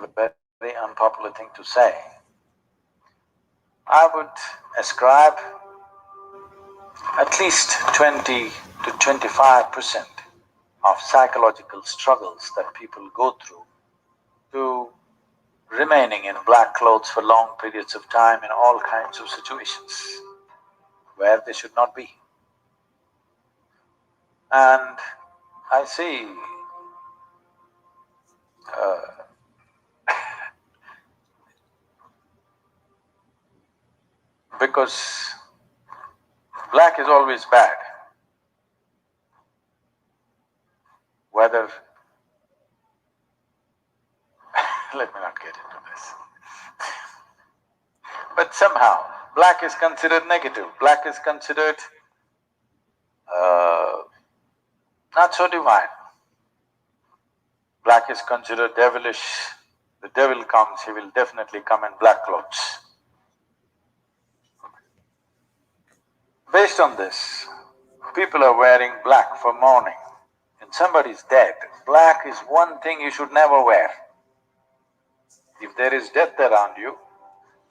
a very unpopular thing to say. I would ascribe at least 20 to 25% of psychological struggles that people go through to remaining in black clothes for long periods of time in all kinds of situations where they should not be. And I see because black is always bad, whether… let me not get into this. But somehow, black is considered negative, black is considered not so divine. Black is considered devilish. The devil comes, he will definitely come in black clothes. Based on this, people are wearing black for mourning. When somebody's dead, black is one thing you should never wear. If there is death around you,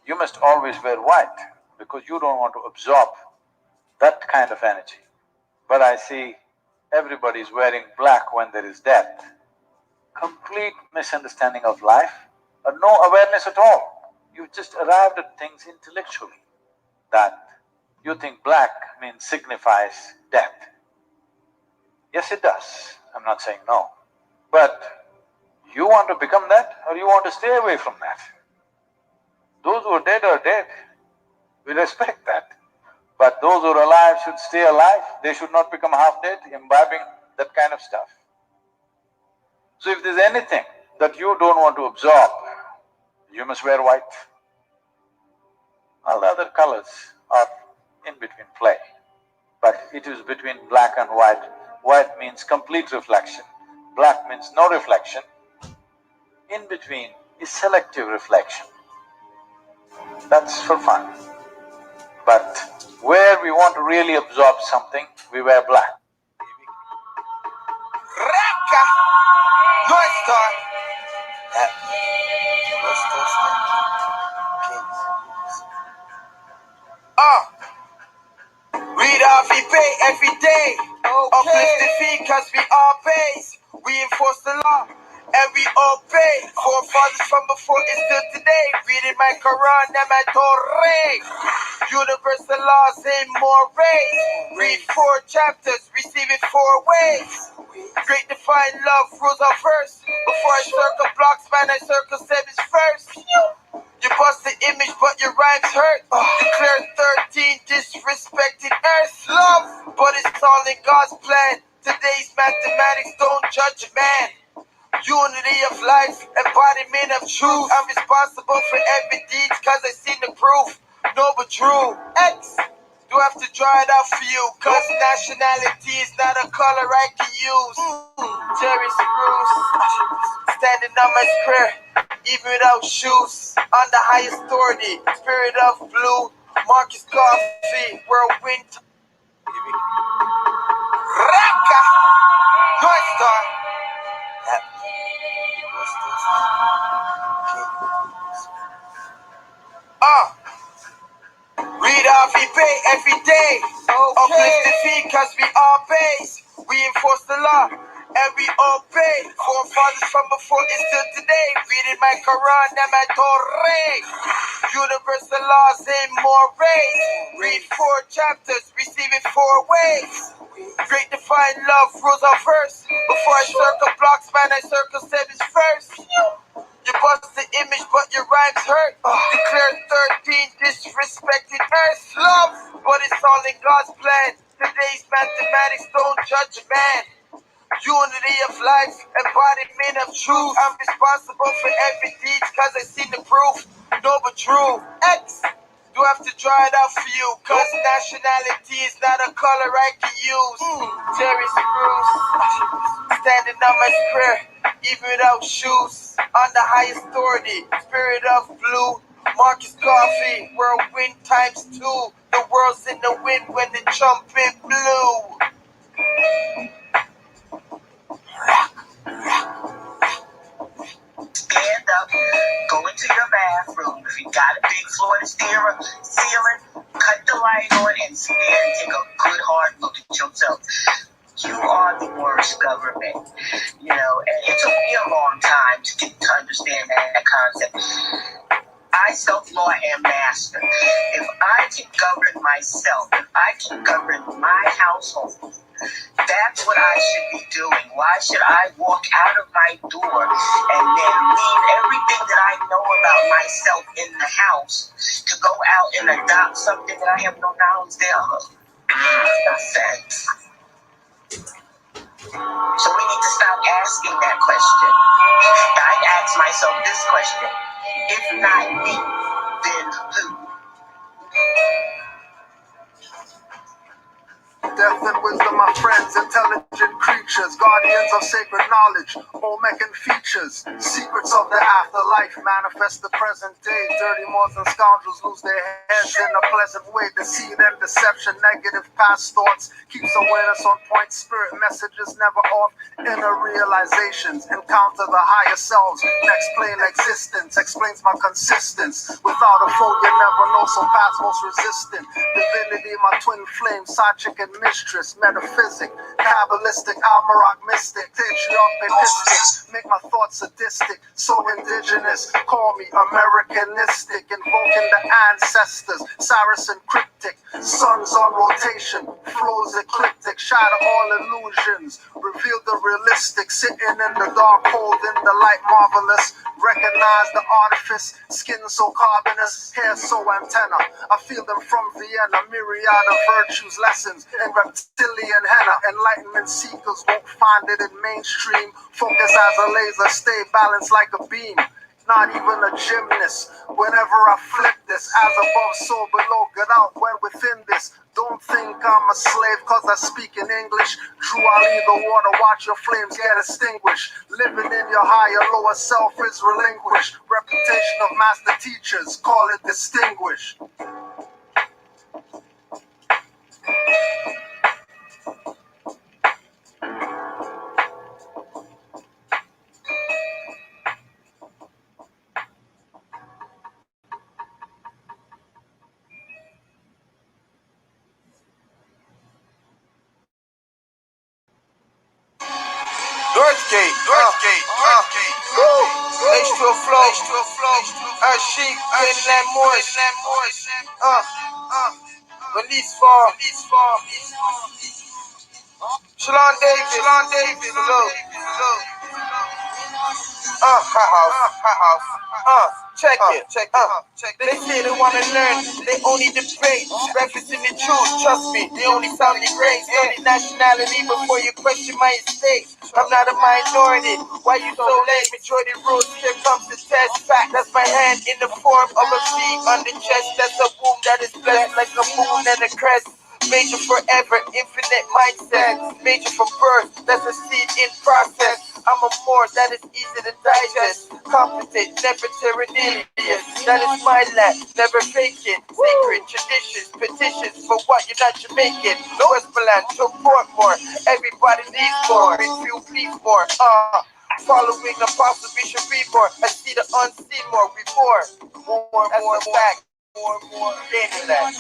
you must always wear white because you don't want to absorb that kind of energy. But I see everybody is wearing black when there is death. Complete misunderstanding of life, or no awareness at all. You've just arrived at things intellectually, that you think black signifies death. Yes, it does, I'm not saying no. But you want to become that or you want to stay away from that? Those who are dead, we respect that. But those who are alive should stay alive, they should not become half dead, imbibing that kind of stuff. So if there's anything that you don't want to absorb, you must wear white. All the other colors are in between play, but it is between black and white. White means complete reflection, black means no reflection. In between is selective reflection. That's for fun. But where we want to really absorb something, we wear black. Raka, North Star. Read off we pay every day. Uplifting fee cause we all pays. We enforce the law and we obey. Forefathers from before is still today. Reading my Quran and my Torah. Universal laws ain't more race. Read 4 chapters, receive it 4 ways. Great divine love rules our verse. Before I circle blocks, man, I circle sevens first. You bust the image, but your rhymes hurt. Declare 13 disrespected earth. Love, but it's all in God's plan. Today's mathematics don't judge man. Unity of life, embodiment of truth. I'm responsible for every deed cause I seen the proof. No but true. X, do have to draw it out for you, cause nationality is not a color I can use. Jerry Spruce, standing on my square, even without shoes. On the highest authority, spirit of blue. Marcus Coffee, whirlwind. Raka, North Star. Read off we pay every day. Uplifting fee cause we all pays. We enforce the law and we obey. Forefathers from before is still today. Reading my Quran and my Torah. Universal laws ain't more race. Read 4 chapters, receive it 4 ways. Great divine love rules our verse. Before I circle blocks, man, I circle sevens first. You bust the image, but your rhymes hurt. Declare 13 disrespected earth. Love, but it's all in God's plan. Today's mathematics don't judge man. Unity of life, embodiment of truth. I'm responsible for every deed cause I seen the proof. No but true. X, do have to draw it out for you, cause nationality is not a color I can use. Jerry Spruce, standing on my square, even without shoes. On the highest authority, spirit of blue. Marcus Coffee, whirlwind times 2. The world's in the wind when the trumpet blew. Stand up. take a good hard look at yourself. You are the worst government, you know, and it took me a long time to understand that concept. I self-law am master. If I can govern myself, if I can govern my household, that's what I should be doing. Why should I walk out of my door and then leave everything that I know about myself in the house to go out and adopt something that I have no knowledge thereof? No sense. So we need to stop asking that question. I ask myself this question: if not me, then who? Death and wisdom, my friends, intelligent creatures, guardians of sacred knowledge, Olmecan features, secrets of the afterlife, manifest the present day. Dirty mortals and scoundrels lose their heads in a pleasant way. Deceit and deception, negative past thoughts, keeps awareness on point. Spirit messages never off. Inner realizations, encounter the higher selves. Next plane existence explains my consistence. Without a foe, you never know, so past most resistant. Divinity, my twin flame, side chick and mistress, metaphysic, kabbalistic, almaroc mystic, patriarch, papistic, make my thoughts sadistic, so indigenous, call me Americanistic, invoking the ancestors, Saracen cryptic, suns on rotation, flows ecliptic, shatter all illusions, reveal the realistic, sitting in the dark, holding the light marvelous, recognize the artifice, skin so carbonous, hair so antenna, I feel them from Vienna, myriad of virtues, lessons, in reptilian henna, enlightenment seekers won't find it in mainstream, focus as a laser, stay balanced like a beam, not even a gymnast, whenever I flip this, as above so below, get out when within this, don't think I'm a slave cause I speak in English, true I'll leave the water, watch your flames get extinguished, living in your higher lower self is relinquished, reputation of master teachers, call it distinguished. H2O flow, sheep, Canaanland Moors, release fall, Shalon Davis, look, check it, they say they wanna learn, they only debate, referencing the truth, trust me, they only sound the grace, only nationality before you question my estate, I'm not a minority, why you so late, majority rules, here comes the test, fact, that's my hand in the form of a V on the chest, that's a womb that is blessed like a moon and a crest, major forever, infinite mindset, major from birth, that's a seed in process, I'm a more that is easy to digest, competent, never tyrannous, that is my land, never faking, secret traditions, petitions for what you're not Jamaican, Westmoreland to Portmore, everybody needs more, Richfield please more, following Apostle Bishop Reborn, I see the unseen more, reborn, more, that's a fact, more, Canaanland.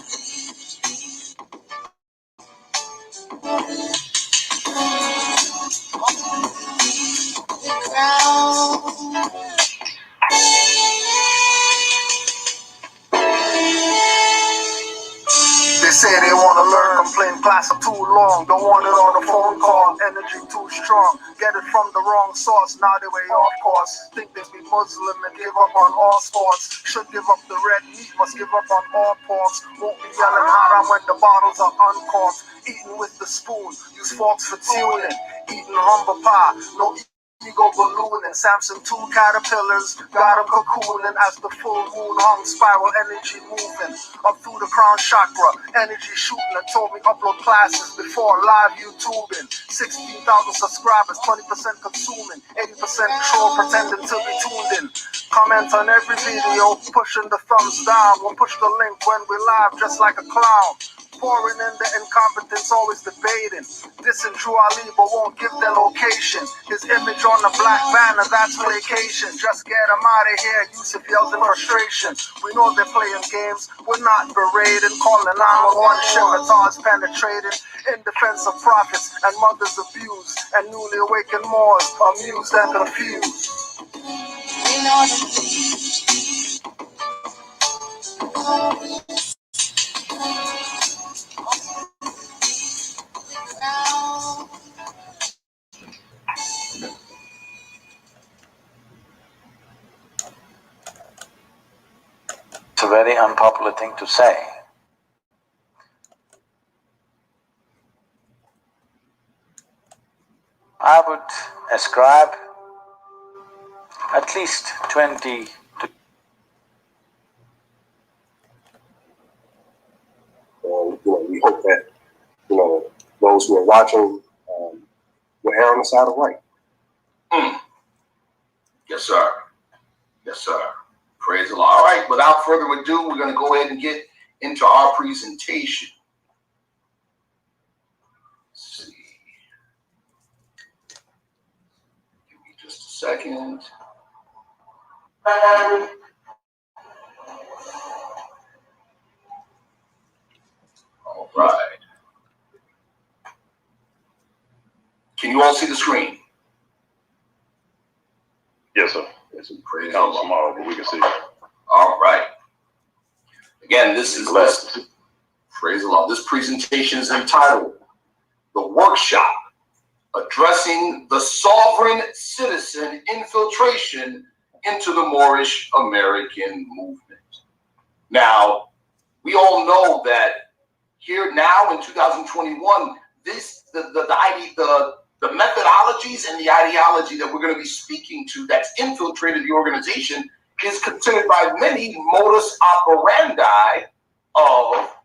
They say they want to learn, complain class are too long, don't want it on a phone call, energy too strong, get it from the wrong source, now they way off course, think they be Muslim and give up on all sports, should give up the red meat, must give up on all porks, won't be yelling haram when the bottles are uncorked, eating with the spoon, use forks for tuning, eating humble pie, no ego ballooning, Samson 2 caterpillars, got him cocooning as the full moon hung, spiral energy moving, up through the crown chakra, energy shooting, and told me upload classes before live YouTubing, 16,000 subscribers, 20% consuming, 80% troll pretending to be tuned in, comment on every video, pushing the thumbs down, we'll push the link when we live just like a clown, Pouring in the incompetence, always debating. Dissing Drew Ali, but won't give their location. His image on the black banner, that's vacation. Just get him out of here, Yusuf yells in frustration. We know they're playing games, we're not berating. Calling 911 scimitars penetrating. In defense of prophets and mothers abused. And newly awakened Moors, amused and confused. It's a very unpopular thing to say. I would ascribe at least 20 to we hope that those who are watching will err on the side of right. Yes, sir. Yes, sir. Praise the Lord. All right, without further ado, we're going to go ahead and get into our presentation. Let's see. Give me just a second. All right. Can you all see the screen? Yes, sir. Yes, sir. Praise I'm the Lord. all, but we can see. All right. Again, this is praise the Lord. This presentation is entitled "The Workshop Addressing the Sovereign Citizen Infiltration into the Moorish American Movement." Now, we all know that here now in 2021, the methodologies and the ideology that we're going to be speaking to that's infiltrated the organization is considered by many modus operandi of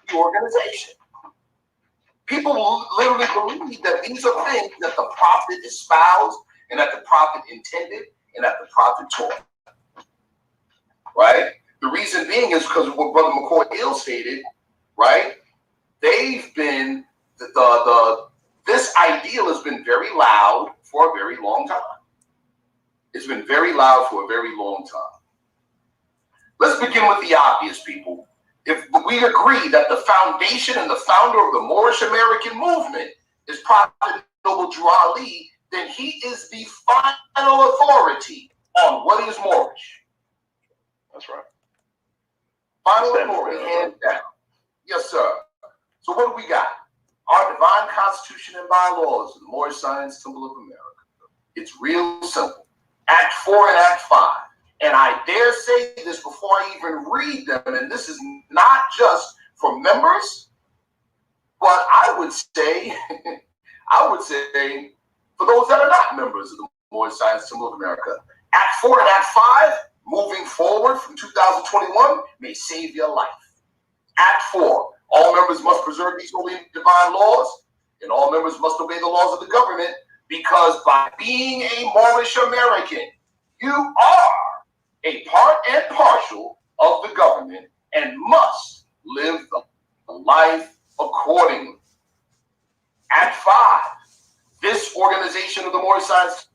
the organization. People literally believe that these are things that the prophet espoused and that the prophet intended and that the prophet taught. Right? The reason being is because what Brother McCoy ill stated, right? They've been this ideal has been very loud for a very long time. It's been very loud for a very long time. Let's begin with the obvious, people. If we agree that the foundation and the founder of the Moorish American movement is Prophet Noble Drew Ali, then he is the final authority on what is Moorish. That's right. Final authority, hands down. Yes, sir. So what do we got? Our divine constitution and bylaws of the Moorish Science Temple of America. It's real simple. Act 4 and Act 5. And I dare say this before I even read them, and this is not just for members, but I would say for those that are not members of the Moorish Science Temple of America. Act 4 and Act 5, moving forward from 2021, may save your life. Act 4. All members must preserve these holy and divine laws, and all members must obey the laws of the government, because by being a Moorish American, you are a part and parcel of the government and must live the life accordingly. Act 5. This organization of the Moorish Science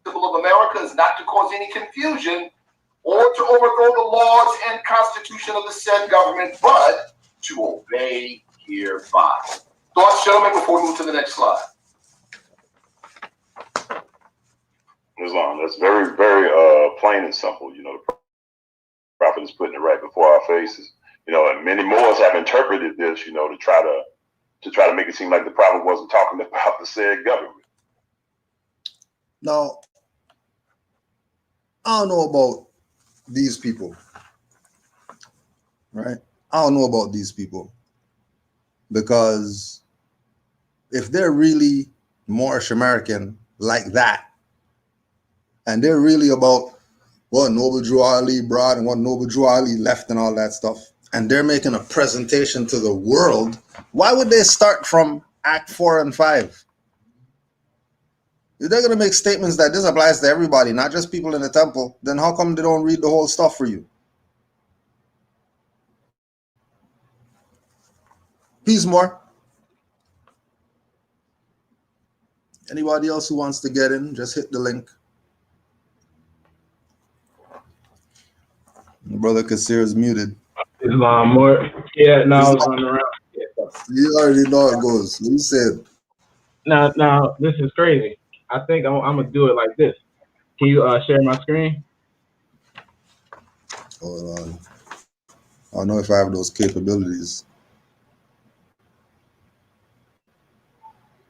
Temple of America is not to cause any confusion or to overthrow the laws and constitution of the said government, but to obey hereby. Thoughts, gentlemen, before we move to the next slide? Islam. That's very, very plain and simple. The prophet is putting it right before our faces. And many Moors have interpreted this, to try to make it seem like the prophet wasn't talking about the said government. Now, I don't know about these people, right? I don't know about these people, because if they're really Moorish American like that, and they're really about what Noble Drew Ali brought and what Noble Drew Ali left and all that stuff, and they're making a presentation to the world, why would they start from Act 4 and 5? If they're going to make statements that this applies to everybody, not just people in the temple, then how come they don't read the whole stuff for you? Peace more. Anybody else who wants to get in, just hit the link. My brother Kasir is muted. Islam more. Yeah, no, I was running around. You already know how it goes. You said. Now, this is crazy. I think I'm gonna do it like this. Can you share my screen? Hold on. I don't know if I have those capabilities.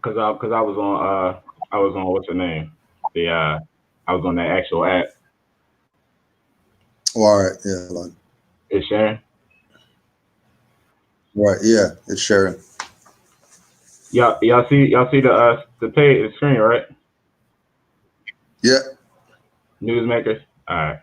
Cause I was on what's the name? I was on that actual app. Oh, all right, yeah, hold on. It's sharing. Right, yeah, it's sharing. Y'all see the page, the screen, right? Yeah. Newsmakers. All right.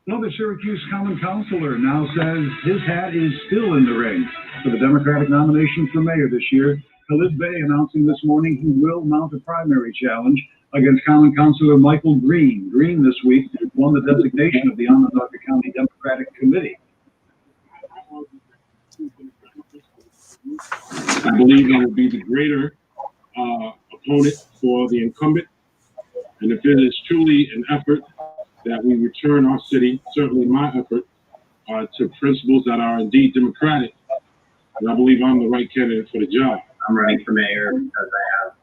Well, the Syracuse Common Councilor now says his hat is still in the ring for the Democratic nomination for mayor this year. Khalid Bey announcing this morning he will mount a primary challenge against Common Councilor Michael Green. Green this week won the designation of the Onondaga County Democratic Committee. I believe it will be the greater opponent for the incumbent. And if it is truly an effort that we return our city, certainly my effort, to principles that are indeed democratic, and I believe I'm the right candidate for the job. I'm running for mayor because I have.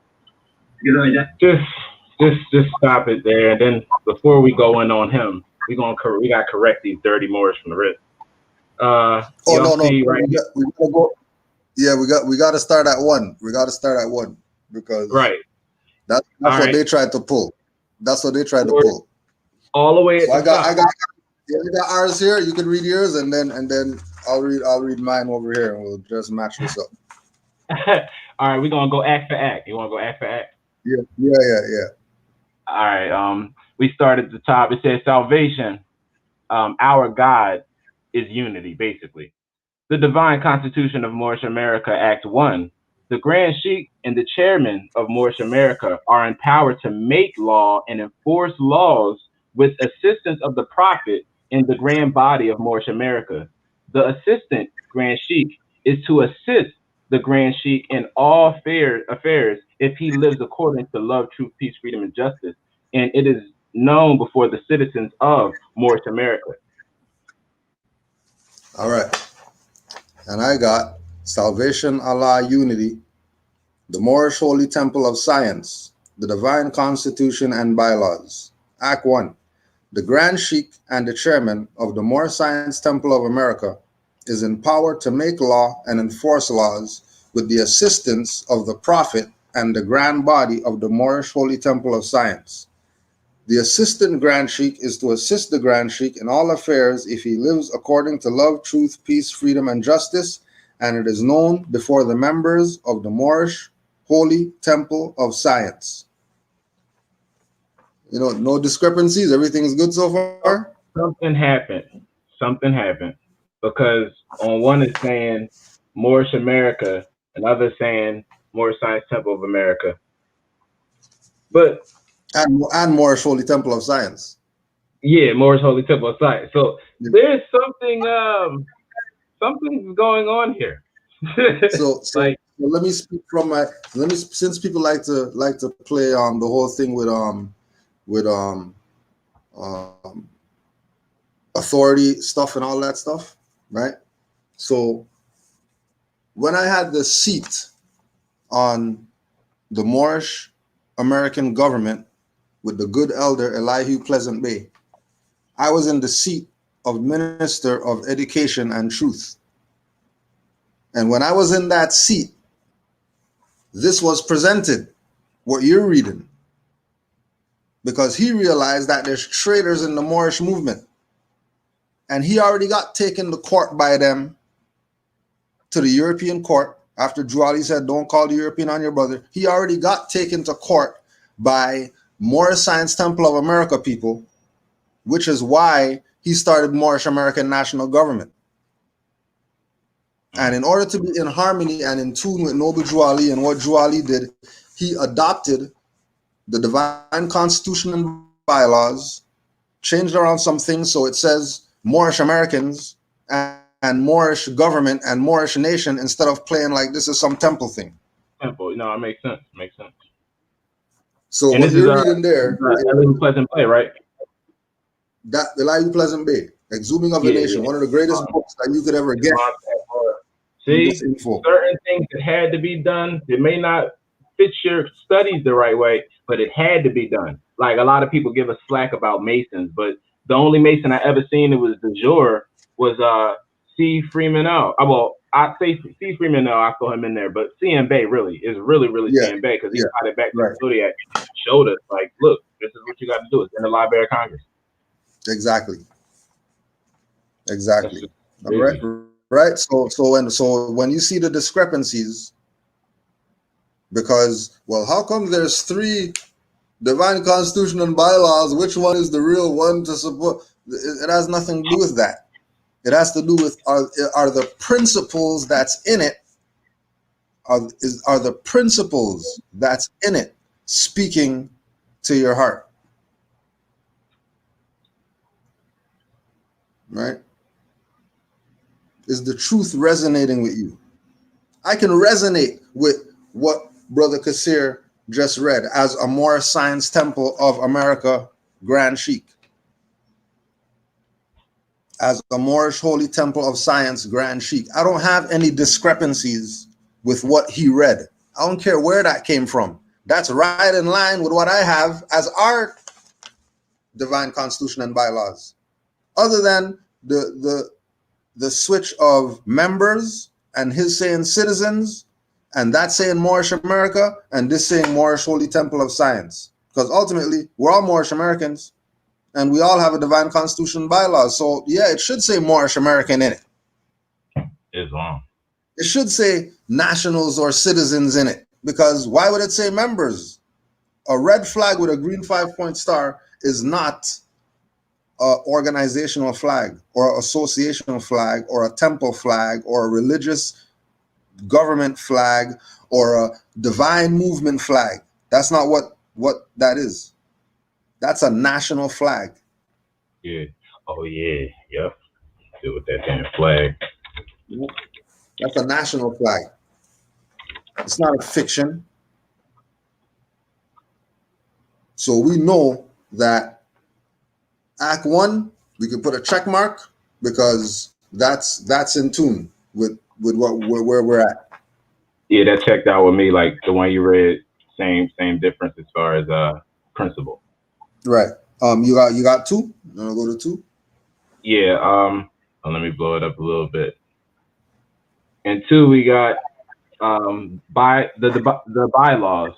Just stop it there. And then before we go in on him, we got to correct these dirty Moors from the rip. No. Right? We gotta go. Yeah, we got to start at 1. We got to start at 1 because right. That's what they tried to pull. That's what they tried to pull. All the way. So I got ours here. You can read yours, and then I'll read mine over here, and we'll just match this up. All right, we're gonna go act for act. You want to go act for act? Yeah. All right. We start at the top. It says salvation. Our God is unity, basically. The Divine Constitution of Moorish America, Act 1. The Grand Sheikh and the chairman of Moorish America are empowered to make law and enforce laws with assistance of the Prophet in the grand body of Moorish America. The assistant Grand Sheikh is to assist the Grand Sheikh in all affairs if he lives according to love, truth, peace, freedom, and justice. And it is known before the citizens of Moorish America. All right. And I got Salvation, Allah, Unity, the Moorish Holy Temple of Science, the Divine Constitution and Bylaws. Act 1. The Grand Sheikh and the chairman of the Moorish Science Temple of America is empowered to make law and enforce laws with the assistance of the Prophet and the grand body of the Moorish Holy Temple of Science. The assistant Grand Sheikh is to assist the Grand Sheikh in all affairs if he lives according to love, truth, peace, freedom, and justice, and it is known before the members of the Moorish Holy Temple of Science. You know, no discrepancies. Everything is good so far. Something happened because on one is saying Moorish America, another saying Moorish Science Temple of America, but and Moorish Holy Temple of Science. Yeah, Moorish Holy Temple of Science. So there's something's going on here. so let me speak from since people like to play the whole thing with authority stuff and all that stuff, right? So when I had the seat on the Moorish American government with the good elder Elihu Pleasant Bay, I was in the seat of Minister of Education and Truth. And when I was in that seat, this was presented, what you're reading, because he realized that there's traitors in the Moorish movement. And he already got taken to court by them to the European court. After Drew Ali said, don't call the European on your brother. He already got taken to court by Moorish Science Temple of America people, which is why he started Moorish American National Government. And in order to be in harmony and in tune with Noble Drew Ali and what Drew Ali did, he adopted the Divine Constitution and Bylaws, changed around some things so it says Moorish Americans and Moorish government and Moorish nation instead of playing like this is some temple thing. Temple, no, it makes sense. Makes sense. So And what this is you're reading there, Ellen Pleasant Play, right? that Elihu Pleasant Bay, Exhuming of the Nation, one of the greatest books that you could ever get. See, This info. certain things that had to be done, it may not fit your studies the right way, but it had to be done. Like a lot of people give us slack about Masons, but the only Mason I ever seen that was de jure was C. Freeman L. Well, I say C. Freeman L. I throw him in there, but CM Bay really is really CM Bay because he got it back to the Zodiac, showed us like, look, this is what you got to do. It's in the Library of Congress. Exactly. All right. Right. So when you see the discrepancies, because, well, how come there's 3 divine constitution and bylaws? Which one is the real one to support? It has nothing to do with that. It has to do with are the principles that's in it, are the principles that's in it speaking to your heart, right? Is the truth resonating with you? I can resonate with what Brother Kasir just read as a Moorish Science Temple of America Grand Sheikh. As a Moorish Holy Temple of Science Grand Sheikh. I don't have any discrepancies with what he read. I don't care where that came from. That's right in line with what I have as our divine constitution and bylaws. Other than the switch of members and his saying citizens and that saying Moorish America and this saying Moorish Holy Temple of Science. Because ultimately, we're all Moorish Americans and we all have a divine constitution and bylaws. So yeah, it should say Moorish American in it. Islam. It should say nationals or citizens in it, because why would it say members? A red flag with a green 5-point star is not an organizational flag or associational flag or a temple flag or a religious government flag or a divine movement flag. That's not what that is. That's a national flag. Yeah. Oh yeah. Yep. Do with that damn flag. That's a national flag. It's not a fiction. So we know that Act 1, we can put a check mark because that's in tune with where we're at. Yeah, that checked out with me. Like the one you read, same difference as far as principle. Right. You got 2? You wanna go to 2? Yeah. Let me blow it up a little bit. And 2, we got by the bylaws.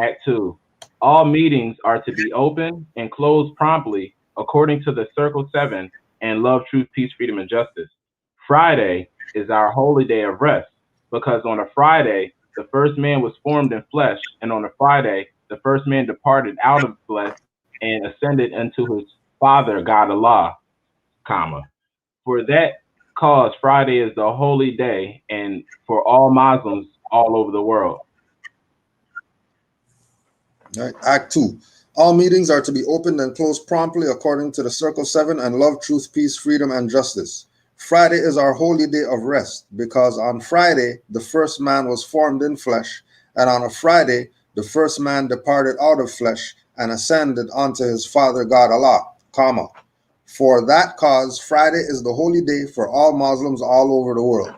Act 2. All meetings are to be open and closed promptly according to the Circle 7 and love, truth, peace, freedom, and justice. Friday is our holy day of rest because on a Friday, the first man was formed in flesh, and on a Friday, the first man departed out of flesh and ascended unto his Father, God Allah, comma. For that cause, Friday is the holy day and for all Muslims all over the world. All right. Act 2. All meetings are to be opened and closed promptly according to the Circle 7 and love, truth, peace, freedom, and justice. Friday is our holy day of rest because on Friday, the first man was formed in flesh, and on a Friday, the first man departed out of flesh and ascended unto his Father God Allah, comma. For that cause, Friday is the holy day for all Muslims all over the world.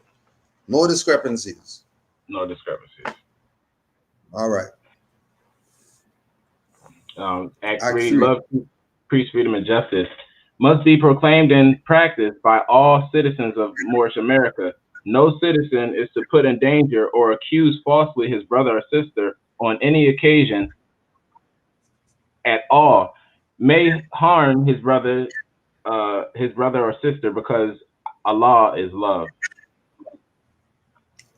No discrepancies. No discrepancies. All right. Act 3, love, peace, freedom, and justice must be proclaimed and practiced by all citizens of Moorish America. No citizen is to put in danger or accuse falsely his brother or sister on any occasion at all. May harm his brother or sister because Allah is love.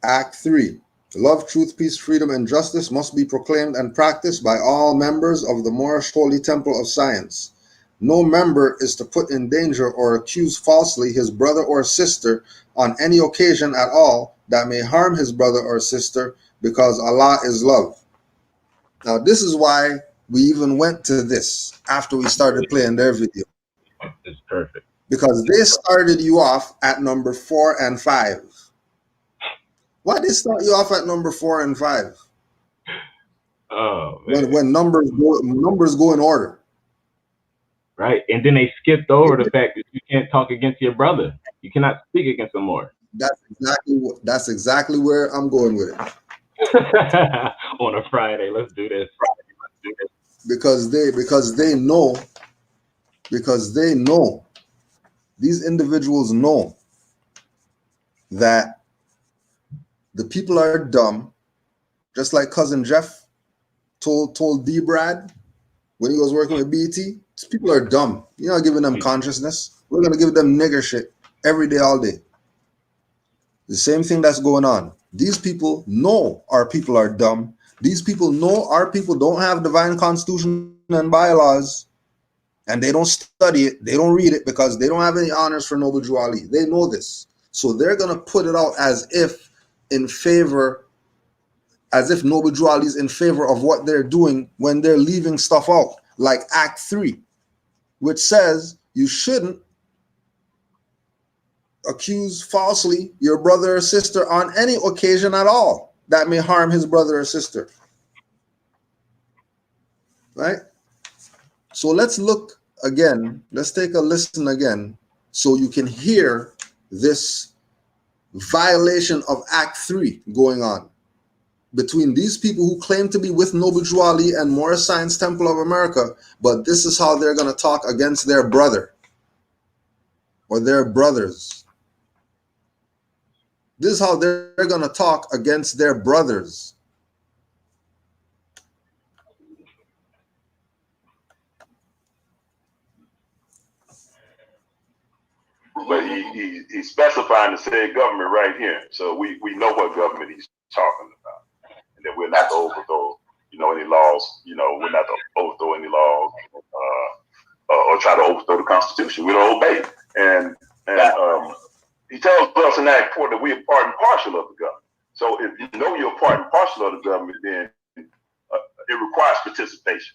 Act 3. Love, truth, peace, freedom, and justice must be proclaimed and practiced by all members of the Moorish Holy Temple of Science. No member is to put in danger or accuse falsely his brother or sister on any occasion at all that may harm his brother or sister because Allah is love. Now, this is why we even went to this after we started playing their video. It's perfect. because they started you off at number 4 and 5. Why did they start you off at number 4 and 5? Oh, man. When numbers go in order. Right, and then they skipped over the fact that you can't talk against your brother. You cannot speak against him more. That's exactly where I'm going with it. On a Friday, let's do this. Because they know, these individuals know that the people are dumb, just like cousin Jeff told D Brad when he was working with BET. These people are dumb. You're not giving them consciousness. We're gonna give them nigger shit every day, all day. The same thing that's going on. These people know our people are dumb. These people know our people don't have divine constitution and bylaws, and they don't study it. They don't read it because they don't have any honors for Noble Drew Ali. They know this. So they're going to put it out as if Noble Drew Ali is in favor of what they're doing when they're leaving stuff out, like Act 3, which says you shouldn't accuse falsely your brother or sister on any occasion at all that may harm his brother or sister. Right? So let's look again. Let's take a listen again so you can hear this violation of Act 3 going on between these people who claim to be with Noble Drew Ali and Morris Science Temple of America, but this is how they're going to talk against their brother or their brothers. This is how they're going to talk against their brothers. But he's specifying the said government right here. So we know what government he's talking about. And that we're not to overthrow, any laws. We're not to overthrow any laws or try to overthrow the Constitution. We don't obey. And he tells us in that report that we are part and parcel of the government. So if you know you're part and parcel of the government, then it requires participation.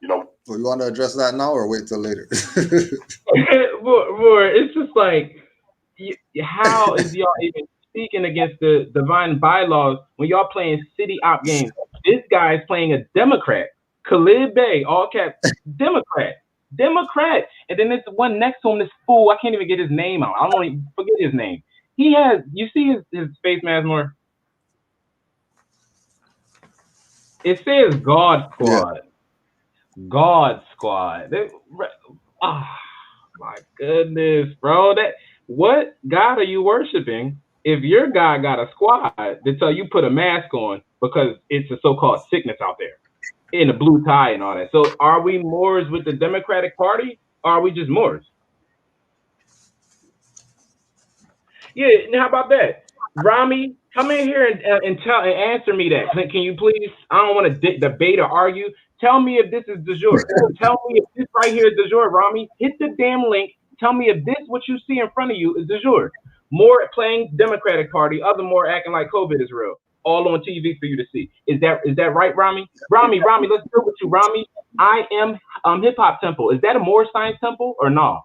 Well, you want to address that now or wait till later? More, it's just like, how is y'all even speaking against the divine bylaws when y'all playing city op games? This guy's playing a Democrat, Khalid Bey, all caps, Democrat. And then there's the one next to him, this fool, I can't even get his name out. I don't even forget his name. He has, you see his face mask more? It says God Squad. Yeah. God Squad. Oh my goodness, bro. What God are you worshiping if your God got a squad that tell you put a mask on because it's a so-called sickness out there in a blue tie and all that? So are we Moors with the Democratic Party or are we just Moors? Yeah, how about that? Rami, come in here and answer me that. Can you please? I don't want to debate or argue. Tell me if this is de jure. Tell me if this right here is de jure, Rami. Hit the damn link. Tell me if this, what you see in front of you, is de jure. More playing Democratic Party, other more acting like COVID is real. All on TV for you to see. Is that right, Rami? Rami, let's deal with you, Rami. I am Hip Hop Temple. Is that a Moore Science Temple or no?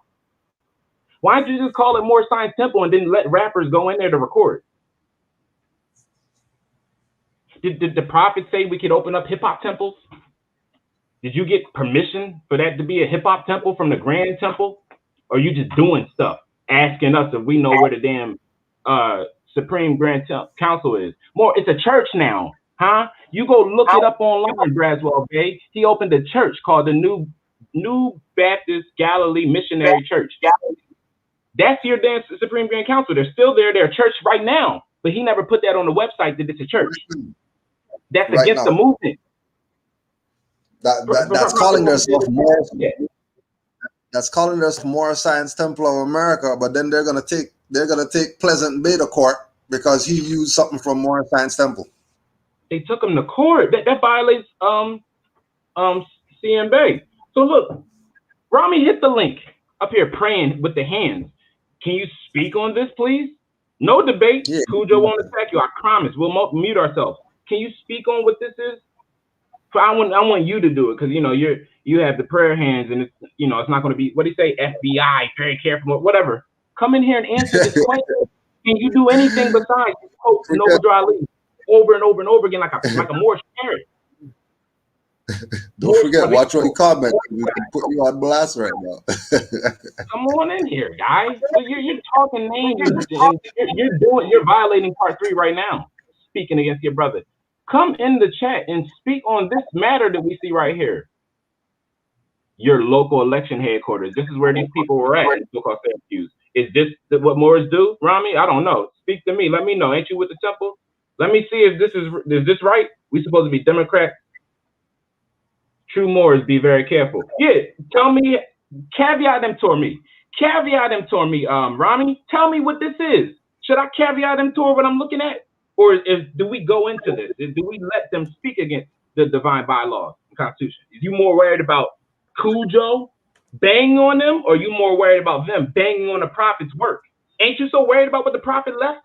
Why don't you just call it Moore Science Temple and then let rappers go in there to record? Did the prophet say we could open up hip hop temples? Did you get permission for that to be a hip hop temple from the Grand Temple? Or are you just doing stuff, asking us if we know where the damn Supreme Grand Council is? More, it's a church now, huh? You go look it up online, Braswell Bay. He opened a church called the New Baptist Galilee Missionary Church. That's your damn Supreme Grand Council. They're still there. They're a church right now. But he never put that on the website that it's a church. That's right against the movement. That's calling themselves Moore. That's calling themselves Moore Science Temple of America, but then they're gonna take Pleasant Bay to court because he used something from Moore Science Temple. They took him to court. That violates CMB. So look, Rami, hit the link up here praying with the hands. Can you speak on this, please? No debate. Yeah. Cujo won't attack you. I promise. We'll mute ourselves. Can you speak on what this is? I want you to do it, because you have the prayer hands, and it's it's not going to be, what do you say, FBI, very careful, whatever. Come in here and answer this question. Can you do anything besides quote Noble Drew Ali over and over and over again like a Moorish parrot? Don't forget, watch what you comment. We can put you on blast right now. Come on in here, guys. You're talking names, and you're violating part 3 right now, speaking against your brother. Come in the chat and speak on this matter that we see right here. Your local election headquarters. This is where these people were at in so-called Syracuse. Is this what Moors do, Rami? I don't know. Speak to me. Let me know. Ain't you with the temple? Let me see if is this right? We supposed to be Democrat. True Moors, be very careful. Yeah, tell me, caveat them to me. Rami, tell me what this is. Should I caveat them to what I'm looking at? Or do we go into this? Do we let them speak against the divine bylaws and constitution? Is you more worried about Cujo banging on them, or are you more worried about them banging on the prophet's work? Ain't you so worried about what the prophet left?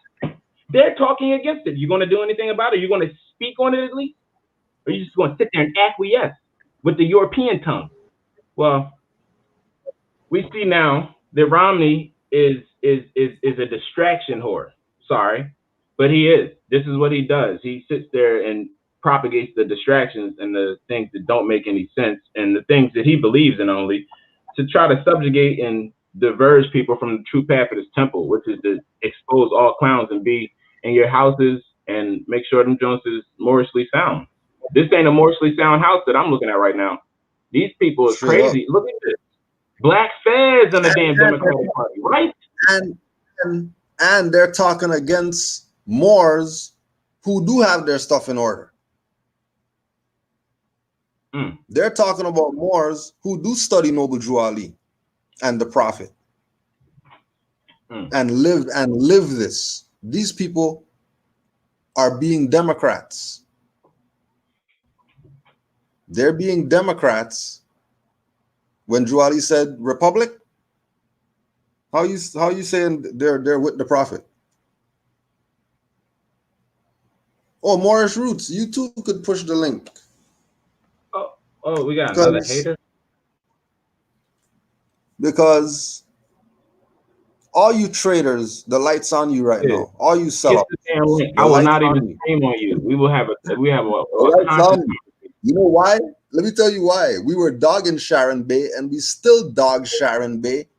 They're talking against it. You going to do anything about it? You going to speak on it at least? Or are you just going to sit there and acquiesce with the European tongue? Well, we see now that Romney is a distraction whore. Sorry, but he is. This is what he does. He sits there and propagates the distractions and the things that don't make any sense and the things that he believes in only, to try to subjugate and diverge people from the true path of this temple, which is to expose all clowns and be in your houses and make sure them Jones is morally sound. This ain't a morally sound house that I'm looking at right now. These people is crazy. Look at this. Black feds in the damn Democratic Party, right? And they're talking against Moors who do have their stuff in order. They're talking about Moors who do study Noble Drew Ali and the Prophet and live this. These people are being Democrats. They're being Democrats when Drew Ali said Republic. How you saying they're with the Prophet? Oh, Moorish Roots, you too could push the link. Oh, we got another hater? Because all you traders, the light's on you right now. All you sellers. I will not even stream on you. We have a you know why? Let me tell you why. We were dogging Sharon Bay, and we still dog Sharon Bay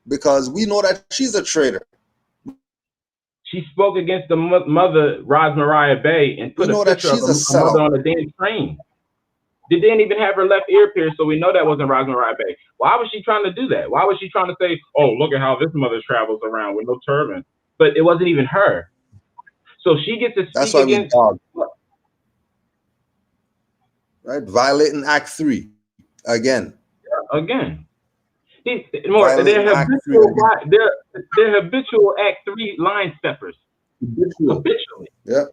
because we know that she's a traitor. She spoke against the mother, Rosmariah Bay, and put a picture of a mother on a damn train. They didn't even have her left ear pierced, so we know that wasn't Rosmariah Bay. Why was she trying to do that? Why was she trying to say, oh, look at how this mother travels around with no turban? But it wasn't even her. So she gets to speak against... Right? Violating Act 3 again. Again. They're habitual Act 3 line steppers. Habitually. Yeah.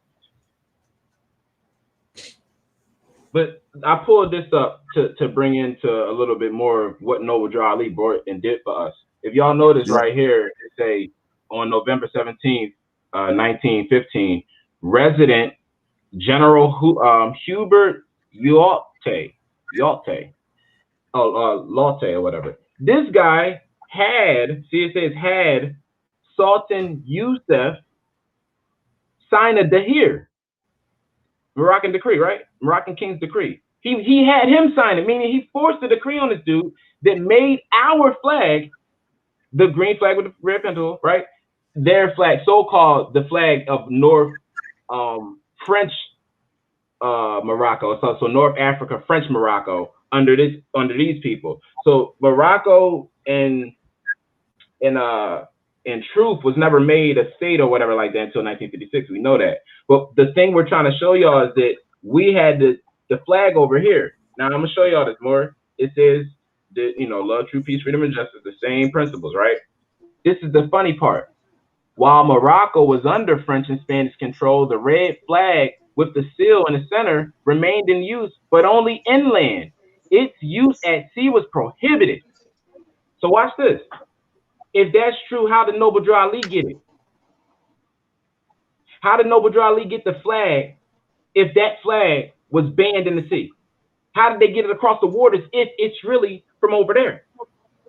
But I pulled this up to bring into a little bit more of what Noble Drew Ali brought and did for us. If y'all notice right here, it say on November 17th, 1915, resident General Hubert Lyautey or whatever. This guy had Sultan Yusuf sign a dahir. Moroccan decree, right? Moroccan king's decree. He had him sign it, meaning he forced a decree on this dude that made our flag, the green flag with the red pentacle, right? Their flag, so-called the flag of North French Morocco, so North Africa, French Morocco, under these people. So Morocco in truth was never made a state or whatever like that until 1956. We know that. But the thing we're trying to show y'all is that we had the flag over here. Now I'm gonna show y'all this more. It says that, love, true, peace, freedom, and justice, the same principles, right? This is the funny part. While Morocco was under French and Spanish control, the red flag with the seal in the center remained in use, but only inland. Its use at sea was prohibited. So watch this. If that's true, how did Noble Drew Ali get it? How did Noble Drew Ali get the flag if that flag was banned in the sea? How did they get it across the waters if it's really from over there?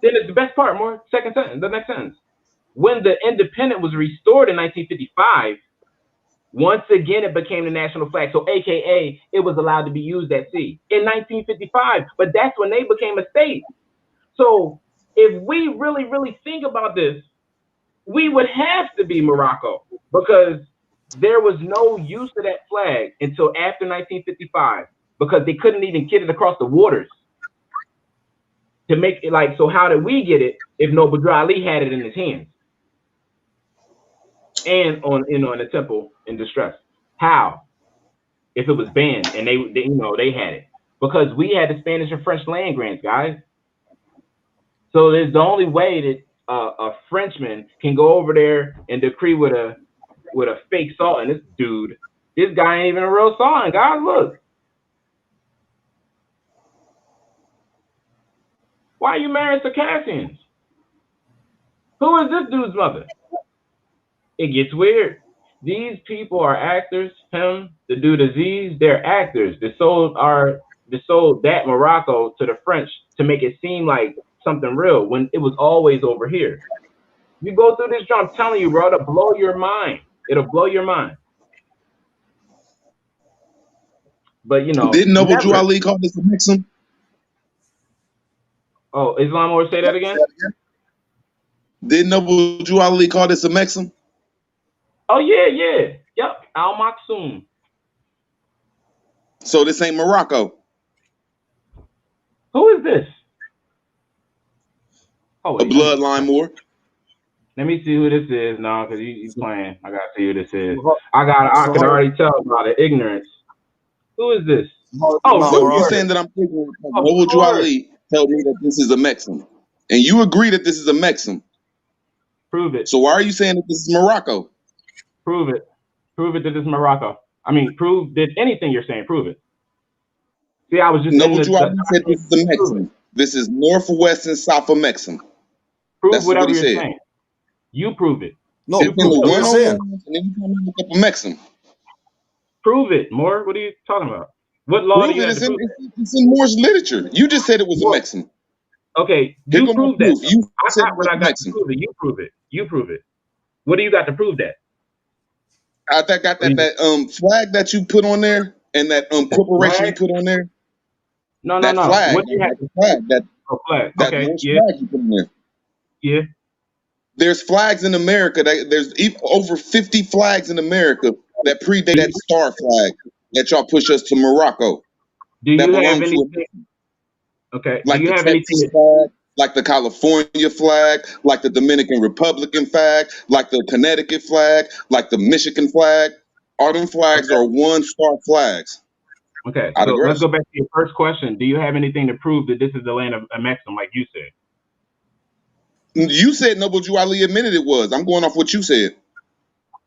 Then it's the best part, more second sentence, the next sentence. When the independence was restored in 1955, once again it became the national flag. So AKA, it was allowed to be used at sea in 1955, but that's when they became a state. So if we really, really think about this, we would have to be Morocco, because there was no use of that flag until after 1955, because they couldn't even get it across the waters to make it like, so how did we get it if Noble Drew Ali had it in his hands and on the temple in distress? How? If it was banned and they had it, because we had the Spanish and French land grants, guys. So there's the only way that a Frenchman can go over there and decree with a fake sultan. This guy ain't even a real sultan, guys. Look. Why are you marrying Circassians? Who is this dude's mother? It gets weird. These people are actors. Him, the dude Aziz, they're actors. They sold that Morocco to the French to make it seem like something real when it was always over here. You go through this, I'm telling you, bro, it'll blow your mind. It'll blow your mind. But didn't Noble Drew Ali call this a mixum? Oh, Islam, or say that again? Didn't Noble Drew Ali call this a mixum? Oh yeah. Yep. Al Maksoum. So this ain't Morocco. Who is this? Oh, a bloodline more. Let me see who this is now, because he's playing. I gotta see who this is. I can already tell by the ignorance. Who is this? So you're saying that I'm ignorant? Noble Drew Ali told me that this is a mixum, and you agree that this is a mixum. Prove it. So why are you saying that this is Morocco? Prove it. Prove it that it's Morocco. I mean, prove that anything you're saying. Prove it. See, I was just Noble Drew Ali said this is a mixum. This is northwest and south of Mexum. Prove That's whatever what he you're said. saying. You prove it. No, it's in the what you're saying. And then you come and look up a Mexum. Prove it, Moore. What are you talking about? What law do you have to prove? It's in Moore's literature. You just said it was a Mexum. Okay, you prove that. You said I got what I got to prove it. You prove it. You prove it. What do you got to prove that? I got that flag that you put on there, and that corporation you put on there. No. Flag, what do you have? Flag. That okay. Moore's flag you put on there. Yeah. There's flags in America. There's over 50 flags in America that predate that star flag that y'all push us to Morocco. Do you have anything? Okay. Like do you the have Texas anything? Flag, like the California flag, like the Dominican Republican flag, like the Connecticut flag, like the Michigan flag. All them flags are one-star flags. Okay. So let's go back to your first question. Do you have anything to prove that this is the land of Mexum, like you said? You said Noble Drew Ali admitted it was. I'm going off what you said.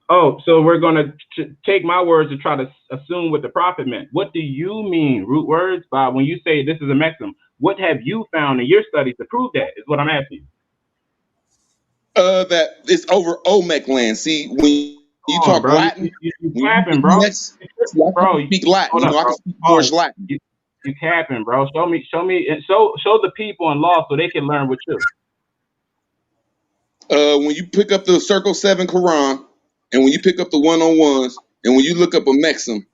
Oh, so we're going to take my words to try to assume what the prophet meant. What do you mean, root words, by when you say this is a Mexum? What have you found in your studies to prove that, is what I'm asking you. That it's over Olmec land. See, when you talk bro, Latin, you capping, bro. I speak Latin. I can speak Moorish Latin. You capping, bro. Show me, and show the people in law so they can learn with you. When you pick up the Circle 7 Quran, and when you pick up the 101s, and when you look up a Mexum,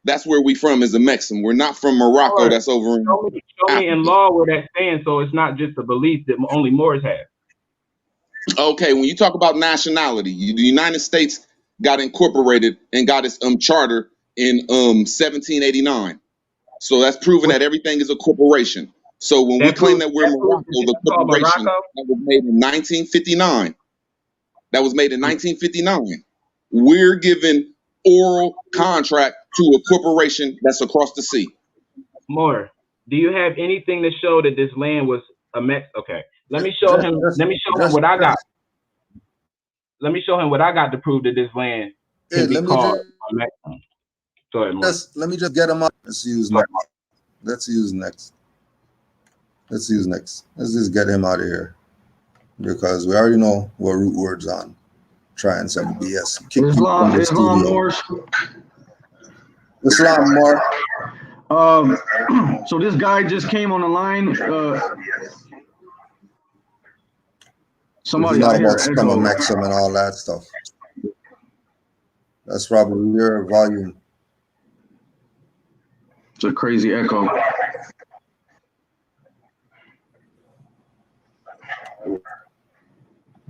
that's where we from, is a Mexum. We're not from Morocco. Right. That's over in show me in law where that's saying, so it's not just a belief that only Moors have. Okay, when you talk about nationality, the United States got incorporated and got its charter in 1789. So that's proving that everything is a corporation. So when we claim that we're Morocco, the corporation that was made in 1959, we're given oral contract to a corporation that's across the sea. More. Do you have anything to show that this land was a Mex? Okay, let me show him what I got. Let me show him what I got to prove that this land can be called a Mex. Go ahead, More. Let me just get him up. Let's use next. Let's just get him out of here, because we already know what root words on. Trying some BS. Islam more. Islam more. So this guy just came on the line. Somebody not I hear about scum and maxim and all that stuff. That's probably your volume. It's a crazy echo.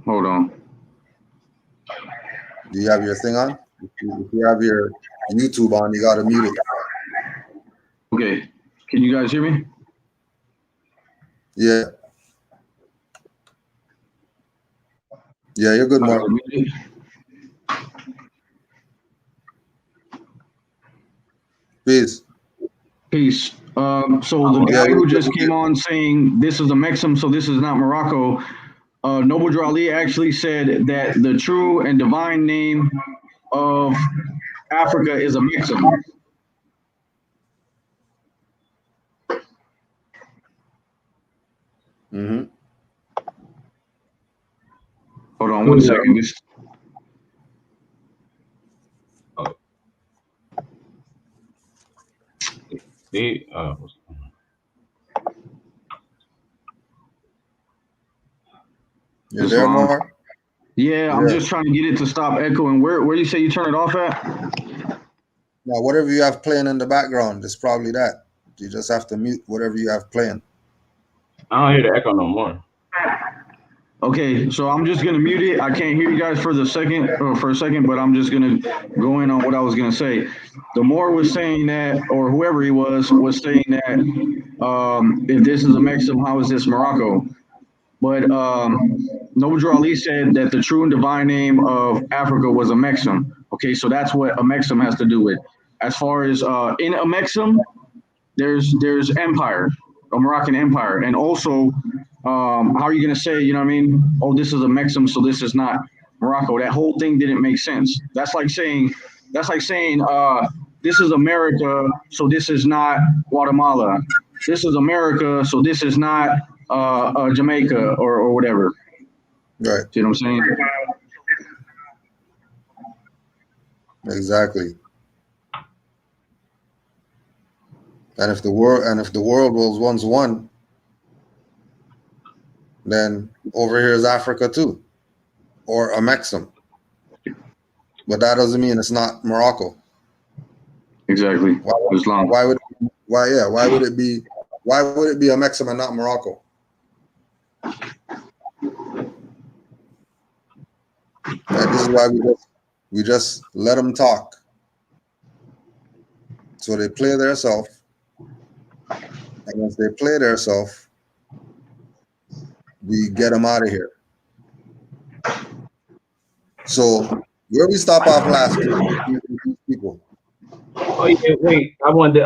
Hold on. Do you have your thing on? If you have your YouTube on, you gotta mute it. Okay. Can you guys hear me? Yeah. Yeah, you're good, Mark. Peace. Peace. So the guy who just came on saying this is a Mexim, so this is not Morocco. Noble Drew Ali actually said that the true and divine name of Africa is a Mexim. Mm-hmm. Hold on 1 second. You there, Mark? Yeah, I'm just trying to get it to stop echoing. Where do you say you turn it off at? Now, whatever you have playing in the background, it's probably that. You just have to mute whatever you have playing. I don't hear the echo no more. Okay, so I'm just gonna mute it. I can't hear you guys for a second, but I'm just gonna go in on what I was gonna say. The Moor was saying that, or whoever he was saying that if this is a Mexim, how is this Morocco? But Noble Drew Ali said that the true and divine name of Africa was a Mexim. Okay, so that's what a Mexim has to do with. As far as in a Mexim, there's empire, a Moroccan empire, and also how are you gonna say, you know what I mean? Oh, this is a Mexim, so this is not Morocco. That whole thing didn't make sense. That's like saying this is America, so this is not Guatemala. This is America, so this is not Jamaica or whatever. Right. See what I'm saying? Exactly. And if the world was once one, then over here is Africa too, or a Mexim. But that doesn't mean it's not Morocco. Exactly. Why would it be a Mexim and not Morocco? And this is why we just let them talk. So they play their self. And once they play their self, we get them out of here. So where we stop off last people. Oh yeah, wait. I wanted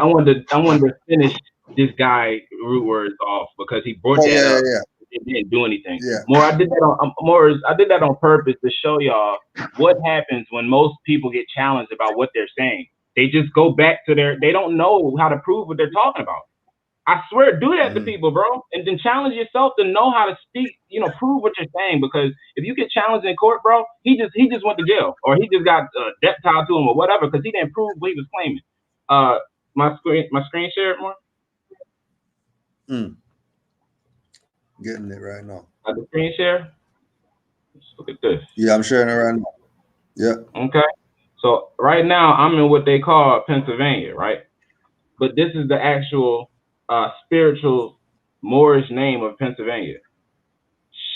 to finish this guy root words off because he brought that up. Yeah. It didn't do anything. Yeah. I did that on purpose to show y'all what happens when most people get challenged about what they're saying. They just go back to they don't know how to prove what they're talking about. I swear, do that to people, bro, and then challenge yourself to know how to speak. Prove what you're saying, because if you get challenged in court, bro, he just went to jail, or he just got debt tied to him, or whatever, because he didn't prove what he was claiming. My screen share more. Getting it right now. The screen share. Let's look at this. Yeah, I'm sharing it right now. Yeah. Okay. So right now I'm in what they call Pennsylvania, right? But this is the actual spiritual Moorish name of Pennsylvania,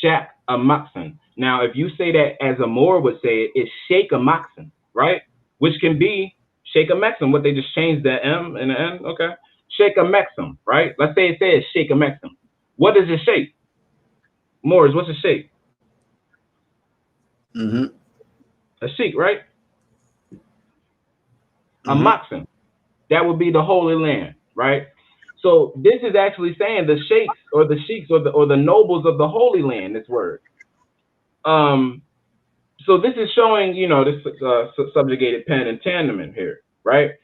Shak Amaxon. Now, if you say that as a Moor would say it, it's Sheikh Amaxon, right? Which can be Sheikh Amaxon. What they just changed the M and the N, okay? Sheikh Amaxon, right? Let's say it says Sheikh Amaxon. What is a sheikh? Moors, what's a sheikh? A sheikh, right? A Maxim. That would be the Holy Land, right? So this is actually saying the sheikhs or the nobles of the Holy Land, this word. So this is showing, this subjugated pen and Tanneman here, right?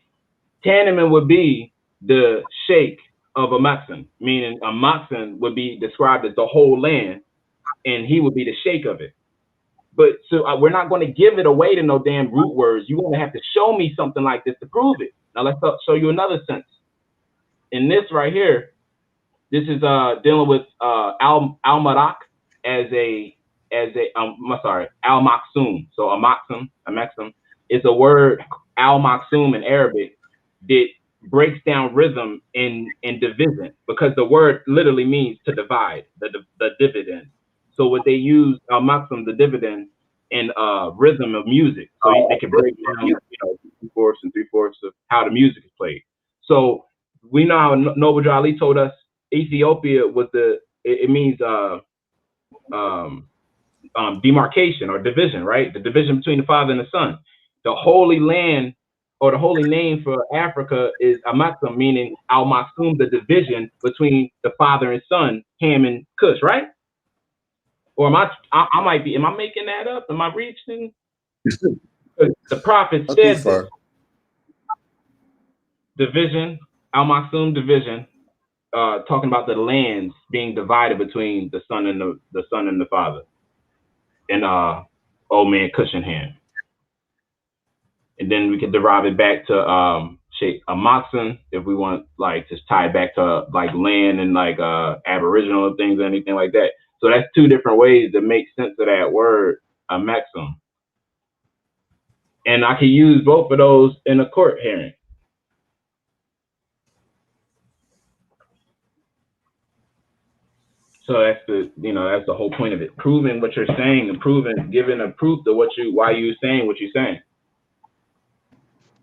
Tanneman would be the sheikh of a Maxim, meaning a Maxim would be described as the whole land, and he would be the sheikh of it. But so we're not going to give it away to no damn root words. You're going to have to show me something like this to prove it. Now let's show you another sense. in this right here, this is dealing with al-Marak as al-Maksum. So Amaksum is a word, al-Maksum in Arabic, that breaks down rhythm in division, because the word literally means to divide, the dividend. So what they use al-Maksum, the dividend, in rhythm of music, so they can break down 2/4 and 3/4 of how the music is played. So we know how Noble Drew Ali told us Ethiopia was it means demarcation or division, right? The division between the father and the son. The holy land or the holy name for Africa is Amaksum, meaning al-Maksum, the division between the father and son, Ham and Cush, right? Or am I making that up? Am I reaching? The prophet said this. Division, al-Maksum division, talking about the lands being divided between the son and the father, and old man Cush and Ham. And then we could derive it back to Sheikh Amaksum if we want, like, just tie it back to like land and like aboriginal things or anything like that. So that's two different ways to make sense of that word Amaksum. And I can use both of those in a court hearing. So that's the whole point of it. Proving what you're saying and giving a proof to why you're saying what you're saying.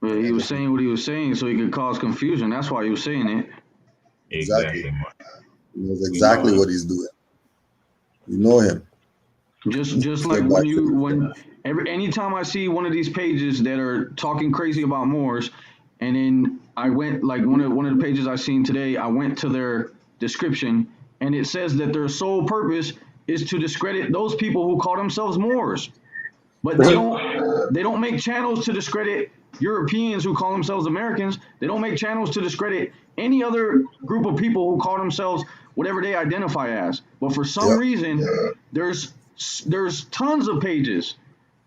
Yeah, he was saying what he was saying so he could cause confusion. That's why he was saying it. Exactly. He knows exactly what he's doing. You know him. Just like anytime I see one of these pages that are talking crazy about Moors, and then I went, like, one of the pages I seen today, I went to their description, and it says that their sole purpose is to discredit those people who call themselves Moors. But they don't make channels to discredit Europeans who call themselves Americans. They don't make channels to discredit any other group of people who call themselves whatever they identify as. But for some reason, there's tons of pages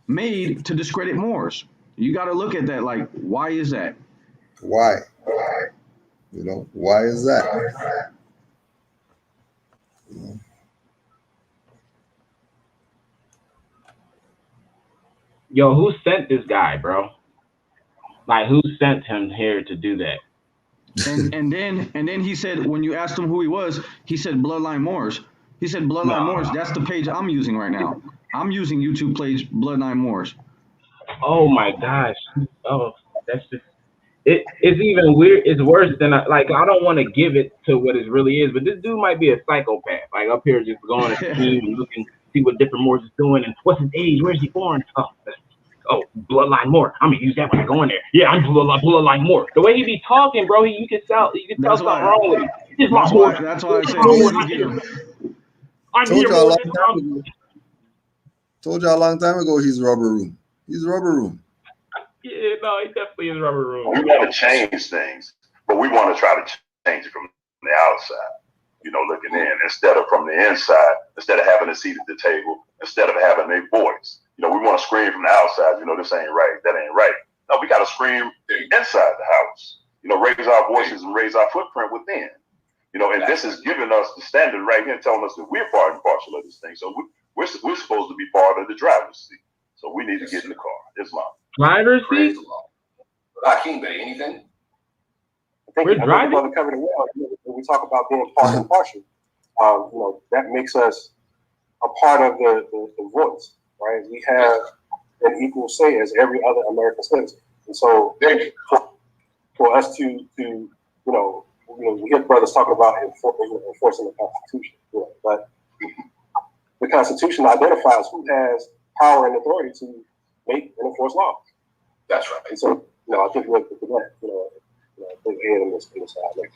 made to discredit Moors. You got to look at that. Like, why is that? Why? Why is that? Yo, who sent this guy, bro? Like, who sent him here to do that? And then he said, when you asked him who he was, he said Bloodline Moors. He said Bloodline Moors. That's the page I'm using right now. I'm using YouTube page Bloodline Moors. Oh my gosh. Oh, that's just it's even weird. It's worse than I don't want to give it to what it really is, but this dude might be a psychopath. Like, up here just going to scheme and looking, see what different Moors is doing and what's his age, where's he born? Oh, Bloodline Moor. I'm gonna use that when I go in there. Yeah, I'm Bloodline Moor. The way he be talking, bro, you can tell something wrong with him. That's why I said Told you a long time ago he's rubber room. He's rubber room. Yeah, no, he definitely is rubber room. We want to change things, but we want to try to change it from the outside. Looking in instead of from the inside. Instead of having a seat at the table, instead of having a voice. We want to scream from the outside. This ain't right. That ain't right. No, we got to scream inside the house. Raise our voices and raise our footprint within. And this is giving us the standard right here, telling us that we're part and parcel of this thing. So we're supposed to be part of the driver's seat. So we need to get in the car. Islam. Driver's seat? Hakeem Bey, anything? We're driving. Brother covered it well. When we talk about being part and partial, that makes us a part of the voice, right? We have an equal say as every other American citizen, and so for us to we hear brothers talking about enforcing the Constitution, but the Constitution identifies who has power and authority to make and enforce laws. That's right. And so, I think we're in this side.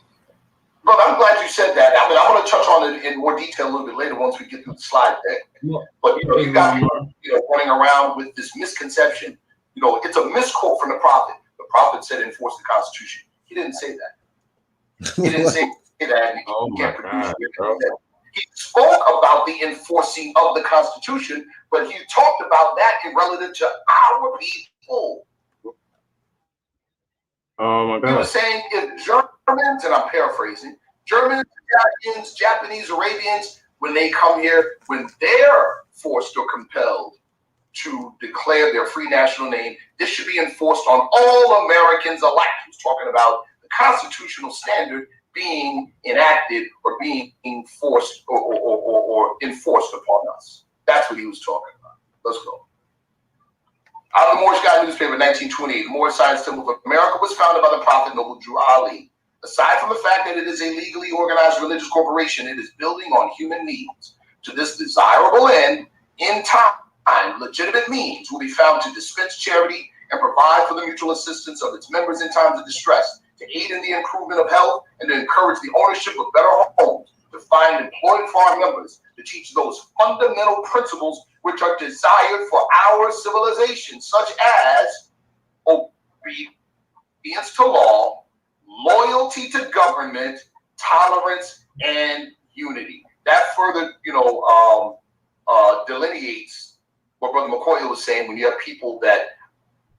Brother, I'm glad you said that. I mean, I'm going to touch on it in more detail a little bit later once we get through the slide deck. But you got people running around with this misconception. It's a misquote from the prophet. The prophet said enforce the Constitution. He didn't say that. He didn't say that. He spoke about the enforcing of the Constitution, but he talked about that in relative to our people. Oh my He was God. saying if Germans, and I'm paraphrasing, Germans, Italians, Japanese, Arabians, when they come here, when they're forced or compelled to declare their free national name, this should be enforced on all Americans alike. He's talking about the constitutional standard being enacted or being forced or enforced upon us. That's what he was talking about. Let's go. Out of the Moorish God newspaper, 1928, the Moorish Science Temple of America was founded by the Prophet Noble Drew Ali. Aside from the fact that it is a legally organized religious corporation, it is building on human needs. To this desirable end, in time, legitimate means will be found to dispense charity and provide for the mutual assistance of its members in times of distress, to aid in the improvement of health, and to encourage the ownership of better homes, to find employment for our members, to teach those fundamental principles which are desired for our civilization, such as obedience to law, loyalty to government, tolerance, and unity. That further, delineates what Brother McCoy was saying when you have people that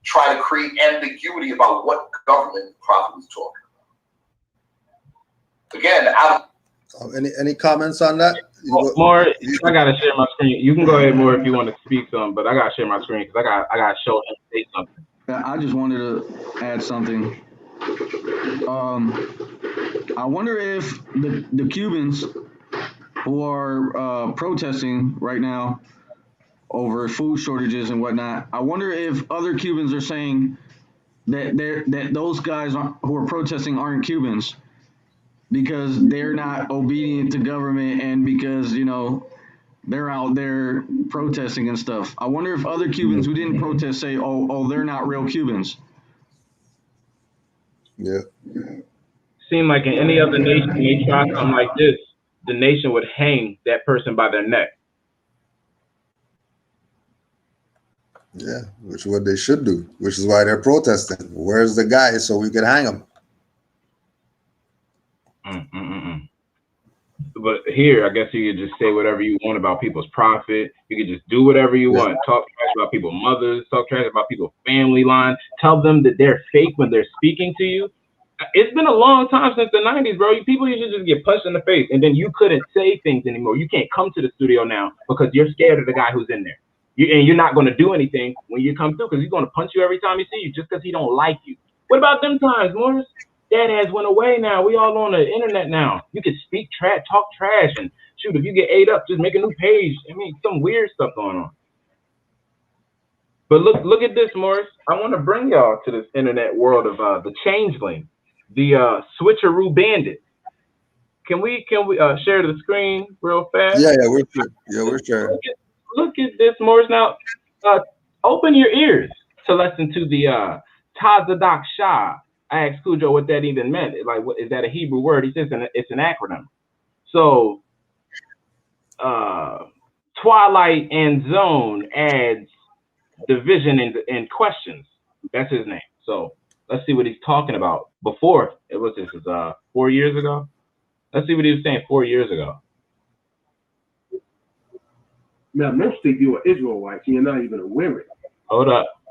try to create ambiguity about what government the Prophet was talking about. Again, any comments on that? More, I gotta share my screen. You can go ahead more if you want to speak some, but I gotta share my screen because I gotta show him say something. I just wanted to add something. I wonder if the Cubans who are protesting right now over food shortages and whatnot, I wonder if other Cubans are saying that those guys who are protesting aren't Cubans because they're not obedient to government and because, they're out there protesting and stuff. I wonder if other Cubans who didn't protest say, oh, they're not real Cubans. Yeah. Seem like in any other nation, they try something like this, the nation would hang that person by their neck. Yeah, which is what they should do, which is why they're protesting. Where's the guy so we can hang him? But here, I guess you could just say whatever you want about people's profit. You could just do whatever you want. Talk trash about people's mothers, talk trash about people's family line. Tell them that they're fake when they're speaking to you. It's been a long time since the 90s, bro. People used to just get punched in the face, and then you couldn't say things anymore. You can't come to the studio now because you're scared of the guy who's in there. And you're not going to do anything when you come through because he's going to punch you every time he sees you just because he don't like you. What about them times, Morris? That has went away now. We all on the internet now. You can speak trash, talk trash, and shoot, if you get ate up, just make a new page. I mean, some weird stuff going on. But look at this, Morris. I want to bring y'all to this internet world of the changeling, the switcheroo bandit. Can we share the screen real fast? Yeah, we're sharing. Look at this, Morris. Now, open your ears to listen to the Tazadak Shah. I asked Cujo what that even meant. Like, what is that a Hebrew word? He says it's an acronym. So, Twilight and Zone adds division and questions. That's his name. So let's see what he's talking about. Before it was 4 years ago. Let's see what he was saying 4 years ago. Now, most of you are Israelites, and you're not even aware of it. Hold up.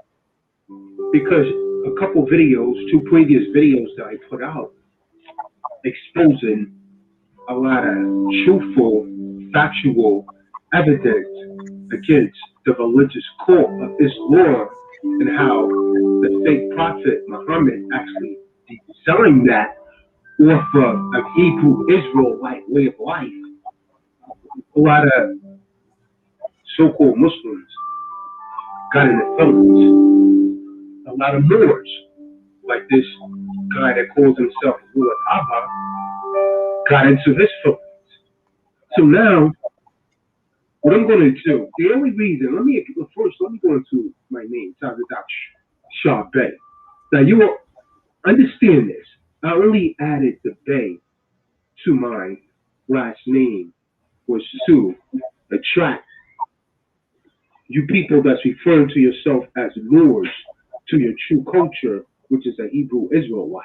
Because a couple videos, 2 previous videos that I put out, exposing a lot of truthful, factual evidence against the religious core of Islam and how the fake prophet Muhammad actually designed that off of a Hebrew Israelite way of life. A lot of so-called Muslims got in the Philippines. A lot of Moors, like this guy that calls himself Lord Abba, got into his Philippines. So now, what I'm going to do, the only reason, let me go into my name, Tazadak Shah Bey. Now, you will understand this. I only added the Bey to my last name was to attract you people that's referring to yourself as Moors to your true culture, which is a Hebrew Israelite.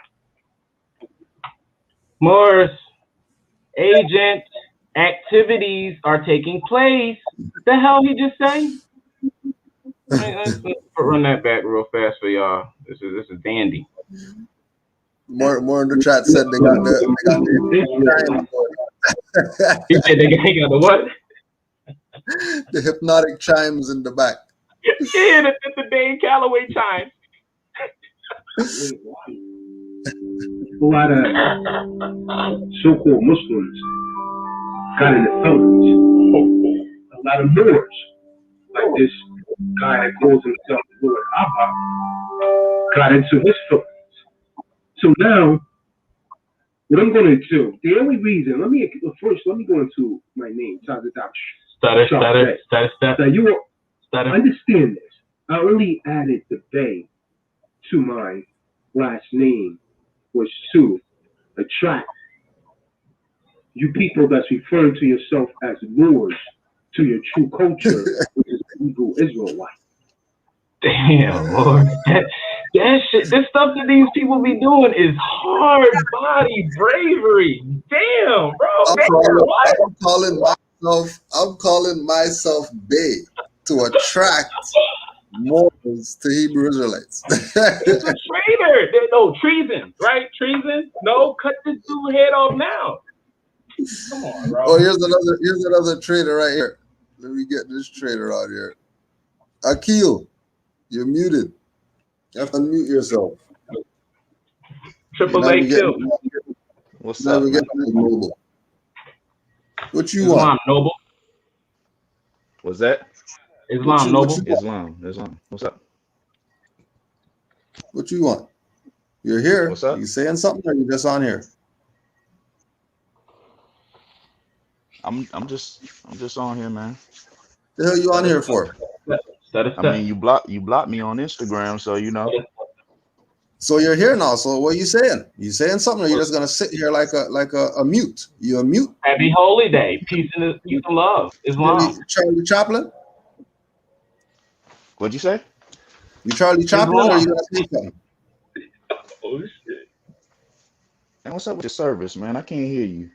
Morris, agent activities are taking place. The hell he just say? Let's run that back real fast for y'all. This is dandy. More in the chat said they got the He said they got the what? The hypnotic chimes in the back. Yeah, the Dane Calloway chimes. A lot of so-called Muslims got into felonies. A lot of Moors, like this guy that calls himself Lord Abba, got into his felonies. So now, what I'm going to do, the only reason, let me go into my name, Stutter. Now you understand this. I only added the Bay to my last name was to attract you people that's referring to yourself as Moors to your true culture, which is the Hebrew Israelite. Damn, Lord. That shit, this stuff that these people be doing is hard body bravery. Damn, bro. I'm calling myself Bay to attract Moors to Hebrew Israelites. It's a traitor. No, treason, right? Treason? No, cut this dude's head off now. Come on, bro. Oh, here's another traitor right here. Let me get this traitor out here. Akil, you're muted. You have to unmute yourself. Triple A kill. What's up? Noble. What you Islam want? Noble. What's that? Islam Noble. Islam. What's up? What you want? You're here. What's up? You saying something, or you just on here? I'm just on here, man. The hell you on here for? I mean, you blocked me on Instagram, so you know. So you're here now. So what are you saying? You saying something, or you just gonna sit here like a mute? You a mute? Happy Holy Day. Peace and love. Islam. Charlie Chaplin? What'd you say? You Charlie Chaplin, or you gonna say something? Oh shit. And what's up with your service, man? I can't hear you.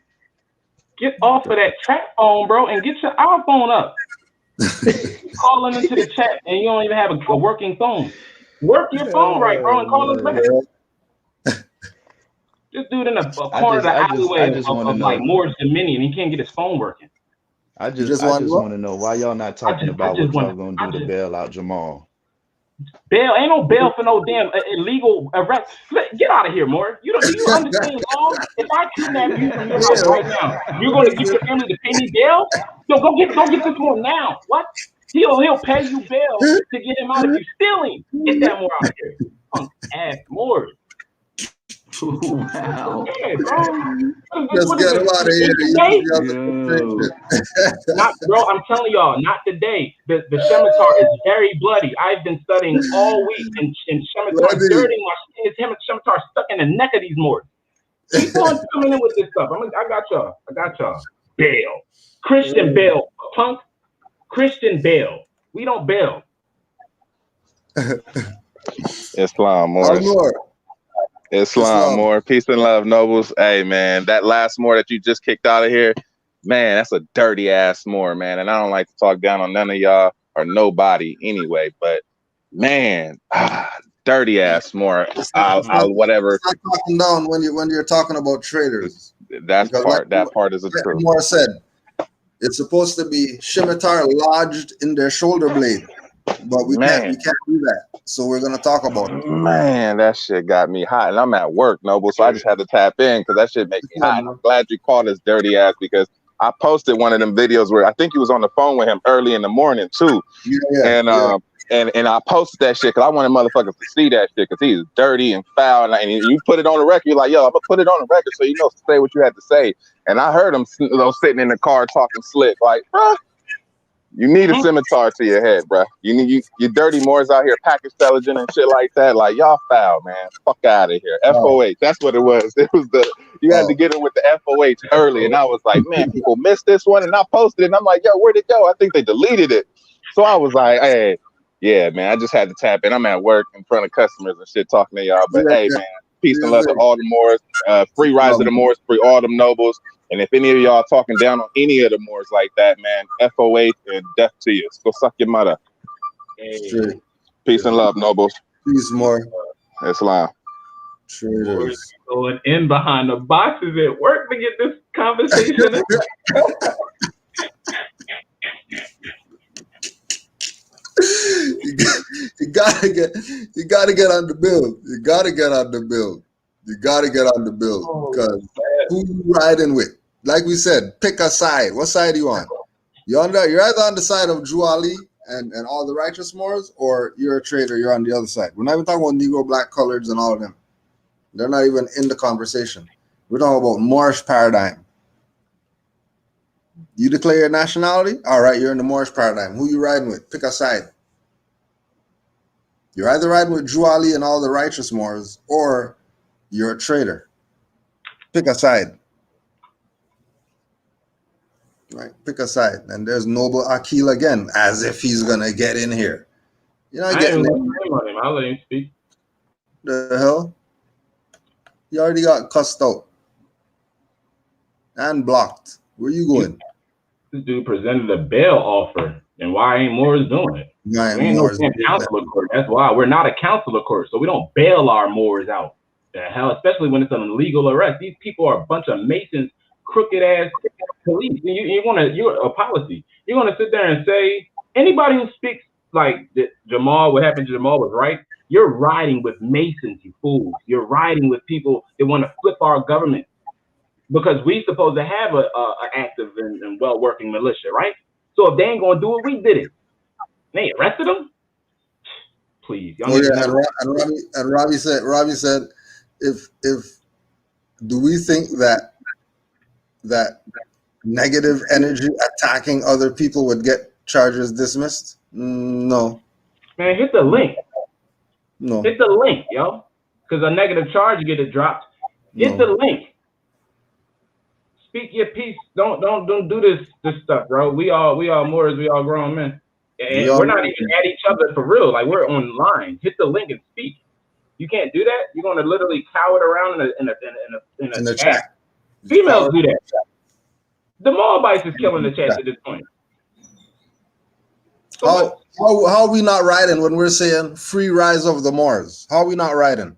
Get off of that trap phone, bro, and get your iPhone up. Calling into the chat, and you don't even have a working phone. Work your phone right, bro, and call us back. This dude in a corner of the alleyway of like Moore's Dominion, he can't get his phone working. I just want to know why y'all not talking about what y'all gonna do to bail out Jamal. Bail ain't no bail for no damn illegal arrest. Get out of here, Moore. Do you understand law? If I kidnap you from your house right now, you're going to get your family to pay me bail? No, go get this Moore now. What? He'll pay you bail to get him out if you steal him. Get that Moore out here. Punk ass Moore. Wow. Yeah, bro. Just get him out of here. Not, bro, I'm telling y'all, not today. The scimitar is very bloody. I've been studying all week, and scimitar dirty. My scimitar stuck in the neck of these Moors. Keep on coming in with this stuff. I got y'all. Bail. Christian bail. Punk. Christian bail. We don't bail. Islam, Morris. Islam, more peace and love, nobles. Hey, man, that last Moor that you just kicked out of here, man, that's a dirty ass Moor, man. And I don't like to talk down on none of y'all or nobody anyway, but man, dirty ass Moor. I'll whatever. Stop talking down when you're talking about traitors. That part is the truth. Moore said it's supposed to be scimitar lodged in their shoulder blade. But we can't do that. So we're gonna talk about it. Man, that shit got me hot, and I'm at work, Noble. So I just had to tap in because that shit makes me hot. And I'm glad you called us dirty ass because I posted one of them videos where I think you was on the phone with him early in the morning too. And I posted that shit because I wanted motherfuckers to see that shit because he's dirty and foul. And you put it on the record, you're like, yo, I'm gonna put it on the record so you know say what you had to say. And I heard him sitting in the car talking slick, like, bruh. You need a scimitar to your head, bro. You dirty Moors out here package intelligent and shit like that. Like, y'all foul, man. Fuck out of here. FOH. That's what it was. It was you had to get it with the FOH early. And I was like, man, people missed this one. And I posted it. And I'm like, yo, where'd it go? I think they deleted it. So I was like, hey, yeah, man, I just had to tap in. I'm at work in front of customers and shit talking to y'all. But hey, man, peace and love to all the Moors. Free rise of the Moors, free all them nobles. And if any of y'all talking down on any of the Moors like that, man, FOH and death to you. Go suck your mother. Hey. Peace and love, nobles. Peace, Moore. Islam. Traitors. Going in behind the boxes at work to get this conversation. you gotta get on the build. You gotta get on the build. You gotta get on the build because who you riding with? Like we said, pick a side. What side you on? You're either on the side of Drew Ali and all the righteous Moors, or you're a traitor. You're on the other side. We're not even talking about Negro, black, coloreds, and all of them. They're not even in the conversation. We're talking about Moorish paradigm. You declare your nationality? All right, you're in the Moorish paradigm. Who you riding with? Pick a side. You're either riding with Drew Ali and all the righteous Moors, or you're a traitor. Pick a side. Right? Pick a side. And there's Noble Akil again, as if he's going to get in here. You're not getting in. I'll let him speak. The hell? You already got cussed out and blocked. Where you going? This dude presented a bail offer, and why ain't Moors doing it? We ain't no counselor court. That's why we're not a counselor court, so we don't bail our Moors out. The hell, especially when it's an illegal arrest. These people are a bunch of Masons, crooked ass police. You're a policy. You're gonna sit there and say anybody who speaks like that what happened to Jamal was right. You're riding with Masons, you fools. You're riding with people that want to flip our government because we supposed to have a active and well-working militia, right? So if they ain't gonna do it, we did it. They arrested them. Please. And Robbie said, if do we think that negative energy attacking other people would get charges dismissed? No. Man, hit the link. No. Hit the link, yo. Because a negative charge, you get it dropped. Hit the link. Speak your piece. Don't do this stuff, bro. We all Moors, we all grown men. And we're not even at each other for real. Like, we're online. Hit the link and speak. You can't do that. You're gonna literally cower around in a chat. Females do that. The Moabites is killing the chat at this point. So how are we not riding when we're saying free rise of the Moors? How are we not riding?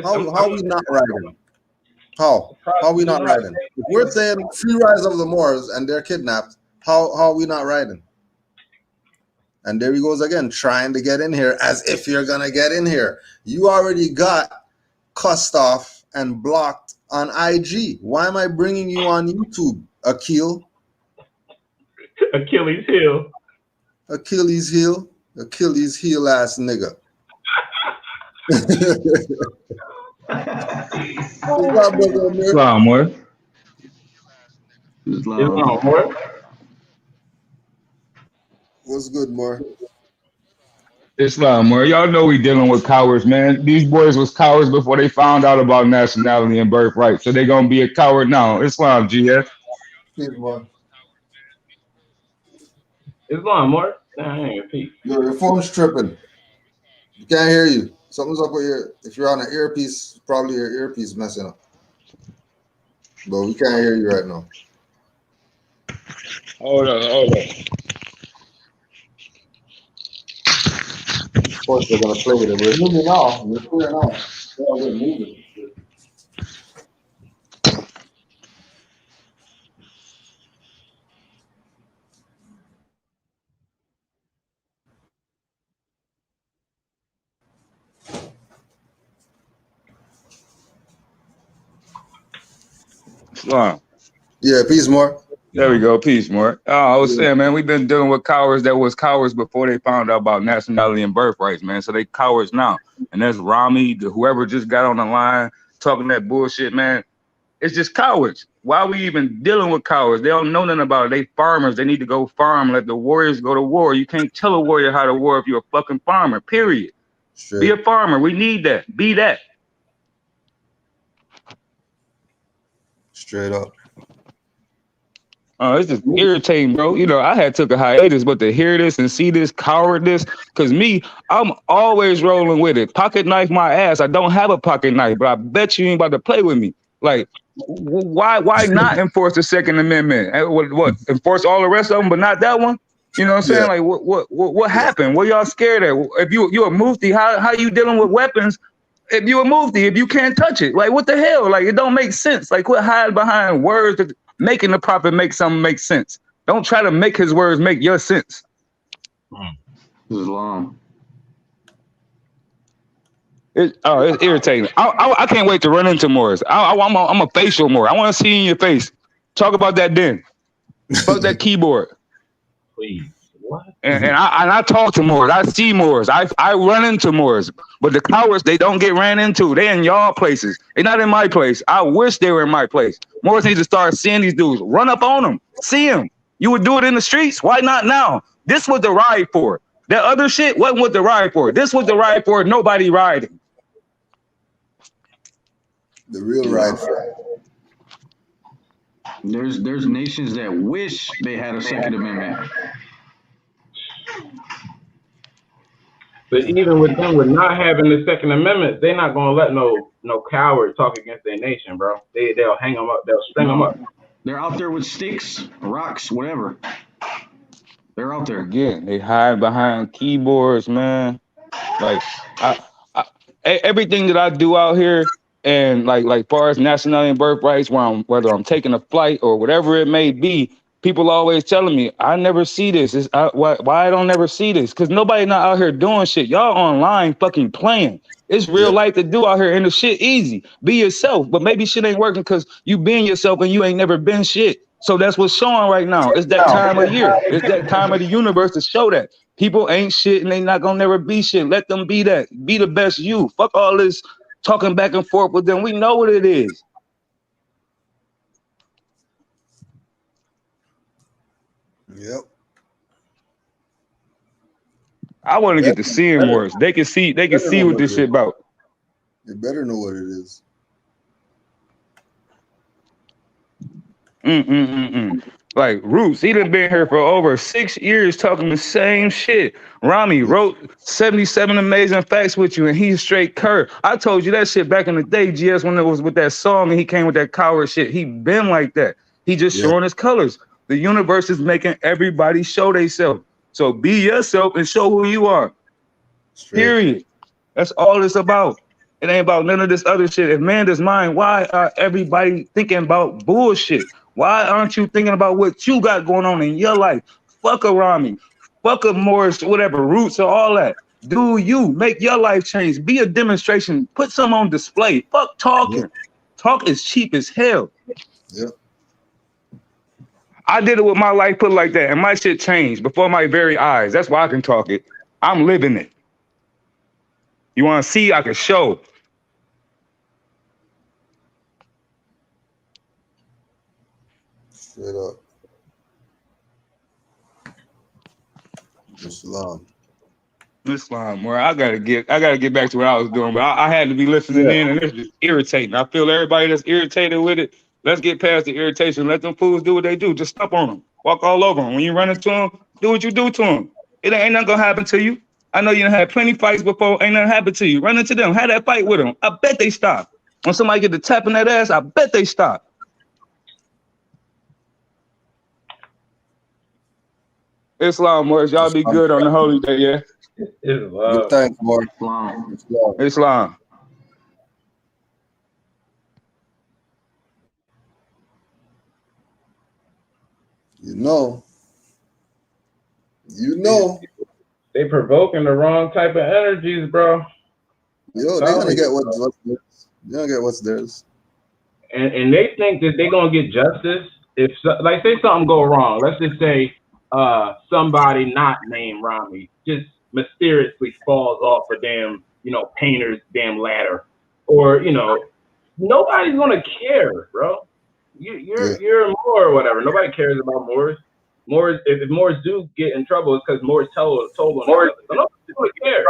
How are we not riding? How are we not riding? If we're saying free rise of the Moors and they're kidnapped, how are we not riding? And there he goes again, trying to get in here as if you're going to get in here. You already got cussed off and blocked on IG. Why am I bringing you on YouTube, Akil? Achilles heel. Achilles heel. Achilles heel ass nigga. Islam, what? Islam, What's good, more? Islam, where y'all know we dealing with cowards, man. These boys was cowards before they found out about nationality and birthright, so they gonna be a coward now. Islam, GF. Islam, more. Your phone's tripping. You can't hear you. Something's up with if you're on an earpiece, probably your earpiece messing up. But we can't hear you right now. Hold on. Of course, they're gonna play with it. We're moving now. We're clear now. Yeah, we're moving. Islam. Yeah, peace, more. There we go, peace, more. I was saying, man, we've been dealing with cowards that was cowards before they found out about nationality and birthrights, man. So they cowards now. And that's Rami, whoever just got on the line talking that bullshit, man. It's just cowards. Why are we even dealing with cowards? They don't know nothing about it. They farmers. They need to go farm. Let the warriors go to war. You can't tell a warrior how to war if you're a fucking farmer, period. Straight. Be a farmer. We need that. Be that. Straight up. It's just irritating, bro. You know, I had took a hiatus, but to hear this and see this cowardice, because I'm always rolling with it. Pocket knife my ass. I don't have a pocket knife, but I bet you ain't about to play with me. Like, why not enforce the Second Amendment? What enforce all the rest of them, but not that one? You know what I'm saying? Yeah. Like, what happened? What y'all scared of? If you're a mufti, how you dealing with weapons if you a mufti, if you can't touch it? Like, what the hell? Like, it don't make sense. Like, quit hiding behind words that making the prophet make something make sense. Don't try to make his words make your sense. Islam. It's irritating. I can't wait to run into Morris. I'm a facial Moor. I want to see you in your face. Talk about that then. Fuck that keyboard. Please. What? And I talk to Moors. I see Moors. I run into Moors. But the cowards, they don't get ran into. They in y'all places. They not in my place. I wish they were in my place. Moors need to start seeing these dudes. Run up on them. See them. You would do it in the streets. Why not now? This was the ride for. That other shit wasn't what the ride for. This was the ride for. Nobody riding. The real ride for. There's nations that wish they had a Second Amendment. But even with them, with not having the Second Amendment, they're not gonna let no coward talk against their nation, bro. They'll hang them up. They'll string them up. They're out there with sticks, rocks, whatever. They're out there. Again, they hide behind keyboards, man. Like everything that I do out here, and like far as nationality and birthrights, whether I'm taking a flight or whatever it may be, people always telling me I never see this. Why I don't never see this? Because nobody not out here doing shit. Y'all online fucking playing. It's real life to do out here, and the shit easy. Be yourself, but maybe shit ain't working because you being yourself and you ain't never been shit. So that's what's showing right now. It's that time of year. It's that time of the universe to show that people ain't shit and they not gonna never be shit. Let them be that. Be the best you. Fuck all this talking back and forth with them. We know what it is. Yep. I want to get to seeing worse. They can see what this shit about. They better know what it is. Like Roots, he done been here for over 6 years talking the same shit. Rami wrote 77 amazing facts with you, and he's straight cur. I told you that shit back in the day, GS, when it was with that song and he came with that coward shit. He been like that. He just showing his colors. The universe is making everybody show themselves. So be yourself and show who you are. Period. That's all it's about. It ain't about none of this other shit. If man does mind, why are everybody thinking about bullshit? Why aren't you thinking about what you got going on in your life? Fuck a Rami. Fuck a Morris, whatever, Roots or all that. Do you. Make your life change. Be a demonstration. Put some on display. Fuck talking. Talk is cheap as hell. Yep. I did it with my life put like that, and my shit changed before my very eyes. That's why I can talk it. I'm living it. You want to see? I can show. Straight up. Islam, where I gotta get back to what I was doing, but I had to be listening in, and it's just irritating. I feel everybody that's irritated with it. Let's get past the irritation. Let them fools do what they do. Just step on them. Walk all over them. When you run into them, do what you do to them. It ain't nothing gonna happen to you. I know you done had plenty fights before. Ain't nothing happen to you. Run into them. Have that fight with them. I bet they stop. When somebody get to tapping that ass, I bet they stop. Islam words. Y'all be good on the holy day, yeah? Good thanks, Mark. Islam. You know. They provoking the wrong type of energies, bro. Yo, they're gonna get what's theirs. They're gonna get what's theirs. And they think that they're gonna get justice if, like, say something go wrong. Let's just say somebody not named Rami just mysteriously falls off a damn, painter's damn ladder, or nobody's gonna care, bro. You're a Moor or whatever. Nobody cares about Moors. Moors, if Moors do get in trouble, it's because Moors told on Moors. So nobody's gonna care.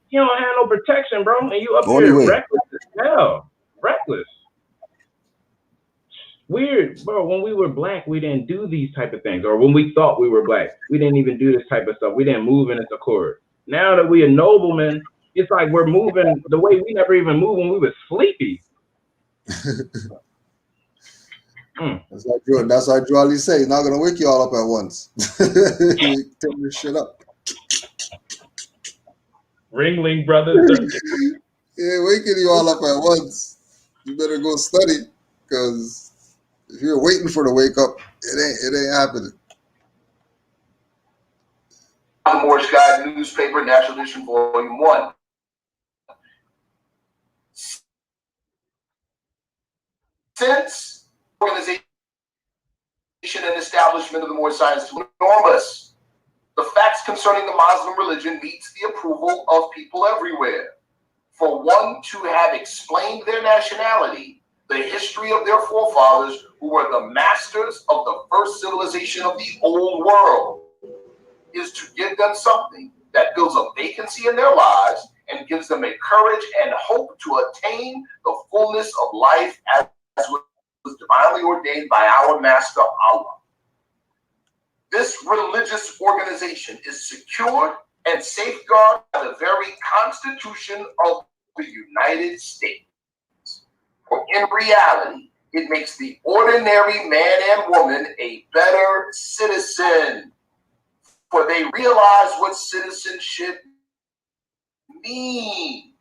You don't have no protection, bro, and you up here reckless as hell. Reckless. Weird, bro. When we were black, we didn't do these type of things. Or when we thought we were black, we didn't even do this type of stuff. We didn't move in its accord. Now that we a nobleman, it's like we're moving the way we never even moved when we were sleepy. That's why Drew Ali say he's not gonna wake you all up at once. Take this shit up. Ringling Brothers. Yeah, waking you all up at once. You better go study, because if you're waiting for the wake up, it ain't happening. The Moorish Guide newspaper, National Edition, Volume 1. Since organization and establishment of the Moorish science is enormous, the facts concerning the Muslim religion meets the approval of people everywhere. For one to have explained their nationality, the history of their forefathers, who were the masters of the first civilization of the old world, is to give them something that fills a vacancy in their lives and gives them a courage and hope to attain the fullness of life as was divinely ordained by our Master Allah. This religious organization is secured and safeguarded by the very Constitution of the United States. For in reality, it makes the ordinary man and woman a better citizen, for they realize what citizenship means.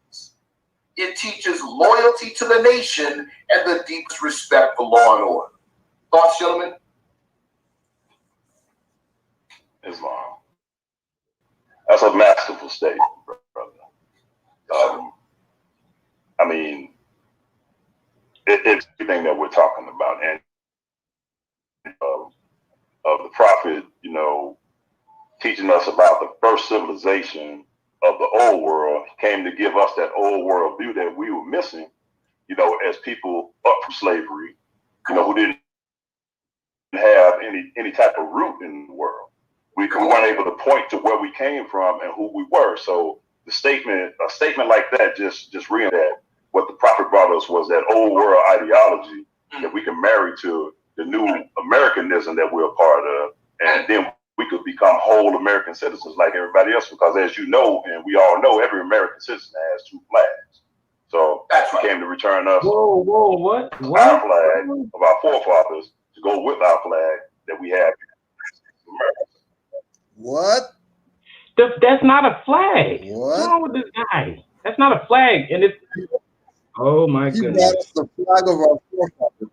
It teaches loyalty to the nation and the deepest respect for law and order. Thoughts, gentlemen? Islam. That's a masterful statement, brother. I mean, it's everything that we're talking about, and of the prophet, you know, teaching us about the first civilization of the old world. He came to give us that old world view that we were missing, you know, as people up from slavery, you know, who didn't have any type of root in the world. We weren't able to point to where we came from and who we were. So a statement like that just reading that what the prophet brought us was that old world ideology that we can marry to the new Americanism that we're a part of, and then we could become whole American citizens like everybody else. Because as you know, and we all know, every American citizen has two flags. So he came to return us what? Our flag of our forefathers to go with our flag that we have in America. What? That's not a flag. What? What's wrong with this guy? That's not a flag, and it's. Oh my goodness! That's the flag of our forefathers.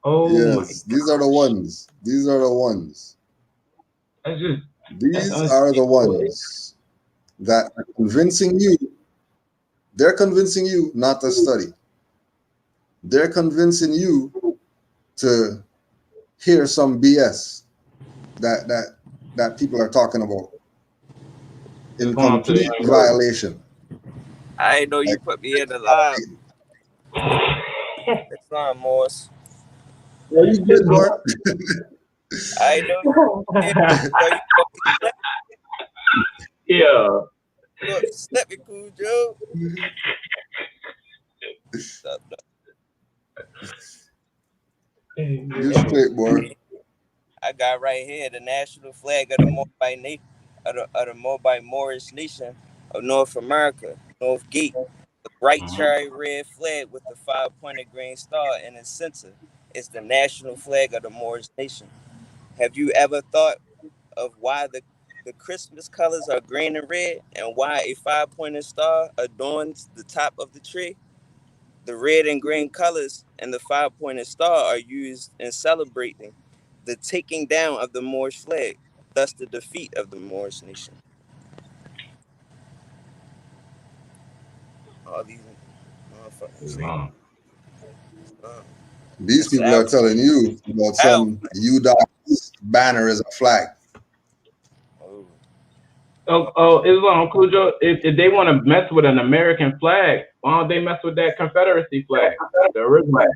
Oh yes, these are the ones. These are the ones. These are the ones that are convincing you. They're convincing you not to study. They're convincing you to hear some BS that people are talking about in complete violation. I didn't know you put me in the live. It's not Morse. Well, you did, Mark. I know. Yeah. Let me cool, Joe. You straight, boy. I got right here the national flag of the Mobile Moorish nation of North America, North Gate. The bright cherry red flag with the 5-pointed green star in its center is the national flag of the Moorish nation. Have you ever thought of why the Christmas colors are green and red, and why a 5-pointed star adorns the top of the tree? The red and green colors and the 5-pointed star are used in celebrating the taking down of the Moorish flag, thus the defeat of the Moorish nation. All these motherfuckers. These people are telling you about some UDOT banner as a flag. Islam, Cujo, if they want to mess with an American flag, why don't they mess with that Confederacy flag, the original?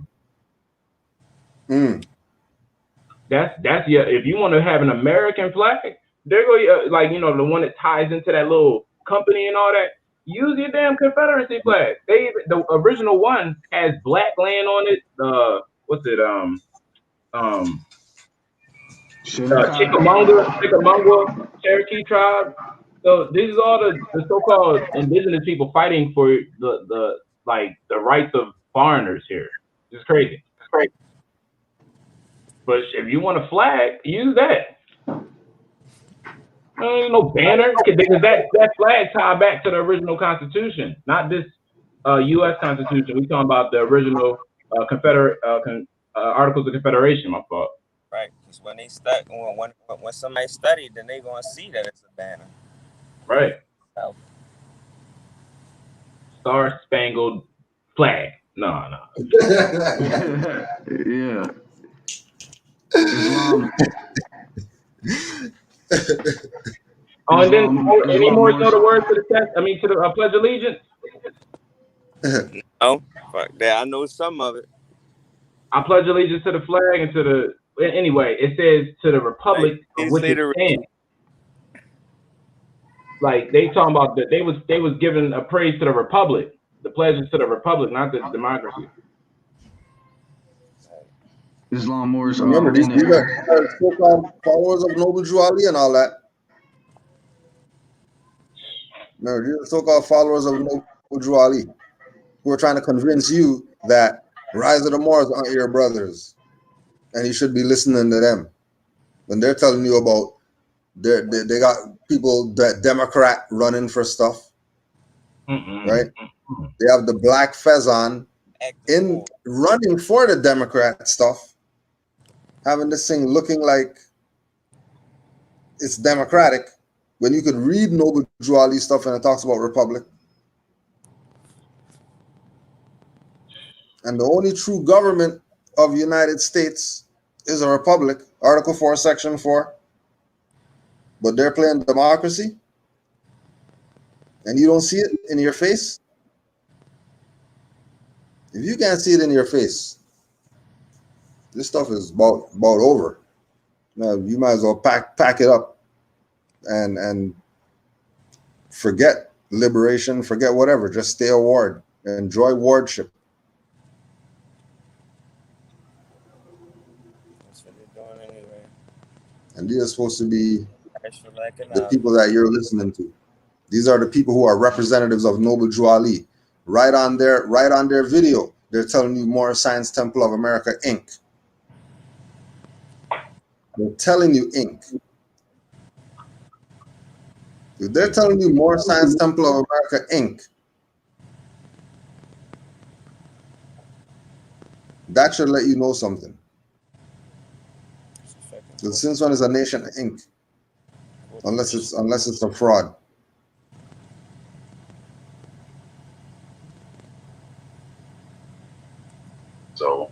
That's if you want to have an American flag, there go like the one that ties into that little company and all that. Use your damn Confederacy flag. The original one has black land on it. Chickamauga, Cherokee tribe. So these are all the so-called indigenous people fighting for the rights of foreigners here. It's crazy. But if you want a flag, use that. Ain't no banner, because that flag tied back to the original Constitution, not this U.S. Constitution. We talking about the original Articles of Confederation. My fault. Right, because when they when somebody studied, then they gonna see that it's a banner. Right. So, Star Spangled Flag. No. Yeah. Islam. Oh, and then any more know the words to the test? I mean, to the Pledge of Allegiance. No, fuck that. I know some of it. I pledge allegiance to the flag and to the. Anyway, it says to the republic of which it stands. Like they talking about that they was giving a praise to the republic. The pledge is to the republic, not the democracy. Islam Moors. Remember, these are so-called followers of Noble Drew Ali and all that. Remember, these are so-called followers of Noble Drew Ali who are trying to convince you that Rise of the Moors aren't your brothers, and you should be listening to them when they're telling you about they got people that Democrat running for stuff, right? They have the black fez on in running for the Democrat stuff, having this thing looking like it's democratic when you could read Noble Drew Ali stuff and it talks about republic. And the only true government of the United States is a republic, Article 4, Section 4. But they're playing democracy, and you don't see it in your face. If you can't see it in your face, this stuff is about over. Now, you might as well pack it up and forget liberation, forget whatever. Just stay a ward. Enjoy wardship. That's what they're doing anyway. And these are supposed to be the people that you're listening to. These are the people who are representatives of Noble Drew Ali. Right on their video, they're telling you Moorish Science Temple of America, Inc. They're telling you Inc. If they're telling you Moorish Science Temple of America, Inc., that should let you know something. Because since when is a nation Inc.? Unless it's a fraud. So,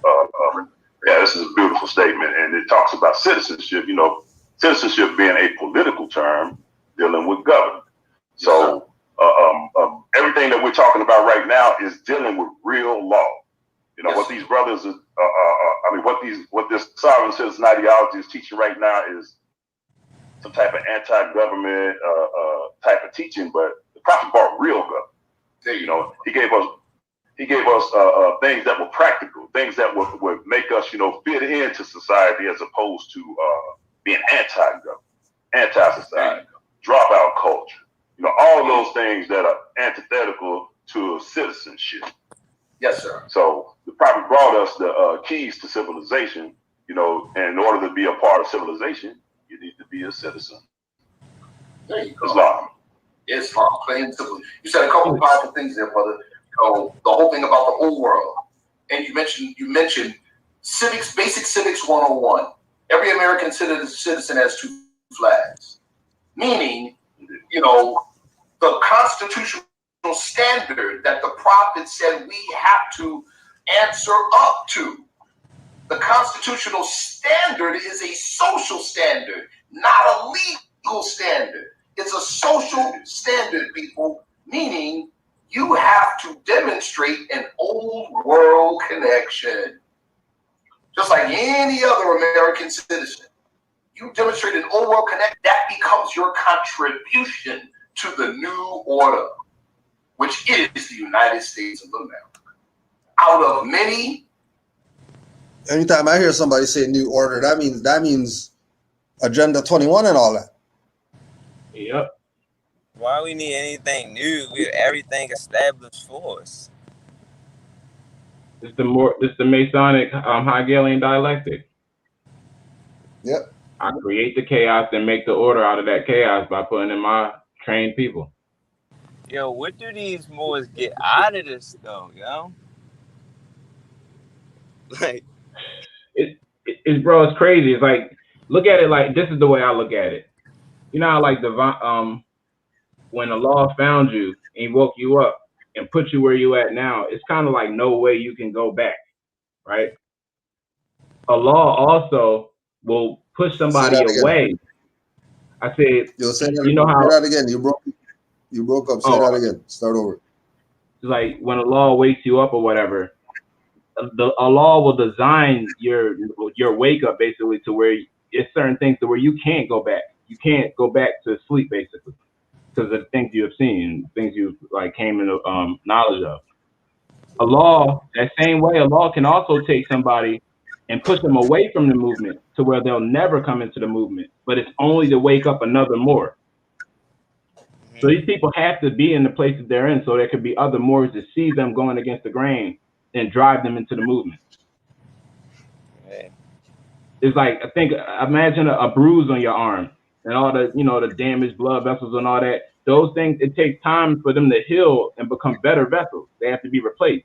yeah, this is a beautiful statement, and it talks about citizenship. You know, citizenship being a political term dealing with government. So, everything that we're talking about right now is dealing with real law. You know, what these brothers, what this sovereign citizen ideology is teaching right now is some type of anti-government type of teaching, but the prophet brought real government. You know, he gave us things that were practical, things that would make us, you know, fit into society as opposed to being anti-government, anti-society, dropout culture. You know, all those things that are antithetical to citizenship. Yes, sir. So the prophet brought us the keys to civilization. You know, and in order to be a part of civilization, you need to be a citizen. There you go. Islam, plain and simple. You said a couple of powerful things there, brother. You know, the whole thing about the old world, and you mentioned civics, basic civics 101. Every American citizen has two flags, meaning, you know, the constitutional standard that the prophet said we have to answer up to. The constitutional standard is a social standard, not a legal standard. It's a social standard, people, meaning you have to demonstrate an old world connection. Just like any other American citizen. You demonstrate an old world connection, that becomes your contribution to the new order, which is the United States of America. Out of many. Anytime I hear somebody say new order, that means Agenda 21 and all that. Yep. Why we need anything new? We have everything established for us. It's the Masonic Hegelian dialectic. Yep. I create the chaos and make the order out of that chaos by putting in my trained people. Yo, what do these Moors get out of this though, yo? Like, it's bro, it's crazy. It's like, look at it like, this is the way I look at it. You know how like when Allah found you and he woke you up and put you where you at now, it's kind of like no way you can go back, right? Allah also will push somebody away. I said, Yo, say that, you know how, say that again. You broke up. Say that again. Start over. Like when Allah wakes you up or whatever, Allah will design your wake up basically to where it's certain things to where you can't go back. You can't go back to sleep basically because of the things you have seen, things you like came into knowledge of. Allah, that same way, Allah can also take somebody and push them away from the movement to where they'll never come into the movement, but it's only to wake up another Moor. So these people have to be in the places they're in so there could be other Moors to see them going against the grain and drive them into the movement. man. It's like, imagine a bruise on your arm and all the, the damaged blood vessels and all that. Those things, it takes time for them to heal and become better vessels. They have to be replaced.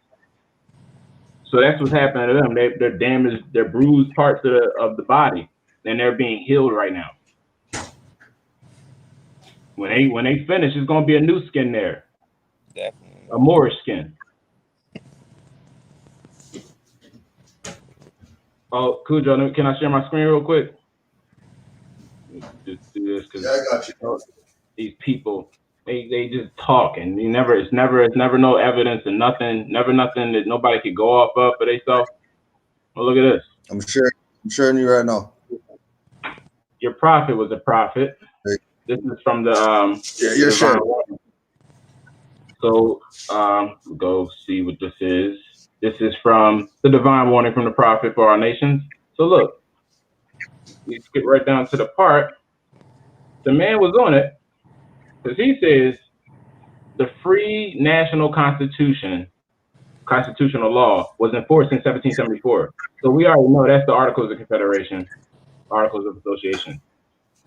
So that's what's happening to them. They're damaged, they're bruised parts of the body, and they're being healed right now. When they finish, it's gonna be a new skin there. Definitely. A Moorish skin. Oh, Cujo, can I share my screen real quick? Just do this because I got you. These people, they just talk, and it's never no evidence and nothing that nobody could go off of for themselves. Well, look at this. I'm sharing you right now. Your prophet was a prophet. Hey. This is from the you're sure. So go see what this is. This is from the divine warning from the prophet for our nations. So look, we skip right down to the part. The man was on it because he says the free national constitutional law was enforced in 1774. So we already know that's the Articles of Confederation, Articles of Association.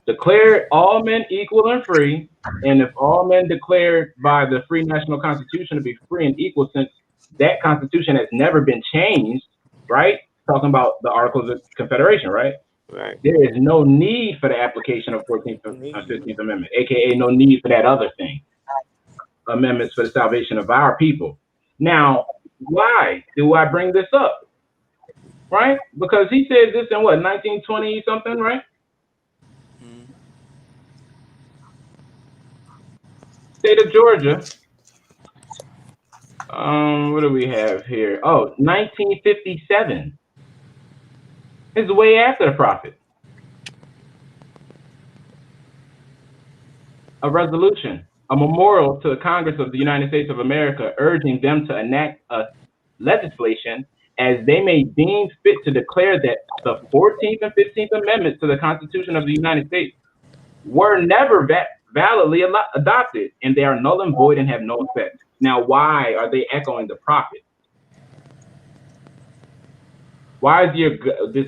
Declared all men equal and free, and if all men declared by the free national constitution to be free and equal, since that constitution has never been changed, right? Talking about the Articles of Confederation, right? Right. There is no need for the application of 14th and 15th Amendment, aka no need for that other thing. Amendments for the salvation of our people. Now, why do I bring this up? Right? Because he said this in what, 1920 something, right? State of Georgia. What do we have here? Oh, 1957. It's way after the prophet. A resolution, a memorial to the Congress of the United States of America, urging them to enact a legislation as they may deem fit to declare that the 14th and 15th Amendments to the Constitution of the United States were never validly adopted, and they are null and void and have no effect. Now, why are they echoing the prophet? Why is this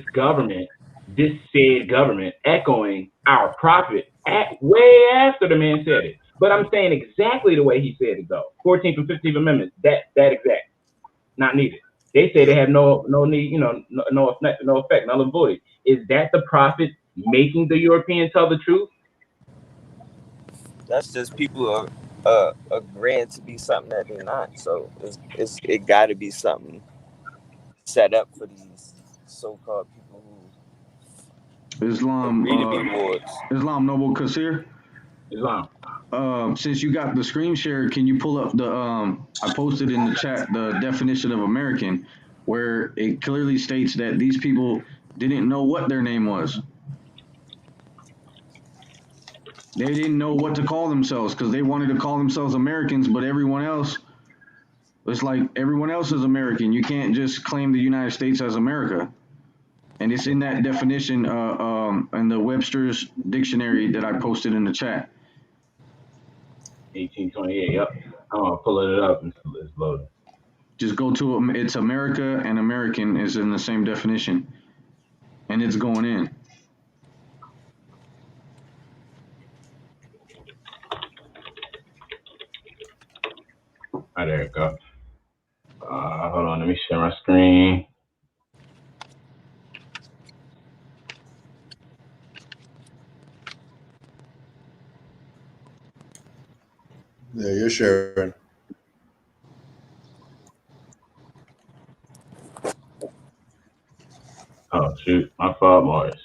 said government, echoing our prophet way after the man said it? But I'm saying exactly the way he said it, though. 14th and 15th Amendments, that exact, not needed. They say they have no need, no effect, null and void. Is that the prophet making the European tell the truth? That's just people agreeing to be something that they're not. So it got to be something set up for these so-called people who Islam agree to be wards. Islam Noble Kasir. Islam. Since you got the screen share, can you pull up the I posted in the chat the definition of American, where it clearly states that these people didn't know what their name was. They didn't know what to call themselves because they wanted to call themselves Americans, but everyone else, it's like everyone else is American. You can't just claim the United States as America. And it's in that definition in the Webster's dictionary that I posted in the chat. 1828, yep. I'm pulling it up and it's loading. Just go to it's America and American is in the same definition. And it's going in. Oh, there it go. Hold on, let me share my screen. Yeah, you're sharing. Oh shoot, my fault, Morris.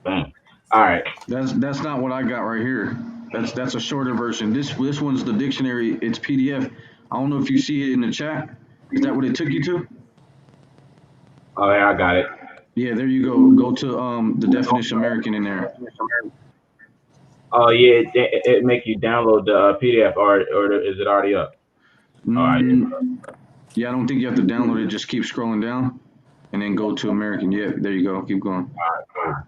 Bam. All right. That's not what I got right here. That's a shorter version. This one's the dictionary. It's PDF. I don't know if you see it in the chat. Is that what it took you to? Oh yeah, I got it. Yeah, there you go. Go to the definition American in there. Oh yeah, it make you download the PDF or is it already up? Yeah, I don't think you have to download it. Just keep scrolling down, and then go to American. Yeah, there you go. Keep going. All right.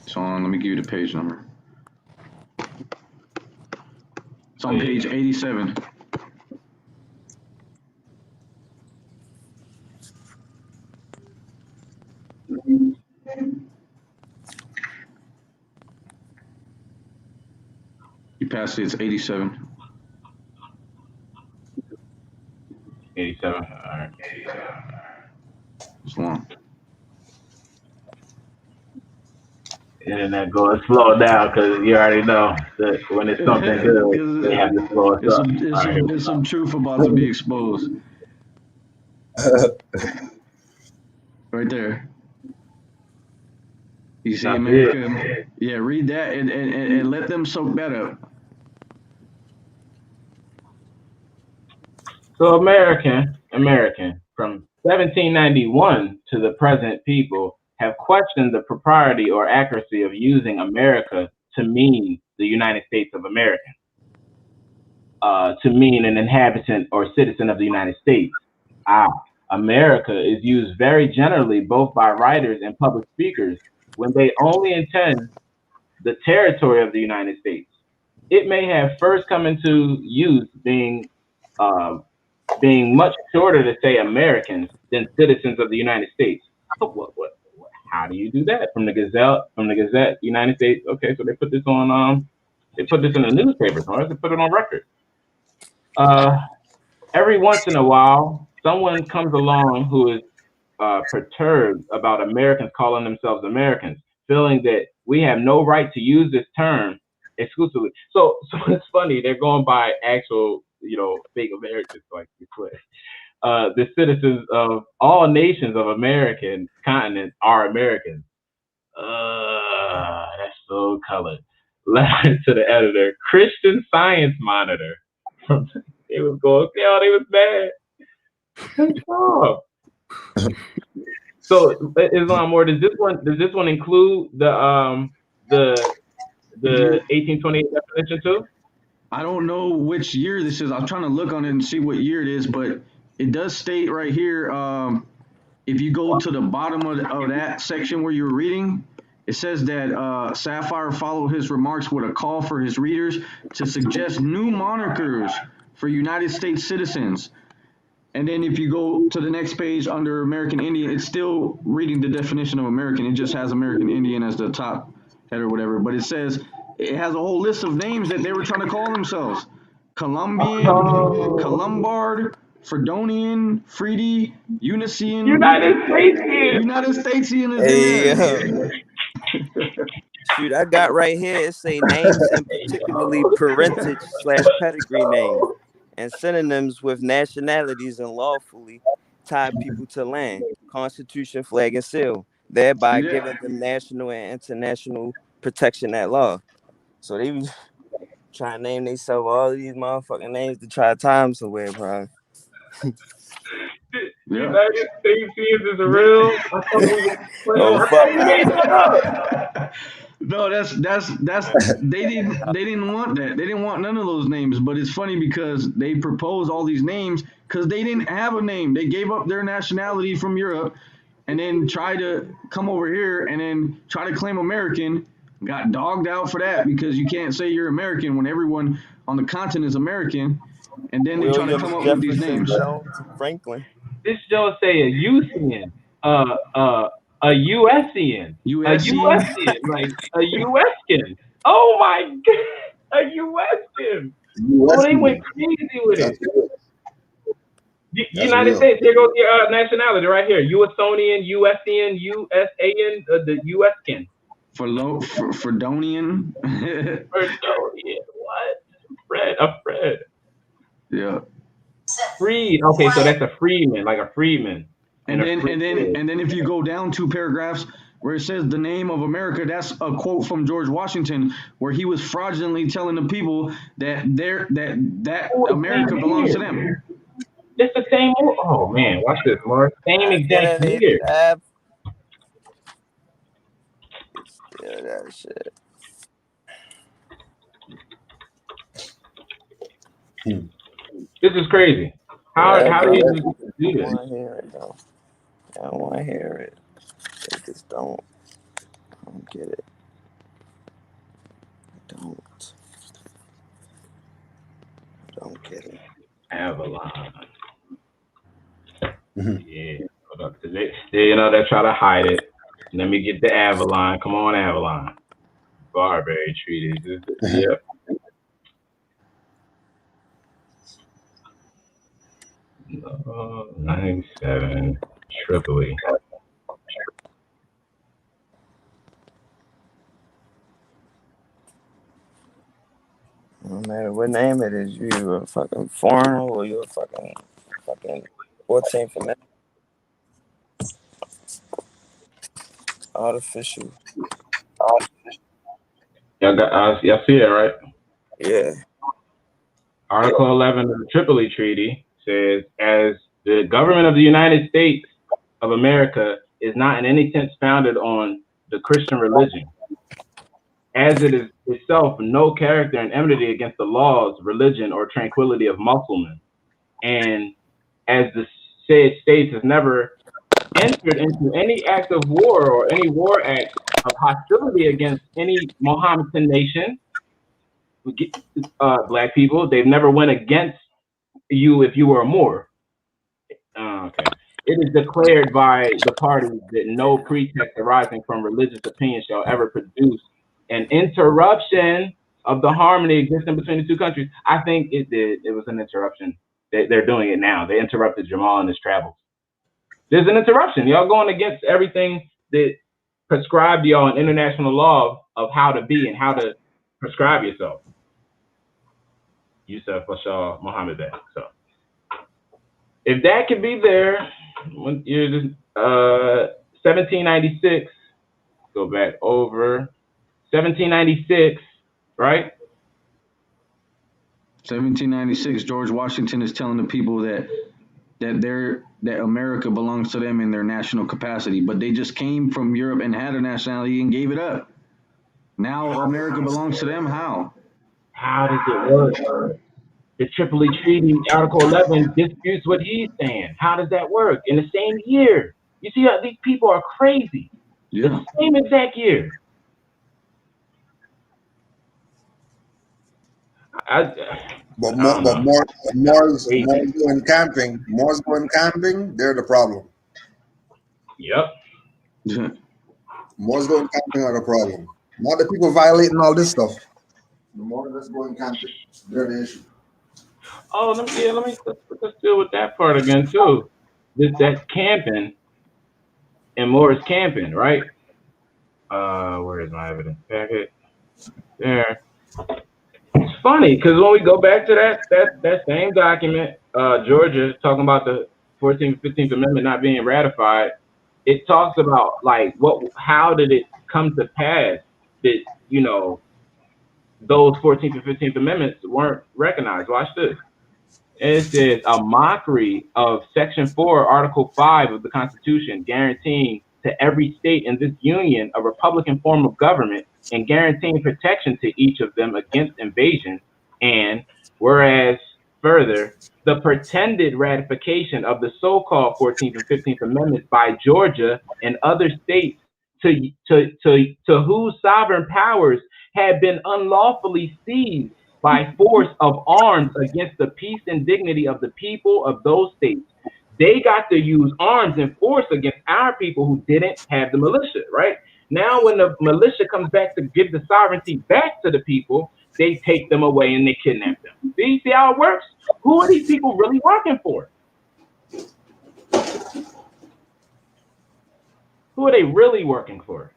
So let me give you the page number. It's on page 87. You passed it. It's 87. 87. All right. It's long. Internet going slow down because you already know that when it's something good, they have to slow us up. There's some truth about to be exposed. Right there. You see America? Yeah, read that and let them soak that up. So American from 1791 to the present, people have questioned the propriety or accuracy of using America to mean the United States of America, to mean an inhabitant or citizen of the United States. America is used very generally both by writers and public speakers when they only intend the territory of the United States. It may have first come into use being much shorter to say Americans than citizens of the United States. How do you do that? From the Gazette, United States. Okay, so they put this on. They put this in the newspapers. Right? They put it on record. Every once in a while, someone comes along who is perturbed about Americans calling themselves Americans, feeling that we have no right to use this term exclusively. So it's funny, they're going by actual, fake Americans, like you put. The citizens of all nations of American continent are Americans. That's so colored. Letter to the editor, Christian Science Monitor. They was going, they was mad. So Islam, or does this one include the 1828 definition too? I don't know which year this is. I'm trying to look on it and see what year it is, but it does state right here. If you go to the bottom of that section where you're reading, it says that Sapphire followed his remarks with a call for his readers to suggest new monikers for United States citizens. And then if you go to the next page under American Indian, it's still reading the definition of American. It just has American Indian as the top head or whatever. But it says, it has a whole list of names that they were trying to call themselves. Colombian, Columbard, Fredonian, Freedy, Unician. United Statesian. United Statesian is Hey, in there. Shoot, I got right here. It say names and particularly parentage/pedigree names and synonyms with nationalities and lawfully tie people to land, constitution, flag, and seal, thereby giving them national and international protection at law. So they be trying to name themselves all these motherfucking names to try to tie them somewhere, bro. United Statesians is real. I thought we made that up. No, that's they didn't want that. They didn't want none of those names. But it's funny because they proposed all these names because they didn't have a name. They gave up their nationality from Europe and then tried to come over here and then try to claim American. Got dogged out for that because you can't say you're American when everyone on the continent is American, and then they try to William come up with these Jefferson names. Jones Franklin. This Joe say a USian, a USian, a USian, like a USkin. Oh my God, a USkin. Oh, they went crazy with it. United States, here goes your nationality right here. USonian, USian, USAN, the USkin. Fredonian. Fredonian, what? Fred. Yeah. Freed. Okay, so that's a freedman, like a freedman. And then if you go down 2 paragraphs where it says the name of America, that's a quote from George Washington, where he was fraudulently telling the people that America belongs to them. It's the same. Oh man, watch this, Mark. Same exact year. Yeah, that shit. This is crazy. How do you do this? I don't want to hear it though. I don't want to hear it. I just don't get it. I don't get it. Avalon. Yeah, hold up. They they try to hide it. Let me get the Avalon. Come on, Avalon. Barbary treaties. Yep. No, 97 Tripoli. No matter what name it is, you a fucking foreigner or you a fucking 14th Amendment. Artificial. Y'all see it, right? Yeah. Article 11 of the Tripoli Treaty says, as the government of the United States of America is not in any sense founded on the Christian religion, as it is itself no character and enmity against the laws, religion, or tranquility of Muslims, and as the said states has never entered into any act of war or any war act of hostility against any Mohammedan nation, black people, they've never went against you if you were a Moor. Okay. It is declared by the parties that no pretext arising from religious opinion shall ever produce an interruption of the harmony existing between the two countries. I think it did. It was an interruption. They're doing it now. They interrupted Jamal in his travels. There's an interruption. Y'all going against everything that prescribed y'all in international law of how to be and how to prescribe yourself. Yusuf Bashar Muhammad. So if that could be there, 1796, go back over 1796, right? 1796, George Washington is telling the people that America belongs to them in their national capacity, but they just came from Europe and had a nationality and gave it up. Now America belongs to them. How? How does it work? The Tripoli Treaty, Article 11, disputes what he's saying. How does that work? In the same year. You see how these people are crazy. Yeah. The same exact year. But Moors going camping. Moors going camping, they're the problem. Yep. Moors going camping are the problem. Not the people violating all this stuff. The Moors that's going camping, they're the issue. Oh, let's deal with that part again too. That camping and Moors camping, right? Where is my evidence packet? There. It's funny because when we go back to that same document, Georgia talking about the 14th, 15th Amendment not being ratified, it talks about like how did it come to pass that those 14th and 15th Amendments weren't recognized. Watch this. It says a mockery of Section 4, Article 5 of the Constitution, guaranteeing to every state in this union a republican form of government and guaranteeing protection to each of them against invasion. And whereas further, the pretended ratification of the so-called 14th and 15th Amendments by Georgia and other states to whose sovereign powers had been unlawfully seized by force of arms against the peace and dignity of the people of those states. They got to use arms and force against our people who didn't have the militia, right? Now, when the militia comes back to give the sovereignty back to the people, they take them away and they kidnap them. See how it works? Who are these people really working for? Who are they really working for?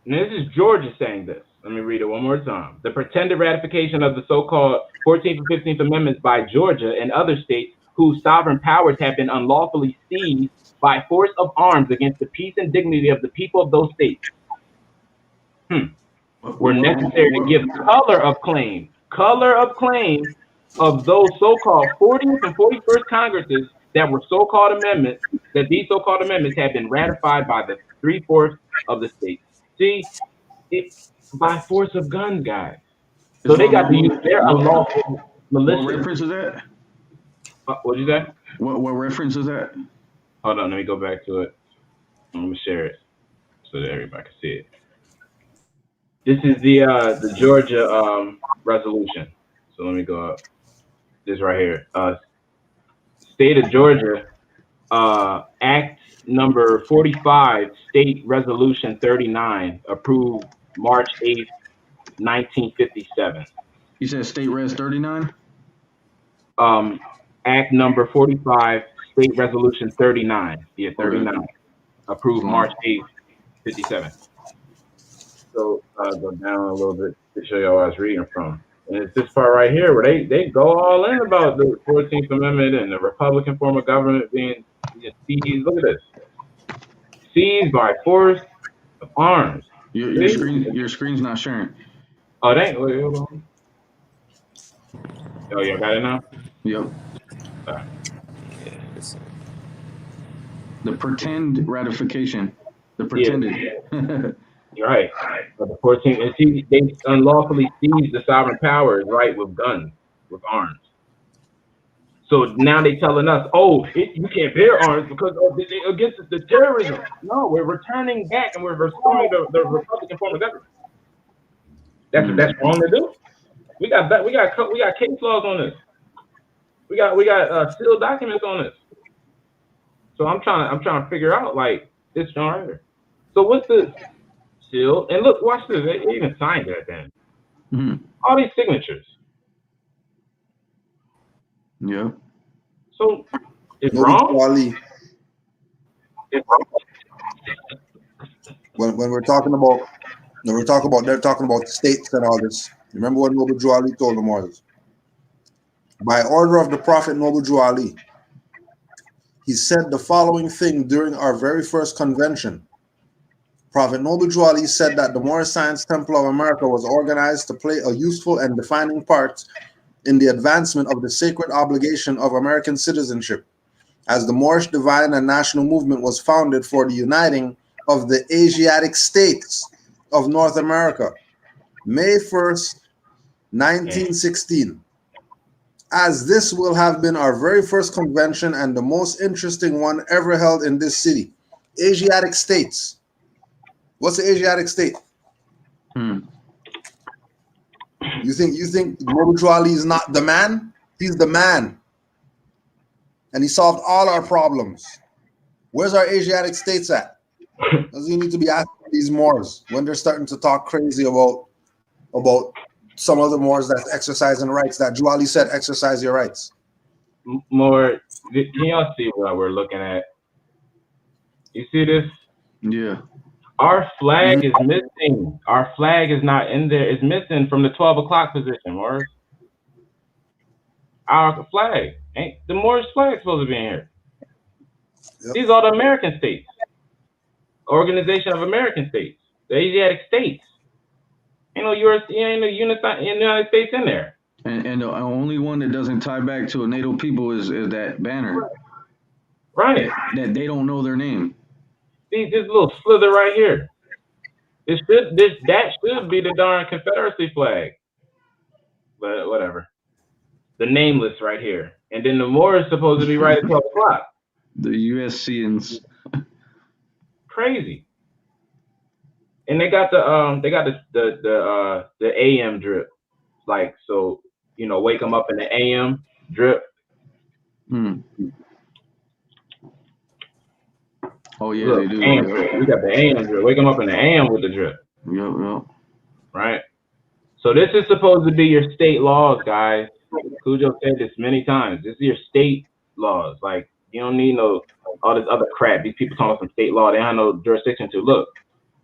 And this is Georgia saying this. Let me read it one more time. The pretended ratification of the so-called 14th and 15th Amendments by Georgia and other states whose sovereign powers have been unlawfully seized by force of arms against the peace and dignity of the people of those states were necessary to give color of claim of those so-called 40th and 41st Congresses that were so-called amendments, that these so-called amendments have been ratified by the 3/4 of the states. See, it's by force of guns, guys. So they got to use their unlawful militia. What reference is that? What'd you say? What reference is that? Hold on, let me go back to it. I'm gonna share it so that everybody can see it. This is the Georgia resolution. So let me go up. This right here. State of Georgia, Act number 45, State Resolution 39, approved March 8th, 1957. You said State Res 39? Act number 45, State Resolution 39. Yeah, 39. Okay. Approved March 8th, 57. So go down a little bit to show y'all what I was reading from. And it's this part right here where they go all in about the 14th Amendment and the Republican form of government being seized. Look at this. Seized by force of arms. Your screen's not sharing. Oh, dang. Wait, hold on. Oh, you got it now? Yep. The pretend ratification. The pretended. Yeah. You're right. But the 14th, and see, they unlawfully seized the sovereign powers, right, with guns, with arms. So now they telling us, oh, you can't bear arms because against the terrorism. No, we're returning back and we're restoring the Republican form of government. That's wrong to do. We got case laws on this. We got sealed documents on this. So I'm trying to figure out like this right here. So what's the seal? And look, watch this. They even signed that then. Mm-hmm. All these signatures. Yeah. So it's wrong. When we're talking about they're talking about states and all this. Remember what Noble Drew Ali told them was, by order of the Prophet Noble Drew Ali, he said the following thing during our very first convention. Prophet Noble Drew Ali said that the Moorish Science Temple of America was organized to play a useful and defining part in the advancement of the sacred obligation of American citizenship, as the Moorish Divine and National Movement was founded for the uniting of the Asiatic states of North America, May 1st, 1916. As this will have been our very first convention and the most interesting one ever held in this city. Asiatic states. What's the Asiatic state? You think Noble Drew Ali is not the man? He's the man. And he solved all our problems. Where's our Asiatic states at? Does he need to be asking these Moors when they're starting to talk crazy about some other Moors that's exercising rights that Drew Ali said exercise your rights? More, can y'all see what we're looking at? You see this? Yeah. Our flag is missing. Our flag is not in there. It's missing from the 12 o'clock position, Morris. Our flag. Ain't the Moorish flag supposed to be in here? Yep. These are the American states. Organization of American States. The Asiatic states. Ain't no United States in there. And the only one that doesn't tie back to a native people is that banner. Right. That they don't know their name. See this little slither right here. That should be the darn Confederacy flag. But whatever. The nameless right here. And then the Moor is supposed to be right at 12 o'clock. The USCians. Crazy. And they got the AM drip, like, so you know, wake them up in the AM drip. Oh yeah, Look, they do. AM drip. We got the AM drip. Wake them up in the AM with the drip. Yep. Right. So this is supposed to be your state laws, guys. Cujo said this many times. This is your state laws. Like, you don't need no all this other crap. These people talking about some state law. They don't have no jurisdiction to. Look,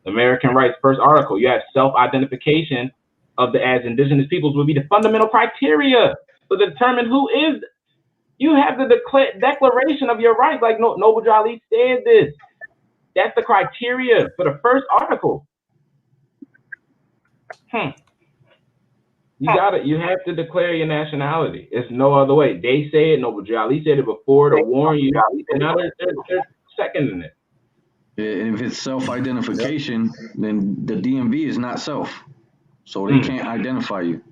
American rights, first article. You have self-identification of the as indigenous peoples will be the fundamental criteria to determine who is. You have the declaration of your rights. Like Noble Jali said this. That's the criteria for the first article. You have to declare your nationality. It's no other way. They say it, Noble Jali said it before to warn you, and now they're seconding it. And if it's self-identification, then the DMV is not self, so they can't identify you.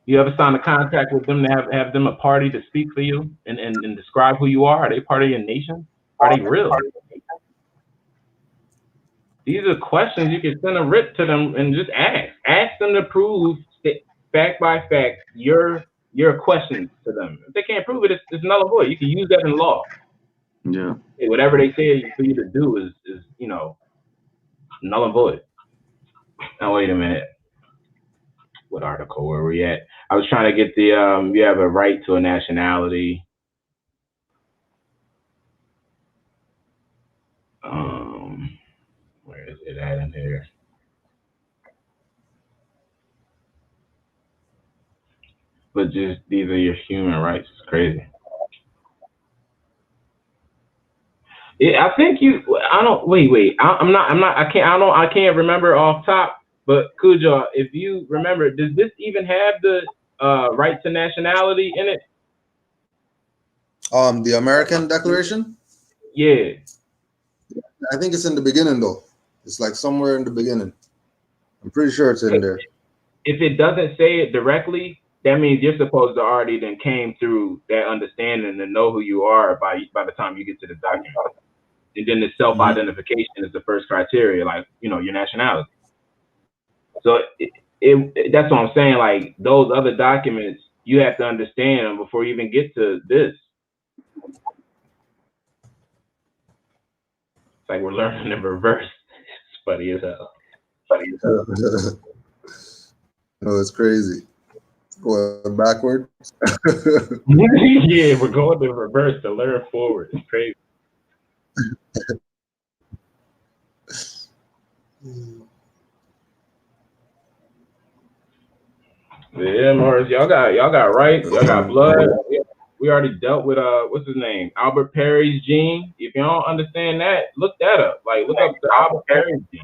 You ever sign a contract with them to have them a party to speak for you and describe who you are? Are they part of your nation? Are they real? These are questions you can send a writ to them and just ask. Ask them to prove fact by fact your questions to them. If they can't prove it, it's null and void. You can use that in law. Yeah. Whatever they say for you to do is you know, null and void. Now wait a minute. What article were we at? I was trying to get the you have a right to a nationality. Where is it at in here? But just these are your human rights. It's crazy. Yeah, I think you. I don't. Wait. I'm not. I can't. I can't remember off top. But Cujo, if you remember, does this even have the right to nationality in it? The American Declaration? Yeah. I think it's in the beginning though. It's like somewhere in the beginning. I'm pretty sure it's in there. If it doesn't say it directly, that means you're supposed to already then came through that understanding and know who you are by the time you get to the document. And then the self-identification is the first criteria, like, you know, your nationality. So that's what I'm saying. Like, those other documents, you have to understand them before you even get to this. It's like we're learning in reverse. It's funny as hell. No, it's crazy. Going backward. Yeah, we're going in reverse to learn forward. It's crazy. Yeah, Morris, y'all got rights, y'all got blood. We already dealt with what's his name? Albert Perry's gene. If you don't understand that, look that up. Like, look up the Albert Perry's gene.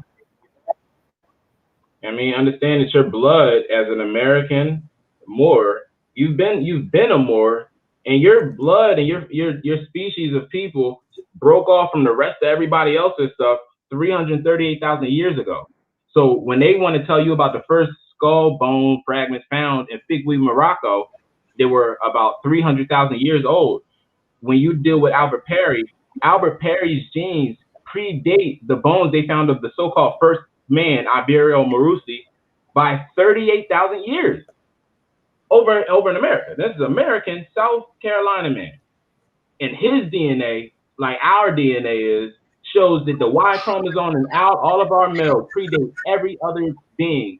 I mean, understand that your blood as an American Moor, you've been a Moor, and your blood and your species of people broke off from the rest of everybody else's stuff 338,000 years ago. So when they want to tell you about the first skull bone fragments found in Figweed, Morocco, they were about 300,000 years old. When you deal with Albert Perry's genes predate the bones they found of the so-called first man, Iberio Marusi, by 38,000 years over in America. This is American South Carolina man. And his DNA, like our DNA is, shows that the Y chromosome and all of our males predate every other being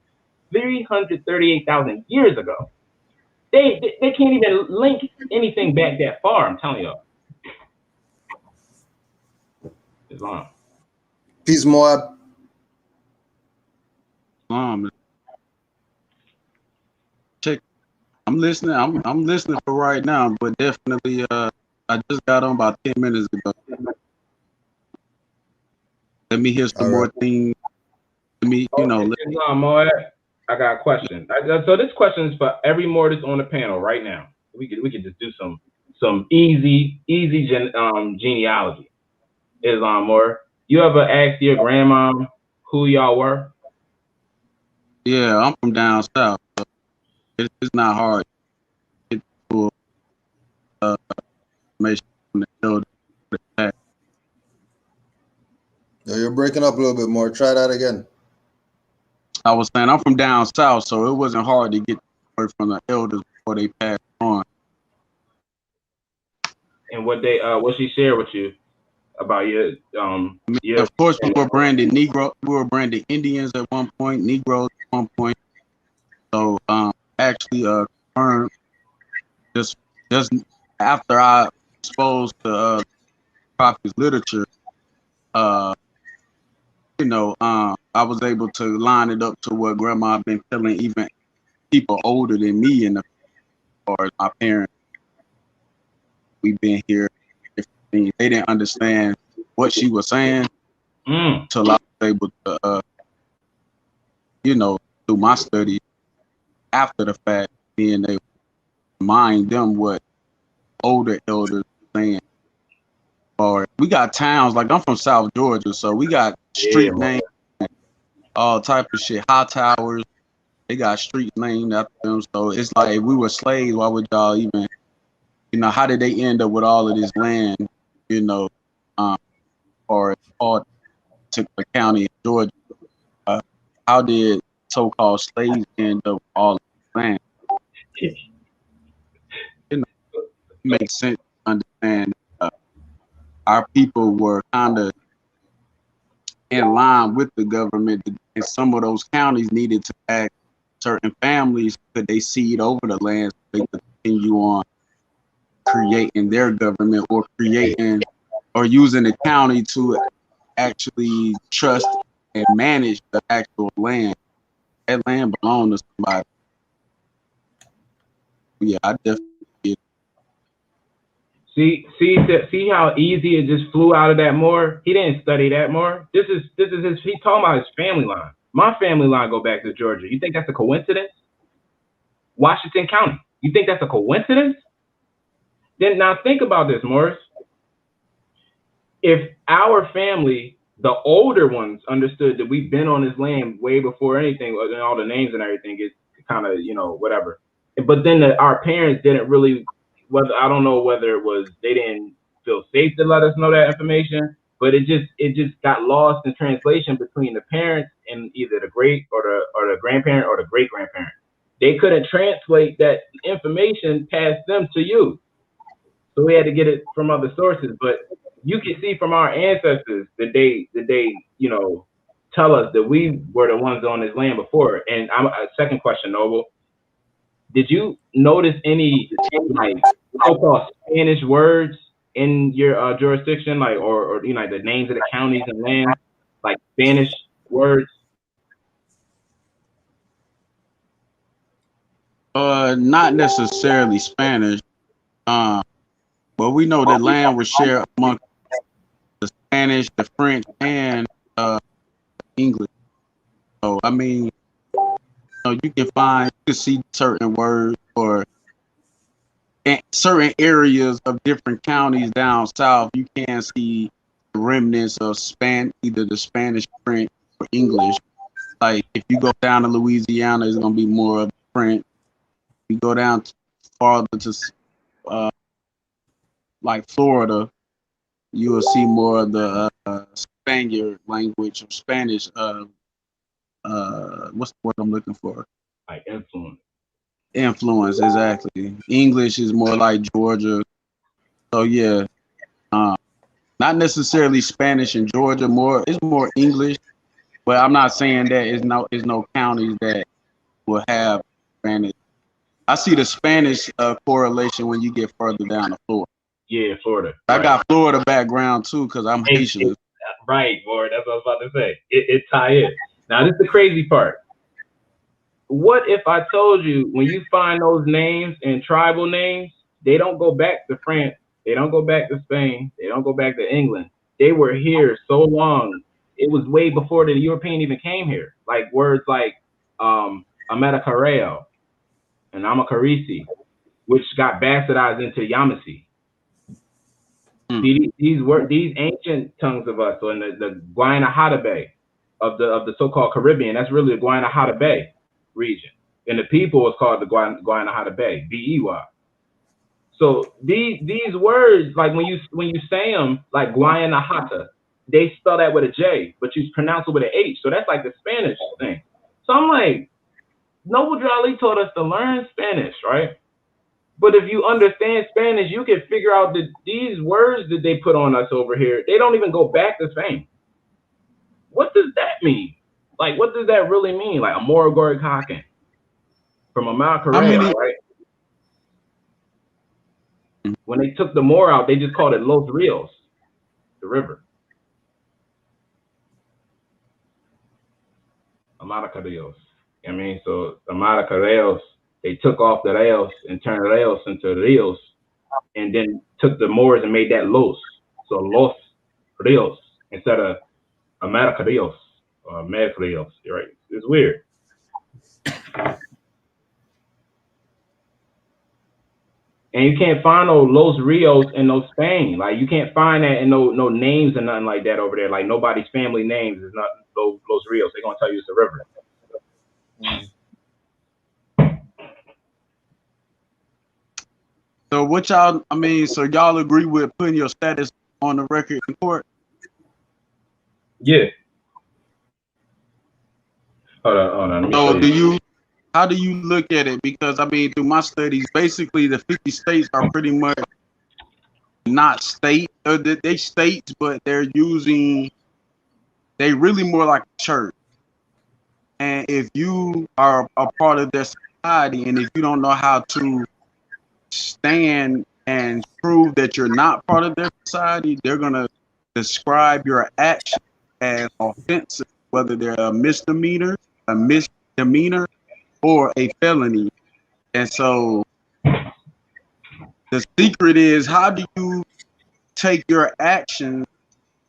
338,000 years ago. They can't even link anything back that far, I'm telling y'all. Islam. Peace, Moab. Check. I'm listening. I'm listening for right now, but definitely I just got on about 10 minutes ago. Let me hear some more things. Let me, you know. Islam, Moab, I got a question. So this question is for every Moor that's on the panel right now. We could just do some easy genealogy. Islam, Moor, you ever asked your grandma who y'all were? Yeah, I'm from down south. So it's not hard to get full information from the elder. breaking up a little bit more. Try that again. I was saying I'm from down south, so it wasn't hard to get word from the elders before they passed on. And what she shared with you about your Of course, we were branded Negro. We were branded Indians at one point, Negroes at one point. So actually, confirmed just after I exposed to Prophet's literature, you know, I was able to line it up to what Grandma had been telling even people older than me, and as far as my parents. We've been here. They didn't understand what she was saying until I was able to, you know, through my study after the fact, being able to remind them what older elders were saying. Or we got towns, like I'm from South Georgia, so we got street names, all type of shit. High towers, they got streets named after them. So it's like, if we were slaves, why would y'all even, you know, how did they end up with all of this land, you know, or all particular county in Georgia? How did so-called slaves end up with all of this land? You know, it makes sense to understand our people were kind of in line with the government, and some of those counties needed to act certain families could they cede over the land so they could continue on creating their government or creating or using the county to actually trust and manage the actual land. That land belonged to somebody. Yeah, I definitely get it. See how easy it just flew out of that more? He didn't study that more. This is his, he's talking about his family line. My family line go back to Georgia. You think that's a coincidence? Washington County. You think that's a coincidence? Then now think about this, Morris. If our family, the older ones, understood that we've been on this land way before anything, and all the names and everything, it's kind of, you know, whatever. But then our parents didn't really, whether I don't know whether it was they didn't feel safe to let us know that information, but it just got lost in translation between the parents and either the great or the grandparent or the great grandparent. They couldn't translate that information past them to you. So we had to get it from other sources. But you can see from our ancestors that they you know, tell us that we were the ones on this land before. And second question, Noble, did you notice any like so-called Spanish words in your jurisdiction, like or you know, like the names of the counties and lands, like Spanish words? Not necessarily Spanish, but we know that land was shared among the Spanish, the French, and English. So I mean, you know, you can see certain words or certain areas of different counties down south. You can see remnants of either the Spanish, French, or English. Like if you go down to Louisiana, it's gonna be more of French. You go down farther to like Florida, you will see more of the Spaniard language or Spanish. What's the word I'm looking for? Like influence. Influence, exactly. English is more like Georgia. So yeah, not necessarily Spanish in Georgia. It's more English. But I'm not saying that it's no counties that will have Spanish. I see the Spanish correlation when you get further down to Florida. Yeah, Florida. I got Florida background too because I'm Haitian. Right, boy. That's what I was about to say. It tie in. Now this is the crazy part. What if I told you when you find those names and tribal names, they don't go back to France, they don't go back to Spain, they don't go back to England. They were here so long. It was way before the European even came here. Like words like Ametakareo and Amakarisi, which got bastardized into Yamasee. See, these ancient tongues of us, so in the Guayana-Hatabe of the so-called Caribbean, that's really the Guayana-Hatabe region. And the people is called the Guayana-Hatabe, B-E-Y. So these words, like when you say them, like Guayana-Hata, they spell that with a J, but you pronounce it with an H. So that's like the Spanish thing. So I'm like, Noble Drew Ali told us to learn Spanish, right? But if you understand Spanish, you can figure out that these words that they put on us over here, they don't even go back the same. What does that mean? Like, what does that really mean? Like, Amor Gorik Haken from Amal Correa, right? When they took the Moor out, they just called it Los Rios, the river. Amaraca Rios. I mean, so Amaraca Rios, they took off the Rios and turned Rios into Rios, and then took the Moors and made that Los. So Los Rios instead of Amaraca Rios or America Rios, right? It's weird. And you can't find no Los Rios in no Spain. Like, you can't find that in no names and nothing like that over there. Like, nobody's family names is not Los Rios. They're gonna tell you it's a river. So what y'all, I mean, so y'all agree with putting your status on the record in court? Yeah. Hold on. So how do you look at it? Because I mean, through my studies, basically the 50 states are pretty much not state, they states, but they're they really more like a church. And if you are a part of their society, and if you don't know how to stand and prove that you're not part of their society, they're gonna describe your action as offensive, whether they're a misdemeanor, or a felony. And so the secret is, how do you take your actions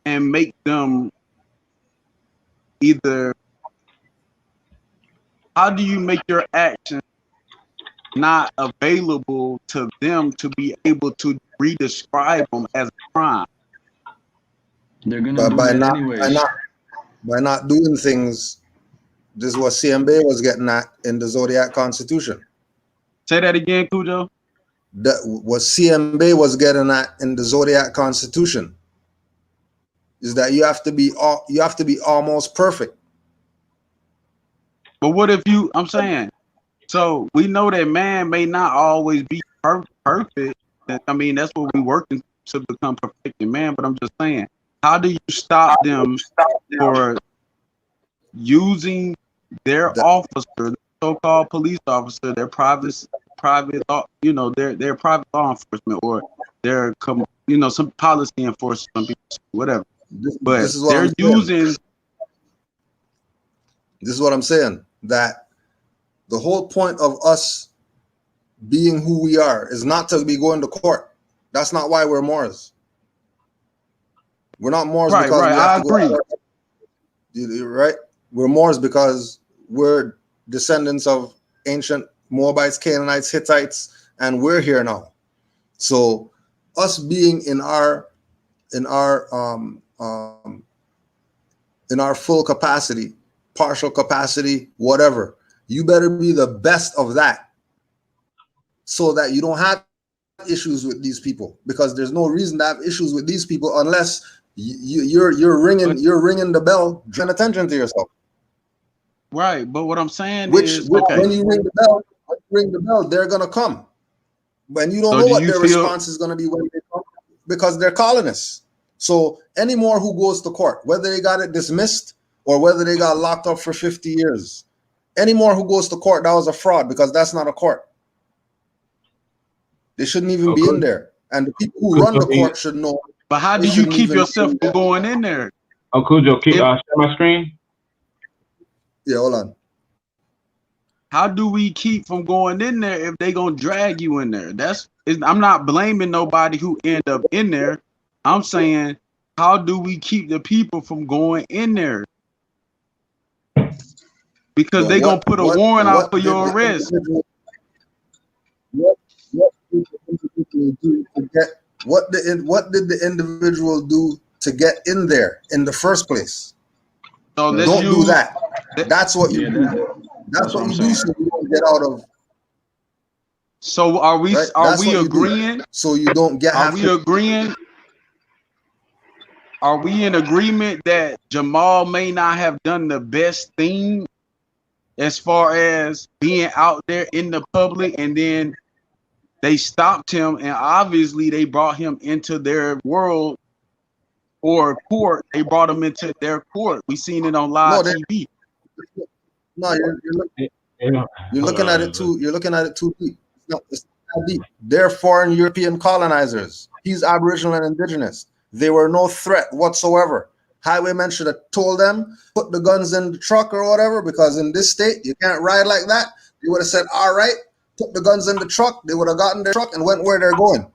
and make them how do you make your actions not available to them to be able to redescribe them as a crime? They're gonna do that anyways. By not doing things. This is what CMB was getting at in the Zodiac Constitution. Say that again, Cujo. That what CMB was getting at in the Zodiac Constitution is that you have to be almost perfect. But what if I'm saying, so we know that man may not always be perfect. I mean, that's what we're working to become perfected man. But I'm just saying, how do you stop them for using their officer, the so-called police officer, their private, their private law enforcement, or their, some policy enforcement, whatever. But they're using. This is what I'm saying. That the whole point of us being who we are is not to be going to court. That's not why we're Moors. We're not Moors because we have to go to court. Right? We're Moors because we're descendants of ancient Moabites, Canaanites, Hittites, and we're here now. So us being in our full capacity, partial capacity, whatever, you better be the best of that so that you don't have issues with these people, because there's no reason to have issues with these people unless you're ringing the bell, drawing attention to yourself. Right, but what I'm saying is, when you ring the bell, they're gonna come. When you don't know what their response is gonna be when they come, because they're colonists. So any more who goes to court, whether they got it dismissed or whether they got locked up for 50 years, any more who goes to court, that was a fraud, because that's not a court. They shouldn't even be in there. And the people who run the court should know. But how do you keep yourself from going in there? Oh, Cujo, share my screen? Yeah, hold on. How do we keep from going in there if they gonna drag you in there? I'm not blaming nobody who end up in there. I'm saying, how do we keep the people from going in there? Because they gonna put a warrant out for your arrest. What did the individual do to get in there in the first place? So don't do that. That's what you do. That's what you do so you don't get out of. So are we agreeing? So you don't get. Are we agreeing? are we in agreement that Jamal may not have done the best thing as far as being out there in the public, and then they stopped him, and obviously they brought him into their world or court? They brought him into their court. We seen it on live TV. No, you're looking at it too. You're looking at it too deep. It's not deep. They're foreign European colonizers. He's Aboriginal and Indigenous. They were no threat whatsoever. Highwaymen should have told them, put the guns in the truck or whatever, because in this state you can't ride like that. They would have said, all right, put the guns in the truck. They would have gotten their truck and went where they're going.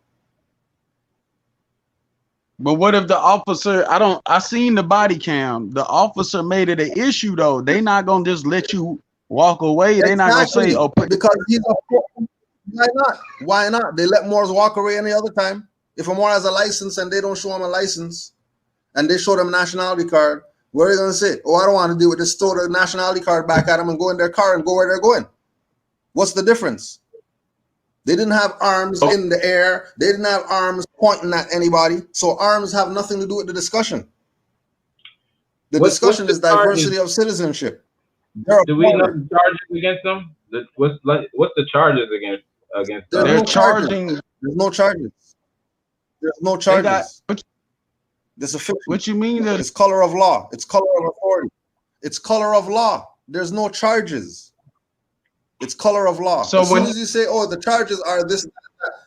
But what if the officer, I seen the body cam. The officer made it an issue though. They not gonna just let you walk away. They're not gonna say, oh, because he's a, why not? Why not? They let Moors walk away any other time. If a Moor has a license and they don't show him a license and they show them a nationality card, what are they gonna say? Oh, I don't want to deal with this. Throw the nationality card back at them and go in their car and go where they're going. What's the difference? They didn't have arms in the air. They didn't have arms pointing at anybody. So arms have nothing to do with the discussion. The discussion is diversity of citizenship. Do we know the charges against them? What's the charges against them? They're charging. There's no charges. There's no charges. This is what you mean? It's color of law. It's color of authority. It's color of law. There's no charges. It's color of law. So as soon as you say, oh, the charges are this,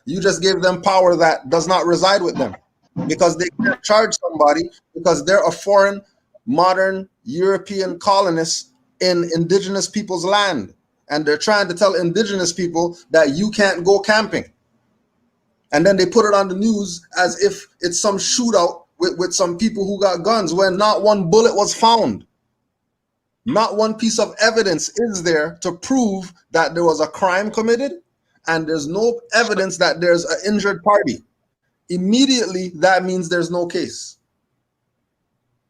you just give them power that does not reside with them, because they can't charge somebody because they're a foreign, modern European colonist in indigenous people's land. And they're trying to tell indigenous people that you can't go camping. And then they put it on the news as if it's some shootout with some people who got guns when not one bullet was found. Not one piece of evidence is there to prove that there was a crime committed, and there's no evidence that there's an injured party. Immediately, that means there's no case.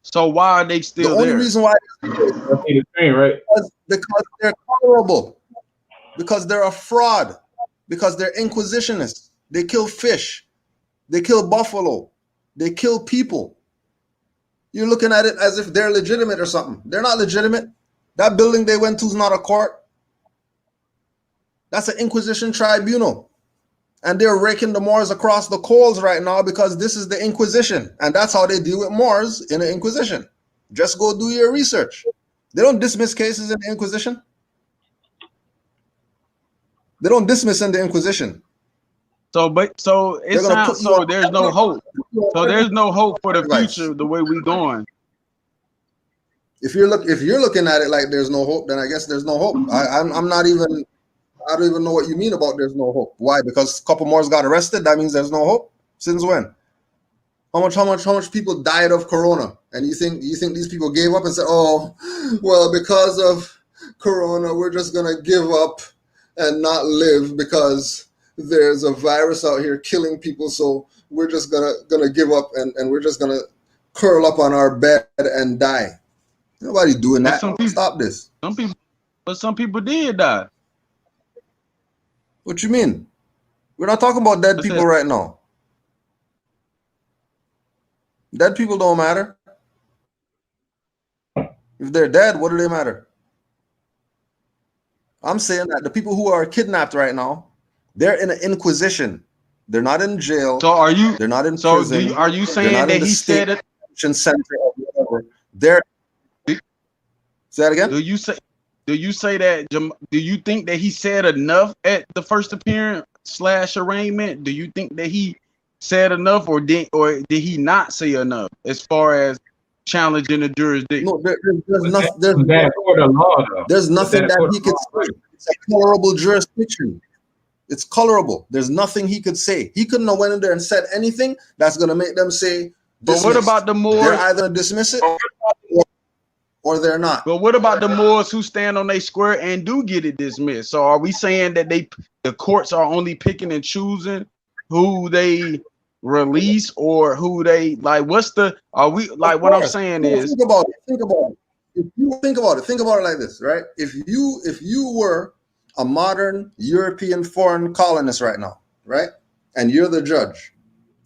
So why are they still there? The only reason why because they're colorable, because they're a fraud, because they're inquisitionists. They kill fish, they kill buffalo, they kill people. You're looking at it as if they're legitimate or something. They're not legitimate. That building they went to is not a court. That's an Inquisition tribunal. And they're raking the Moors across the coals right now because this is the Inquisition. And that's how they deal with Moors in the Inquisition. Just go do your research. They don't dismiss cases in the Inquisition. They don't dismiss in the Inquisition. So it sounds so there's no hope. So there's no hope for the future the way we going. If you're looking at it like there's no hope, then I guess there's no hope. I don't even know what you mean about there's no hope. Why? Because a couple more got arrested. That means there's no hope. Since when? How much people died of corona? And you think these people gave up and said, oh, well, because of corona, we're just gonna give up and not live because there's a virus out here killing people, so we're just gonna give up and we're just gonna curl up on our bed and die. Nobody's doing that. Stop this. Some people did die. What you mean? We're not talking about dead people right now. Dead people don't matter. If they're dead, what do they matter? I'm saying that the people who are kidnapped right now, they're in an inquisition. They're not in jail. So are you? They're not in prison. Are you saying that he said it? Center or whatever. They're. Say that again. Do you say that? Do you think that he said enough at the first appearance / arraignment? Do you think that he said enough, or did he not say enough as far as challenging the jurisdiction? No, there's nothing that he could say. It's a colorable jurisdiction. It's colorable. There's nothing he could say. He couldn't have went in there and said anything that's going to make them say. But what about the Moors? They're either dismiss it or they're not. But what about the Moors who stand on their square and do get it dismissed? So are we saying that the courts are only picking and choosing who they release or who they like? What's the? Are we like? What I'm saying is, think about it. If you think about it like this, right? If you were a modern European foreign colonist right now, right? And you're the judge,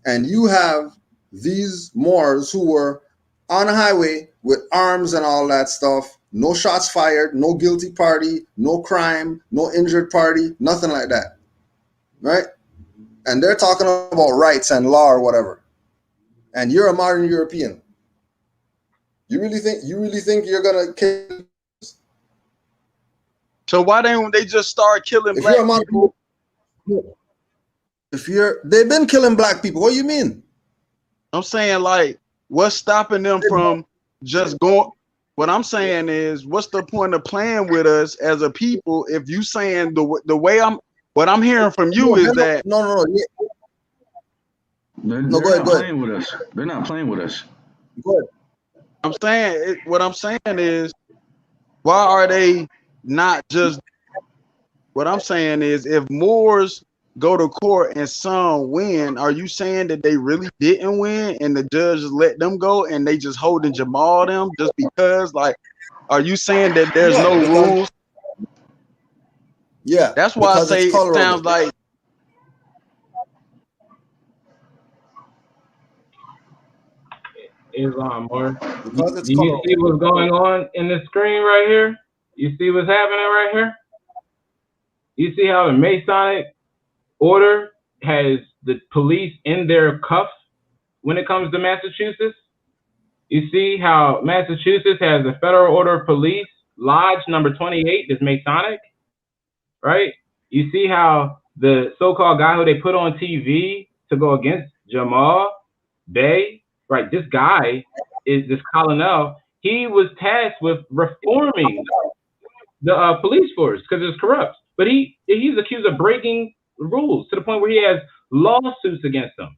and you have these Moors who were on a highway with arms and all that stuff, no shots fired, no guilty party, no crime, no injured party, nothing like that, right? And they're talking about rights and law or whatever. And you're a modern European. You really think you're gonna kill? So why don't they just start killing black people? They've been killing black people. What do you mean? I'm saying, like, what's stopping them from just going? What I'm saying is, what's the point of playing with us as a people if you saying the way what I'm hearing from you is that no. They're go not ahead. playing with us. They're not playing with us. Go ahead. I'm saying what I'm saying is, why are they not just? What I'm saying is, if Moors go to court and some win, are you saying that they really didn't win and the judge just let them go and they just holding Jamal them just because? Like, are you saying that there's no rules? Yeah, that's why I say it sounds like. Islam, or because it's do you see what's going on in the screen right here? You see what's happening right here? You see how the Masonic order has the police in their cuffs when it comes to Massachusetts? You see how Massachusetts has the Federal Order of Police, Lodge number 28 is Masonic, right? You see how the so-called guy who they put on TV to go against Jamal Bey, right? This guy is this colonel. He was tasked with reforming the police force because it's corrupt. But he's accused of breaking rules to the point where he has lawsuits against them.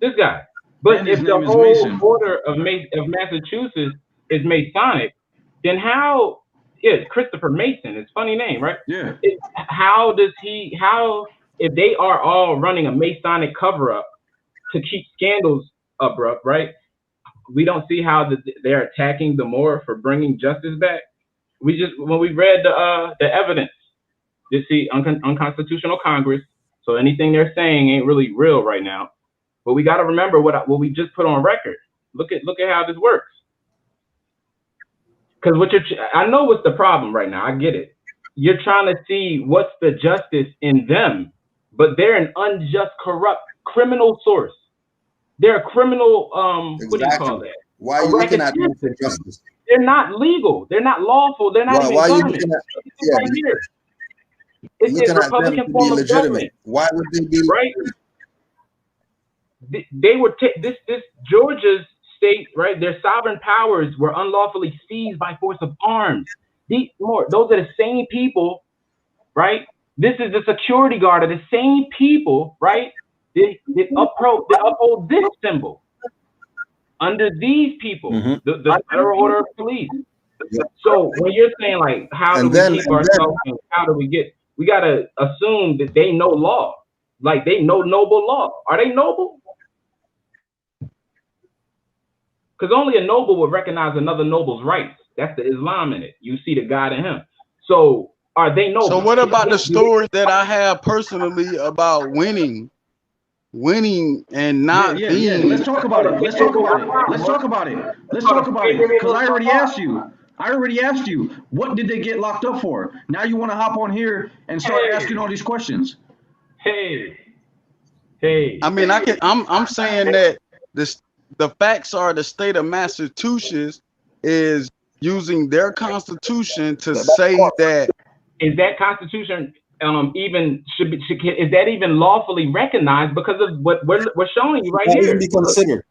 This guy. But if the whole order of Massachusetts is Masonic, then how? Yeah, Christopher Mason. It's a funny name, right? Yeah. How if they are all running a Masonic cover-up to keep scandals abrupt, right? We don't see how they're attacking the Moor for bringing justice back. When we read the evidence, you see unconstitutional Congress. So anything they're saying ain't really real right now. But we got to remember what we just put on record. Look at how this works. Because I know what's the problem right now. I get it. You're trying to see what's the justice in them, but they're an unjust, corrupt, criminal source. They're a criminal. What do you call that? Why are you looking at them for justice? They're not legal. They're not lawful. They're not even why are you government. looking at? Right here. It's a Republican form of government. Why would they be right? They were this Georgia's state, right? Their sovereign powers were unlawfully seized by force of arms. Those are the same people, right? This is the security guard of the same people, right? They uphold this symbol under these people, the Federal Order of Police. So when you're saying like, how do we keep ourselves? How do we get? We gotta assume that they know law, like they know noble law. Are they noble? Because only a noble would recognize another noble's rights. That's the Islam in it. You see the God in him. So are they noble? So what about the stories that I have personally about winning and not being? Yeah. Let's talk about it. Let's talk about it. Because I already asked you. What did they get locked up for? Now you want to hop on here and start asking all these questions. Hey. I mean, I'm saying that the facts are the state of Massachusetts is using their constitution to say that. Is that constitution even is that even lawfully recognized because of what we're showing you right here? Even be considered.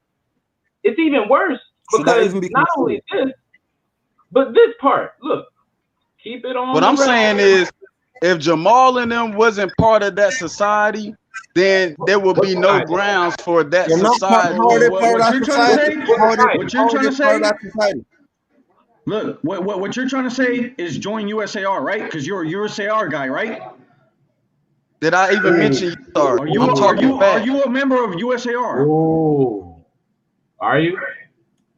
It's even worse because not only this, but this part. Look, keep it on. What I'm saying is, if Jamal and them wasn't part of that society, then there would be no grounds for that society. What you're trying to say? Look, what you're trying to say is join USAR, right? Because you're a USAR guy, right? Did I even mention USAR? Are you a member of USAR? Oh, are you?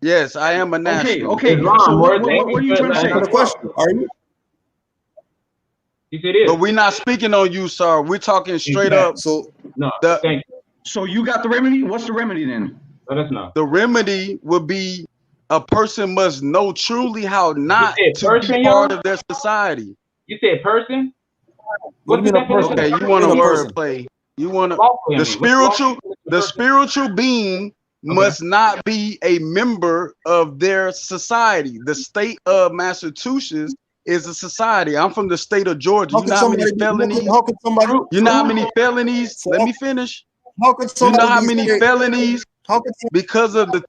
Yes, I am a national. Okay. So what are you trying to say? The question: are you? Yes, it is. But we're not speaking on USAR. We're talking straight up. So no. So you got the remedy. What's the remedy then? Let us know. The remedy would be a person must know truly how not to be part of their society. You said person? What do you mean a person? Okay, you want a word play. You want the spiritual being must not be a member of their society. The state of Massachusetts is a society. I'm from the state of Georgia. You know how many felonies? You know how many felonies? Let me finish. How could you know how somebody many say- felonies because of the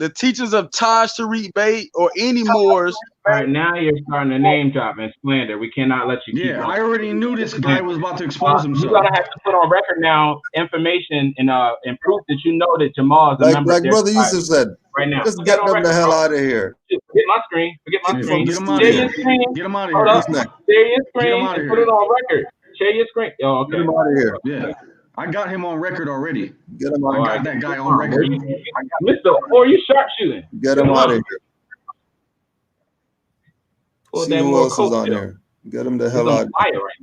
teachings of Taj Tariq Bey or any Moors? All right, now you're starting to name drop and slander. We cannot let you keep Yeah, going. I already knew this guy was about to expose You himself. gotta have to put on record now information and proof that you know that Jamal is a member like of their Brother society Yusuf said, right now. just Put get that on them the record, hell bro. out of here. Forget my screen. Forget my screen. Get 'em out of Share here. your screen. Get him out of Hold here. up. Share your screen outta and here. put it on record. Share your screen. Oh, okay. Get him out of here. Yeah, I got him on record already. Get him out I of got here. that guy on record. Mr. Or you sharpshooting. Get him out of here. Pull See that who more else is on coattail. here. Get him the He's hell on out of fire here. right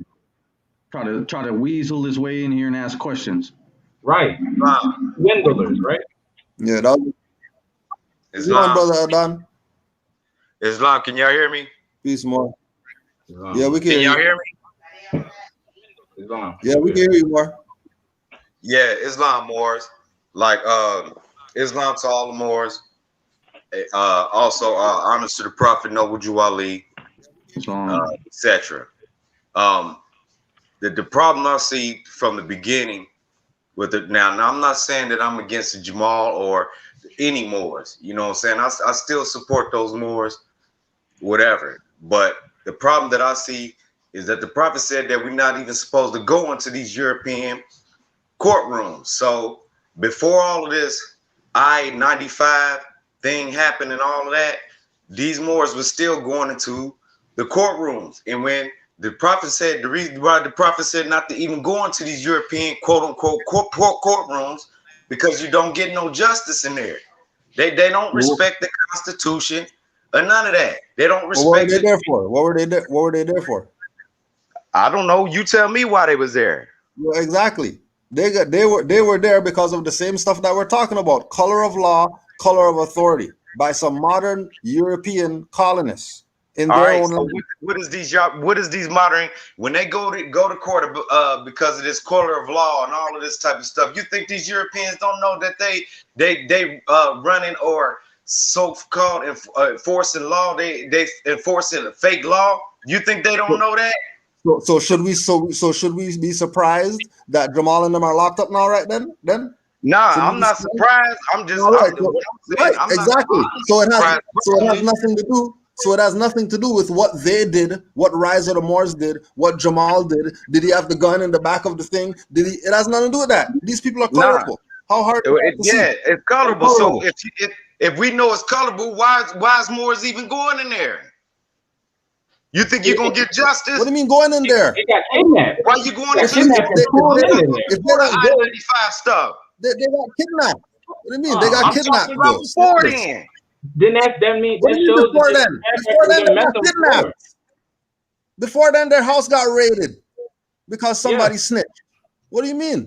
now. Try to weasel his way in here and ask questions. Right. Swindlers, right? Yeah, that was Islam. Brother Adon. Islam, can y'all hear me? Peace more. Yeah, we can Can hear y'all you. hear me? Yeah, we can hear you more. Yeah, Islam Moors. Like Islam to all the Moors. Also honors to the Prophet Noble Jew Ali, etc. The problem I see from the beginning with it now I'm not saying that I'm against the Jamal or any Moors, you know what I'm saying? I still support those Moors, whatever. But the problem that I see is that the Prophet said that we're not even supposed to go into these European courtrooms. So before all of this I-95 thing happened and all of that, these Moors were still going into the courtrooms. And when the Prophet said, the reason why the Prophet said not to even go into these European quote-unquote courtrooms, because you don't get no justice in there. They don't respect the Constitution or none of that. They don't respect. What were they there for? What were they there for? I don't know. You tell me why they was there. Well, exactly. They were there because of the same stuff that we're talking about: color of law, color of authority, by some modern European colonists in All their right. own So land. what is these modern, when they go to court because of this color of law and all of this type of stuff? You think these Europeans don't know that they running or so-called enforcing law? They enforcing a fake law. You think they don't know that? So should we be surprised that Jamal and them are locked up now? Right then? Nah, Should we I'm be not surprised. I'm just exactly. So it has nothing to do. So it has nothing to do with what they did, what Rise of the Moors did, what Jamal did. Did he have the gun in the back of the thing? Did he? It has nothing to do with that. These people are colorable. How hard? It's colorable. So if we know it's colorable, why is Moors even going in there? You think you're gonna get justice? What do you mean going in there? They got kidnapped. Why you going If into the I-95 stuff? They got kidnapped. What do you mean? They got kidnapped. I'm talking about before then. Then that means what do you mean before then? Before then they got kidnapped. Before then their house got raided because somebody snitched. What do you mean?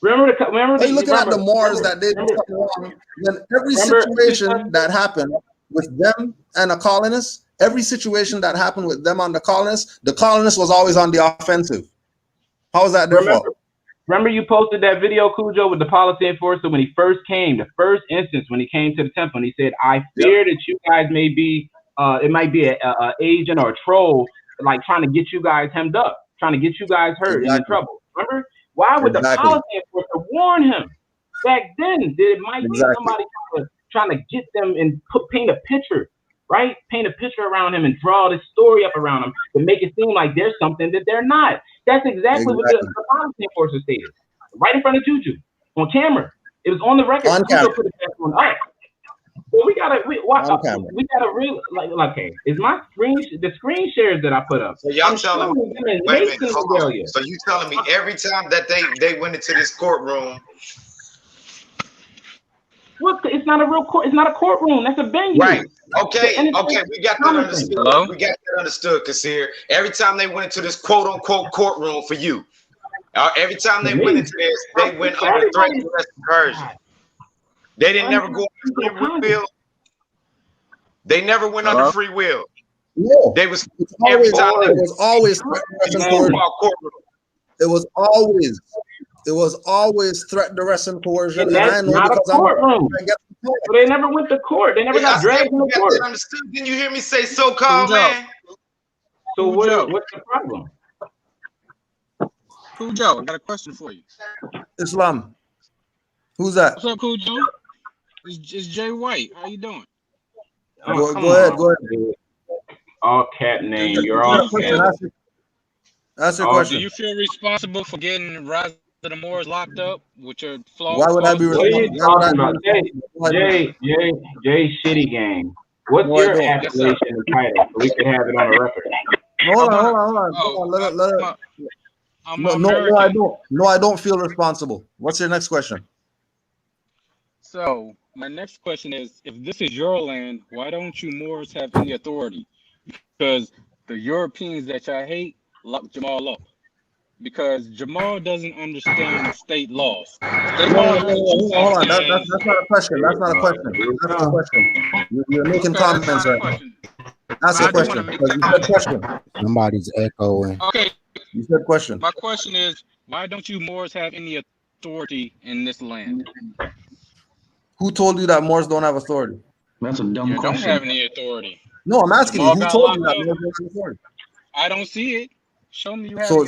Remember are you looking at the Moors that they did something wrong? Then every situation that happened with them and a colonist, every situation that happened with them on the colonist was always on the offensive. How is that their fault? Remember you posted that video, Cujo, with the policy enforcer when he first came, the first instance when he came to the temple, and he said, I fear that you guys may be, it might be an agent or a troll, like trying to get you guys hemmed up, trying to get you guys hurt and in trouble. Remember? Why would the policy enforcer warn him back then that it might be somebody trying to get them and paint a picture, right? Paint a picture around him and draw this story up around him to make it seem like there's something that they're not. That's exactly what the policy enforcer stated, right in front of Juju on camera. It was on the record. On camera. Put it back on. All right. Well, we gotta real okay. Is my the screen shares that I put up? So y'all telling me? Wait a minute. Hold on. So you telling me every time that they went into this courtroom? What? It's not a real court. It's not a courtroom. That's a venue. Right. Okay. Okay. We got that understood. Hello? We got that understood, Kasir. Every time they went into this quote unquote courtroom for you, every time they went into this, they went under threat of excursion. They didn't never go under free will. They never went under free will. No, they was always, every time it was always threat, duress, and coercion. It was always threat, duress, and coercion. And I know because So they never went to court. They never got dragged into court. Understood. Didn't you hear me say so-called, man? So what's the problem? Cool Joe, I got a question for you. Islam. Who's that? What's up, Cool Joe? It's Jay White. How you doing? Go ahead. All cat name. You're all cat. That's your question. Do you feel responsible for getting Rise of the Moors locked up with your flaws? Why would I be responsible? Jay, Shitty Gang. What's your appellation and title so we can have it on the record? Hold on. No, I don't feel responsible. What's your next question? So my next question is, if this is your land, why don't you Moors have any authority? Because the Europeans that y'all hate lock Jamal up. Because Jamal doesn't understand state laws. Hold on. That's not a question. That's not a question. You're making comments right now. Ask a question. You said question. Somebody's echoing. Okay. You said question. My question is, why don't you Moors have any authority in this land? Who told you that Moors don't have authority? That's a dumb You question. don't have any authority. No, I'm asking you. Who told you that Moors don't have authority? I don't see it. Show me you have So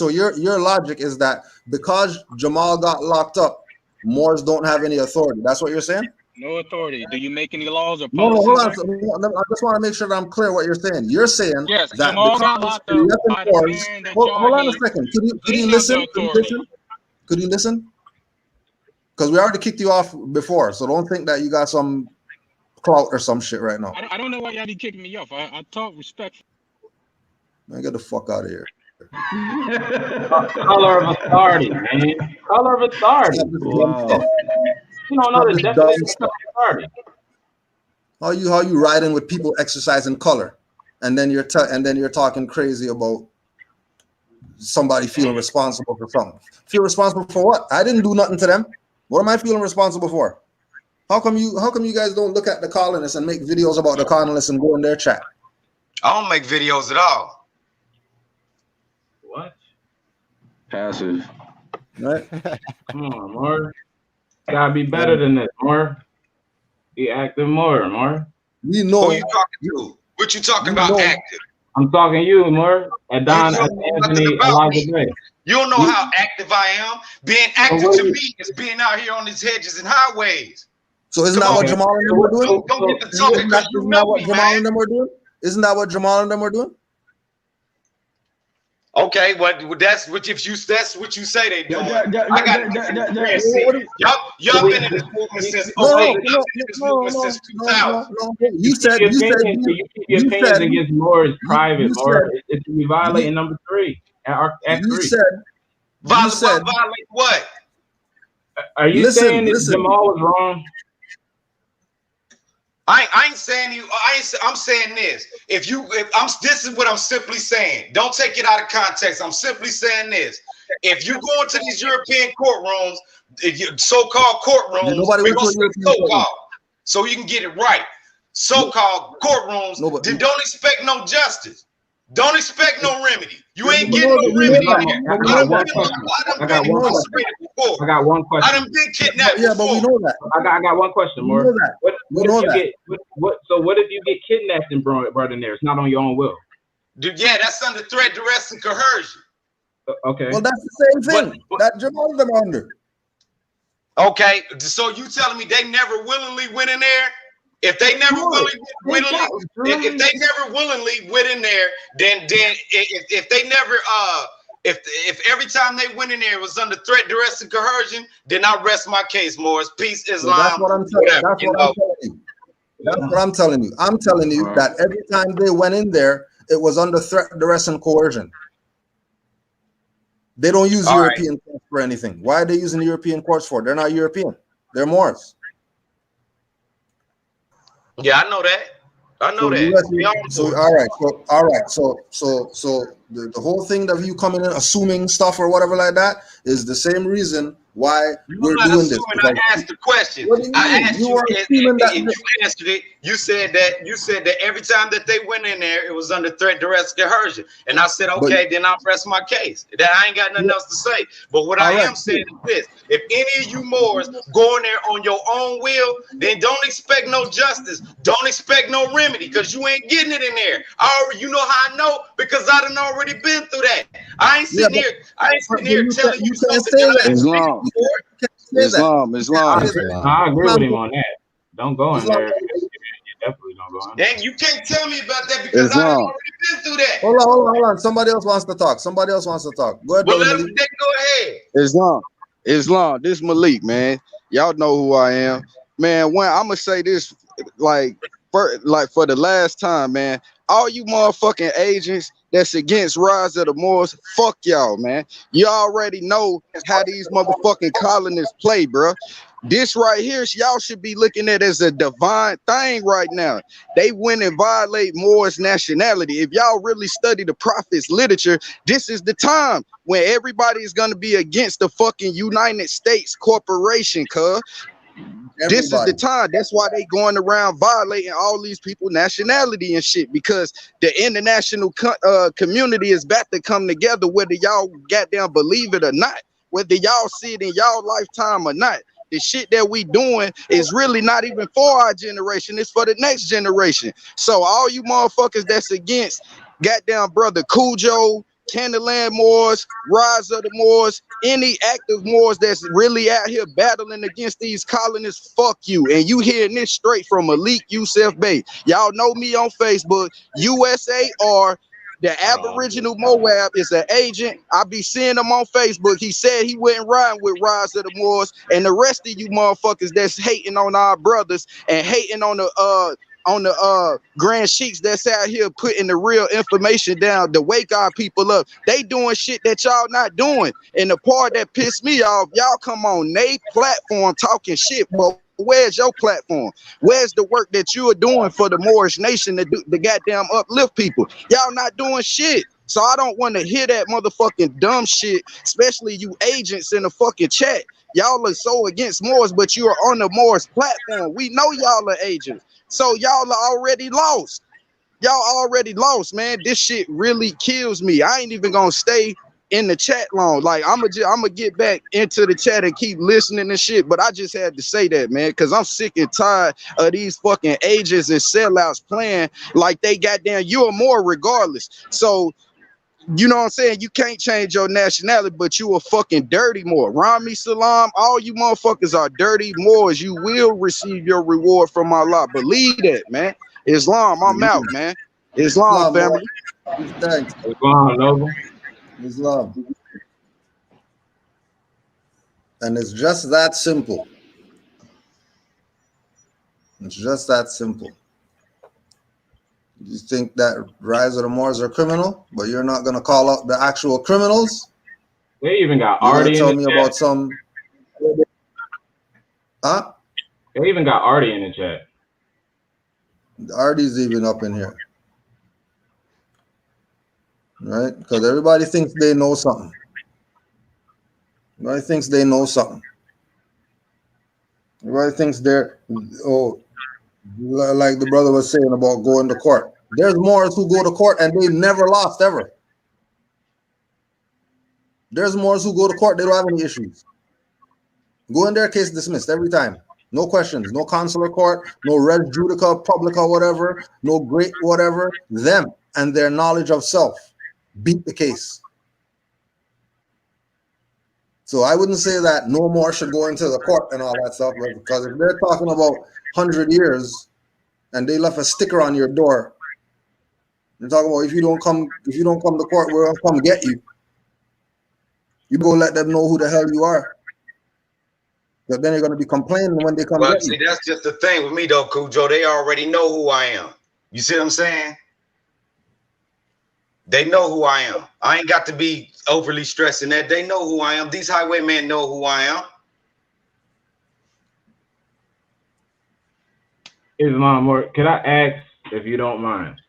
your logic is that because Jamal got locked up, Moors don't have any authority. That's what you're saying? No authority. Do you make any laws or No, policies? hold on. I just want to make sure that I'm clear what you're saying. You're saying yes, that Jamal got locked up by the man that hold on a second. Could you listen? Could you listen? Because we already kicked you off before, so don't think that you got some clout or some shit right now. I don't know why y'all be kicking me off. I talk respectful. Man, get the fuck out of here. Color of authority, man. Color of authority. Wow. You don't know the definition of authority. How you riding with people exercising color, and then you're talking crazy about somebody feeling responsible for something. Feel responsible for what? I didn't do nothing to them. What am I feeling responsible for? How come you guys don't look at the colonists and make videos about the colonists and go in their chat? I don't make videos at all. What? Passive. Right? Come on, more. Gotta be better than this, more. Be active more. We know. Who you talking to? What you talking about active? I'm talking to you, more. Adon, Anthony, Elijah Gray. You don't know how active I am. Being active to me is being out here on these hedges and highways. So isn't that what Jamal and them were doing? Don't get to talking because you know me, man. Isn't that what Jamal and them were doing? Okay, that's what you say they doing. I got y'all been in this movement since 2000. You said your opinions against Moore is private, Moore. It's violating number 3. You said violate what? Are you saying that Jamal was wrong? I ain't saying you. I'm saying this. This is what I'm simply saying. Don't take it out of context. I'm simply saying this. If you go into these European courtrooms, so-called courtrooms, we're gonna say so-called, so you can get it right. So-called courtrooms, then don't expect no justice. Don't expect no remedy. You ain't getting no remedy here. I got one question. I done been kidnapped before. But we know that. I got one question, more. So what if you get kidnapped and brought in there? It's not on your own will. Dude, yeah, that's under threat, duress, and coercion. Okay. Well, that's the same thing that Jamal them under. Okay, so you telling me they never willingly went in there? If they never willingly went in there, then if they never if every time they went in there it was under threat, duress, and coercion, then I rest my case, Morris. Peace, Islam. That's what I'm telling you. I'm telling you that every time they went in there, it was under threat, duress, and coercion. They don't use European courts for anything. Why are they using the European courts for? They're not European. They're Moors. Yeah, I know that. So all right. So The whole thing of you coming in assuming stuff or whatever like that is the same reason why we're not doing this. assuming. I asked the question. What do you I mean? asked You you, are and assuming that. you answered it. You said that every time that they went in there, it was under threat, duress, coercion. And I said, okay, then I'll rest my case. That I ain't got nothing else to say. But what I am saying is this: if any of you Moors go in there on your own will, then don't expect no justice. Don't expect no remedy, because you ain't getting it in there. You know how I know? Because I done already been through that. I ain't sitting here telling you something that I ain't been Islam. before. Islam. I agree with him on that. Don't go in there. You definitely don't go in there. Dang, you can't tell me about that because I done already been through that. Hold on. Somebody else wants to talk. Go ahead, Well, brother let Malik. them go ahead. Islam. This Malik, man. Y'all know who I am, man. When I'm gonna say this, for the last time, man. All you motherfucking agents that's against Rise of the Moors, fuck y'all, man. You already know how these motherfucking colonists play, bro. This right here, y'all should be looking at as a divine thing right now. They went and violate Moors' nationality. If y'all really study the prophets' literature, this is the time when everybody is gonna be against the fucking United States corporation, cuz. This is the time. That's why they going around violating all these people nationality and shit, because the international community is about to come together, whether y'all goddamn believe it or not, whether y'all see it in y'all lifetime or not. The shit that we doing is really not even for our generation. It's for the next generation. So all you motherfuckers that's against goddamn brother Cujo, Canaanland Moors, Rise of the Moors, any active Moors that's really out here battling against these colonists, fuck you. And you hearing this straight from Malik Yusuf Bey. Y'all know me on Facebook. USAR, the Aboriginal Moab, is an agent. I be seeing him on Facebook. He said he wouldn't ride with Rise of the Moors, and the rest of you motherfuckers that's hating on our brothers and hating on the grand sheiks that's out here putting the real information down to wake our people up. They doing shit that y'all not doing. And the part that pissed me off, y'all come on they platform talking shit, but where's your platform? Where's the work that you are doing for the Moorish nation to do the goddamn uplift people? Y'all not doing shit. So I don't want to hear that motherfucking dumb shit, especially you agents in the fucking chat. Y'all are so against Moors, but you are on the Moors platform. We know y'all are agents. So y'all are already lost. Y'all already lost, man. This shit really kills me. I ain't even gonna stay in the chat long. Like I'ma get back into the chat and keep listening and shit. But I just had to say that, man, because I'm sick and tired of these fucking agents and sellouts playing like they goddamn you are more regardless. So you know what I'm saying? You can't change your nationality, but you a fucking dirty Moor. Rami Salam, all you motherfuckers are dirty Moors. You will receive your reward from Allah. Believe that, man. Islam, I'm out, man. Islam, family. Thanks. Islam. And it's just that simple. It's just that simple. You think that Rise of the Moors are criminal, but you're not going to call out the actual criminals? They even got You're Artie tell in the me chat. about some... Huh? They even got Artie in the chat. Artie's even up in here. Right? Because everybody thinks they know something. Everybody thinks they know something. Everybody thinks they're... Oh, like the brother was saying about going to court. There's Moors who go to court and they never lost ever. There's Moors who go to court, they don't have any issues. Go in there, case dismissed every time. No questions, no consular court, no res judica publica, whatever, no great whatever. Them and their knowledge of self beat the case. So I wouldn't say that no more should go into the court and all that stuff, right? Because if they're talking about 100 years and they left a sticker on your door, they're talking about if you don't come to court, we're gonna come get you. You go let them know who the hell you are. But then you're gonna be complaining when they come Well, get see, you. that's just the thing with me though, Cujo. They already know who I am. You see what I'm saying? They know who I am. I ain't got to be overly stressing that. They know who I am. These highwaymen know who I am. Islam, or can I ask if you don't mind?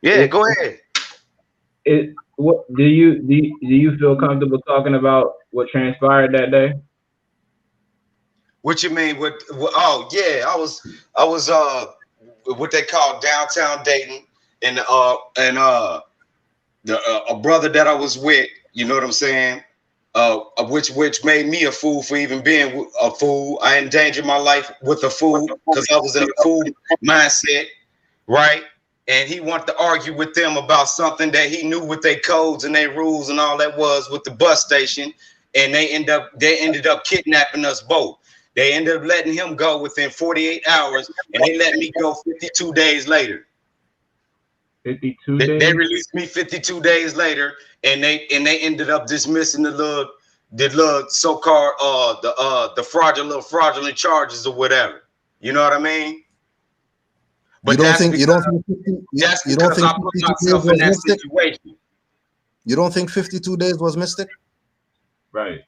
Yeah, go ahead. What do you feel comfortable talking about what transpired that day? What you mean? Oh yeah, I was what they call downtown Dayton, and a brother that I was with. You know what I'm saying? Which made me a fool for even being a fool. I endangered my life with a fool because I was in a fool mindset, right? And he wanted to argue with them about something that he knew with their codes and their rules and all that was with the bus station. And they ended up kidnapping us both. They ended up letting him go within 48 hours, and they let me go 52 days later. 52 days? They released me 52 days later, and they ended up dismissing the little so-called the fraudulent charges or whatever. You know what I mean? But that's because I put myself in that situation. You don't think 52 days was mystic? Right.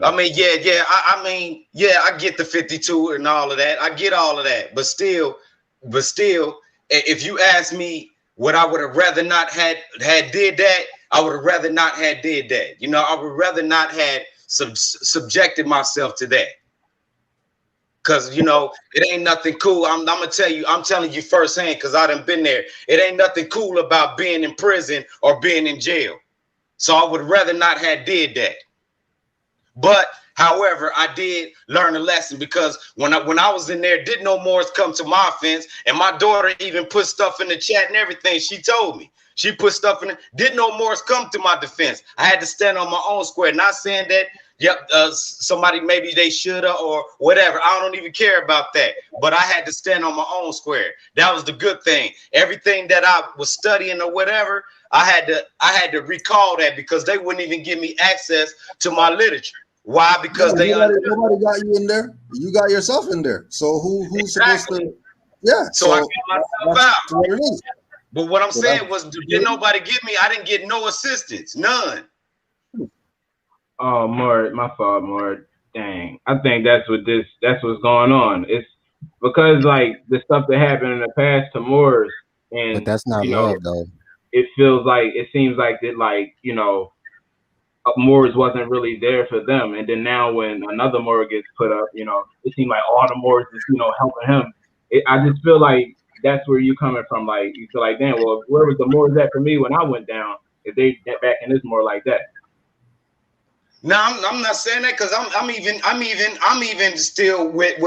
I mean, I get the 52 and all of that. I get all of that. But still, if you ask me what I would have rather not had did that, I would have rather not had did that. You know, I would rather not had subjected myself to that. Cause you know, it ain't nothing cool. I'm telling you firsthand, cause I done been there. It ain't nothing cool about being in prison or being in jail. So I would rather not have did that. But however, I did learn a lesson, because when I was in there, did no more come to my offense, and my daughter even put stuff in the chat and everything. She told me. She put stuff in it. Did no more come to my defense. I had to stand on my own square. Not saying that somebody maybe they should have or whatever. I don't even care about that. But I had to stand on my own square. That was the good thing. Everything that I was studying or whatever, I had to recall that, because they wouldn't even give me access to my literature. Why? Because nobody got you in there. You got yourself in there. So who's supposed to? Yeah. So I got myself out. But what I'm saying was, did nobody give me? I didn't get no assistance, none. Oh, Mort, my fault, Mort. Dang, I think that's what's going on. It's because like the stuff that happened in the past to Moors, and but that's not love though. It seems like that, like, you know, Moors wasn't really there for them, and then now when another Moor gets put up, you know, it seems like all the Moors is, you know, helping him. I just feel like that's where you coming from. Like, you feel like, damn, well, where was the Moors at for me when I went down? If they back in this more like that. No, I'm not saying that, because I'm even still with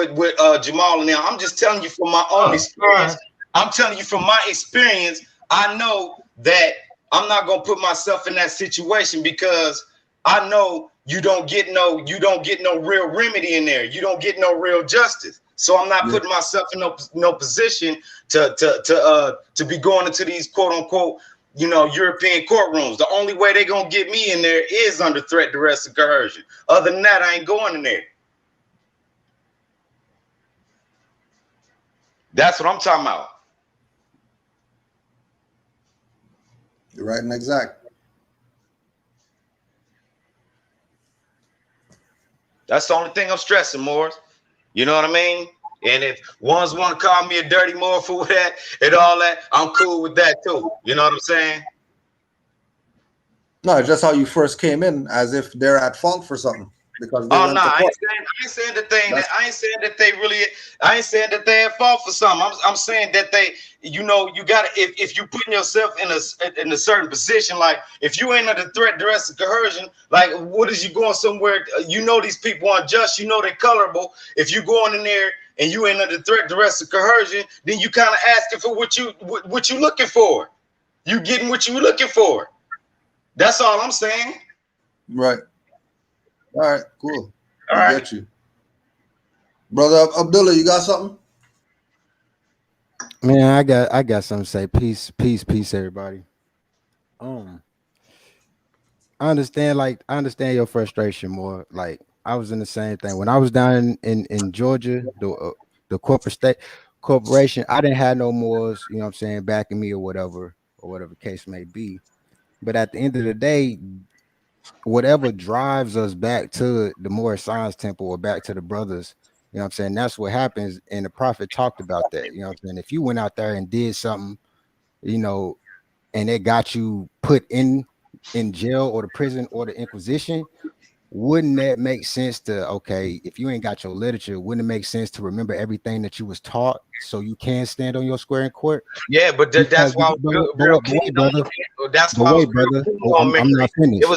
Jamal and them. I'm just telling you from my own experience. I'm telling you from my experience. I know that I'm not gonna put myself in that situation, because I know you don't get no real remedy in there. You don't get no real justice. So I'm not putting myself in no position to be going into these quote unquote, you know, European courtrooms. The only way they're gonna get me in there is under threat, duress, and coercion. Other than that, I ain't going in there. That's what I'm talking about. You're right and exact. That's the only thing I'm stressing, Morris. You know what I mean? And if ones want to call me a dirty Moor for that and all that, I'm cool with that too. You know what I'm saying? No, just how you first came in, as if they're at fault for something. Because they went to I court. ain't saying that they at fault for something. I'm saying that they, you know, you gotta, if you putting yourself in a certain position, like if you ain't under threat, duress, and coercion, like what is you going somewhere? You know these people aren't just, you know they're colorable. If you going in there and you ain't under threat, duress, and coercion, then you kind of asking for what you looking for. You getting what you looking for. That's all I'm saying. Right. All right, cool. All right. Get you. Brother Abdullah, you got something? Man, I got something to say. Peace, everybody. I understand your frustration more. Like, I was in the same thing. When I was down in Georgia, the corporation, I didn't have no Moors, you know what I'm saying, backing me or whatever the case may be. But at the end of the day, whatever drives us back to the Moorish Science Temple or back to the brothers, you know what I'm saying, that's what happens. And the prophet talked about that, you know what I'm saying. If you went out there and did something, you know, and it got you put in jail or the prison or the Inquisition, wouldn't that make sense to, okay, if you ain't got your literature, wouldn't it make sense to remember everything that you was taught so you can stand on your square in court? Yeah, but that's why I was real keen brother. on. That's why I was real keen on I'm not memory. finished. It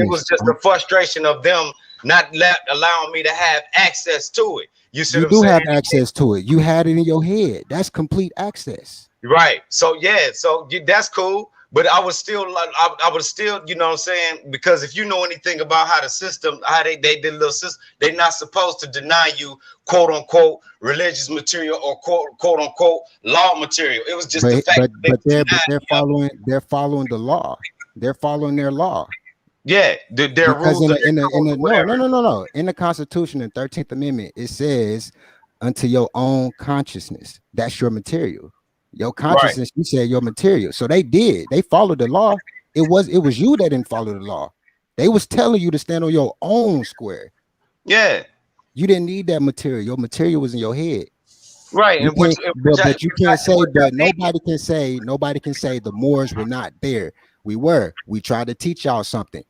was just the frustration of them not allowing me to have access to it. You see You what I'm do saying? have access to it. You had it in your head. That's complete access. Right. So yeah. So that's cool. But I was still like, I was still, you know what I'm saying? Because if you know anything about how the system, how they did the little system, they're not supposed to deny you quote unquote religious material or quote unquote law material. It was just the fact but they're following the law. They're following their law. Yeah, their because rules. in the in the Constitution, in 13th Amendment, it says unto your own consciousness. That's your material. Your consciousness, you said your material. So they followed the law. It was you that didn't follow the law. They was telling you to stand on your own square. Yeah. You didn't need that material. Your material was in your head. Right. You but you can't say, but nobody can say the Moors were not there. We were. We tried to teach y'all something.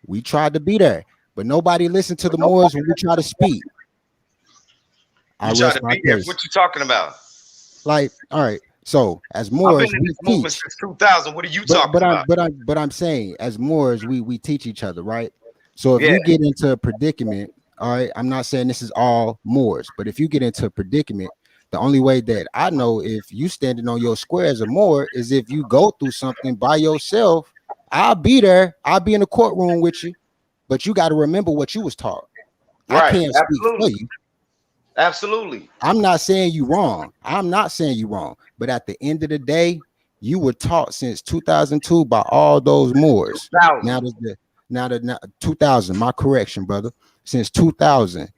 We tried to be there, but nobody listened to the Moors when we try to speak. You try to be there. What you talking about? Like, all right. So as Moors, I've been in this movement since 2000. What are you talking about? But I'm saying, as Moors, we teach each other, right? So if you get into a predicament, all right, I'm not saying this is all Moors, but if you get into a predicament, the only way that I know if you standing on your square as a Moor is if you go through something by yourself. I'll be there. I'll be in the courtroom with you, but you got to remember what you was taught. Right. I can't speak for you. Absolutely. I'm not saying you wrong. I'm not saying you wrong. But at the end of the day, you were taught since 2002 by all those Moors. Now 2000. My correction, brother. Since 2000.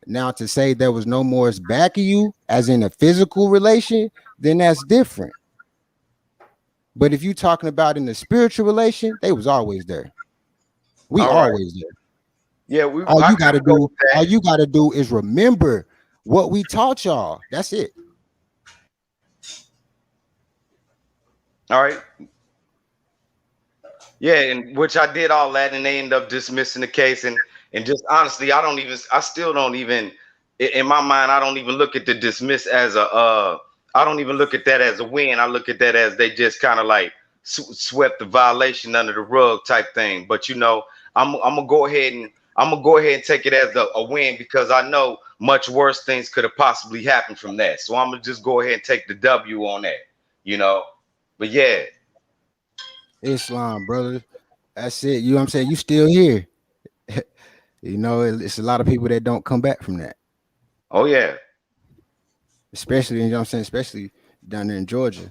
Now to say there was no Moors back of you, as in a physical relation, then that's different. But if you're talking about in the spiritual relation, they was always there. We always there. Yeah, all you gotta do is remember what we taught y'all. That's it. All right. Yeah, and which I did all that, and they end up dismissing the case. And just honestly, I still don't even, in my mind, I don't even look at the dismiss as I don't even look at that as a win. I look at that as they just kind of like swept the violation under the rug type thing. But you know, I'm gonna go ahead and take it as a win, because I know much worse things could have possibly happened from that. So I'm gonna just go ahead and take the W on that, you know. But yeah, Islam, brother. That's it. You know what I'm saying? You still here. You know, it's a lot of people that don't come back from that. Oh yeah. Especially, you know what I'm saying, especially down there in Georgia.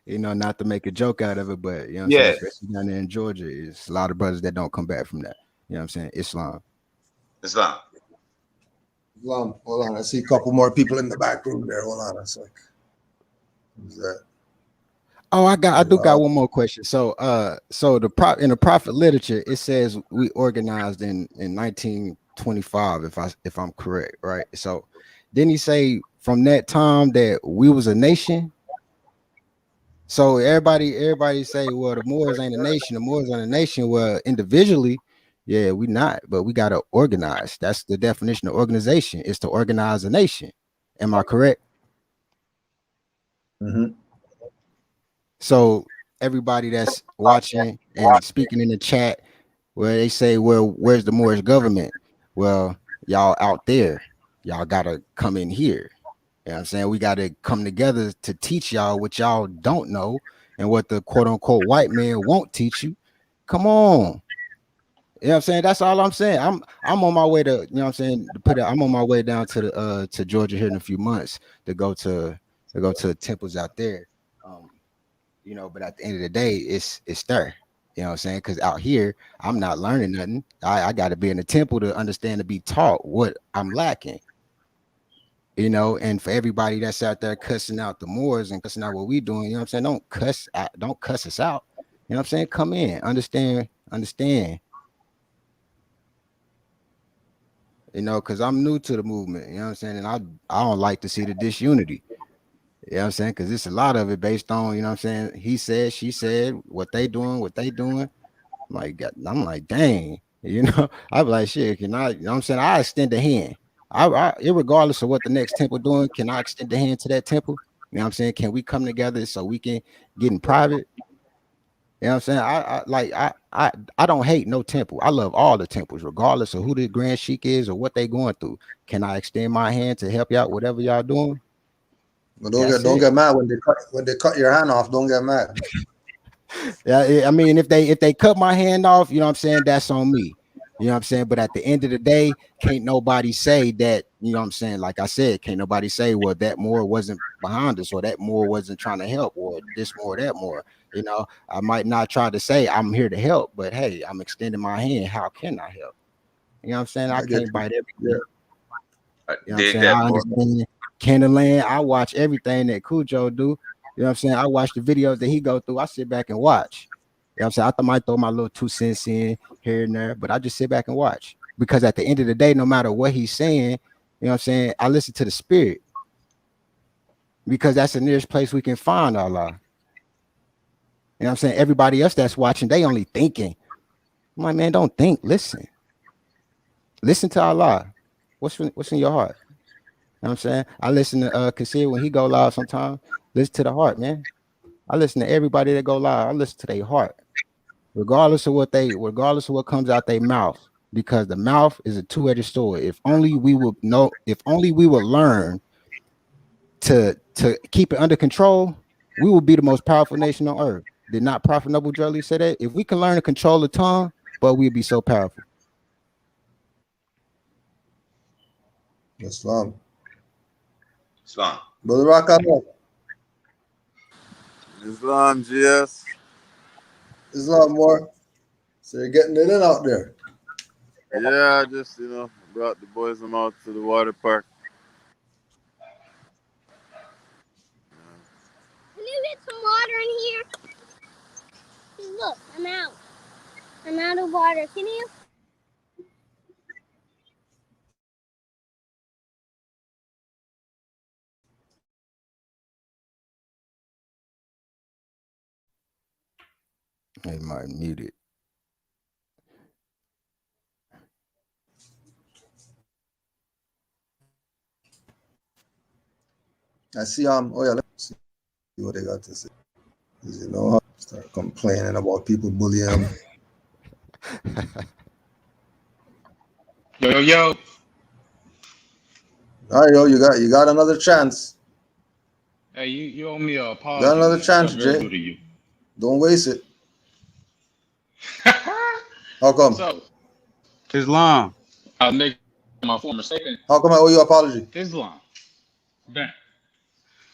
You know, not to make a joke out of it, but you know what I'm saying, especially down there in Georgia, it's a lot of brothers that don't come back from that. You know what I'm saying? Islam. Hold on. I see a couple more people in the back room there. Hold on a sec. Who's that? Oh, I do got one more question. So in the prophet literature, it says we organized in 1925, if I'm correct, right? So didn't he say from that time that we was a nation? So everybody say, well, the Moors ain't a nation. The Moors ain't a nation. Well, individually, yeah, we not, but we gotta organize. That's the definition of organization, is to organize a nation. Am I correct? Mm-hmm. So everybody that's watching and speaking in the chat, where they say, well, where's the Moorish government? Well, y'all out there, y'all gotta come in here. You know what I'm saying? We gotta come together to teach y'all what y'all don't know and what the quote unquote white man won't teach you. Come on. You know what I'm saying? That's all I'm saying. I'm on my way to, you know what I'm saying, I'm on my way down to the to Georgia here in a few months to go to the temples out there. You know, but at the end of the day, it's there. You know what I'm saying? Because out here, I'm not learning nothing. I got to be in the temple to understand, to be taught what I'm lacking. You know, and for everybody that's out there cussing out the Moors and cussing out what we doing, you know what I'm saying? Don't cuss us out. You know what I'm saying? Come in, understand. You know, because I'm new to the movement. You know what I'm saying? And I don't like to see the disunity. You know what I'm saying? Because it's a lot of it based on, you know what I'm saying, he said, she said, what they doing. I'm like, dang, you know, I'd be like, shit, can I, you know what I'm saying? I extend a hand. Irregardless of what the next temple doing, can I extend a hand to that temple? You know what I'm saying? Can we come together so we can get in private? You know what I'm saying? I don't hate no temple. I love all the temples, regardless of who the Grand Sheik is or what they going through. Can I extend my hand to help you out, whatever y'all doing? But don't get mad when they cut your hand off. Don't get mad. Yeah, I mean, if they cut my hand off, you know what I'm saying, that's on me. You know what I'm saying? But at the end of the day, can't nobody say that, you know what I'm saying? Like I said, can't nobody say, well, that more wasn't behind us, or that more wasn't trying to help, or this more, that more. You know, I might not try to say I'm here to help, but hey, I'm extending my hand. How can I help? You know what I'm saying? I can't bite everything. You know what I'm saying? I understand Canaanland. I watch everything that Cujo do. You know what I'm saying? I watch the videos that he go through. I sit back and watch. You know what I'm saying? I might throw my little 2 cents in here and there, but I just sit back and watch. Because at the end of the day, no matter what he's saying, you know what I'm saying, I listen to the spirit. Because that's the nearest place we can find Allah. You know what I'm saying? Everybody else that's watching, they only thinking. I'm like, man, don't think, listen. Listen to Allah. What's in your heart? You know what I'm saying? I listen to Kasir when he go live sometimes. Listen to the heart, man. I listen to everybody that go live. I listen to their heart. Regardless of what comes out their mouth, because the mouth is a two-edged sword. If only we would learn to keep it under control, we will be the most powerful nation on earth. Did not Prophet Noble Dreadly say that? If we can learn to control the tongue, but we'd be so powerful. Islam. Brother Rock, Islam, GS. Islam more. So you're getting it in out there. Yeah, I just, brought the boys them out to the water park. Can you get some water in here? Look, I'm out. I'm out of water. Can you? They might mute it. I see oh yeah, let's see what they got to say. You know, start complaining about people bullying them. Yo. All right, yo, you got another chance. Hey, you owe me a apology. Got another Man. chance, Very Jay. good of you. Don't waste it. How come? So, Islam. I'll make my former statement. How come I owe you an apology? Islam. Ben.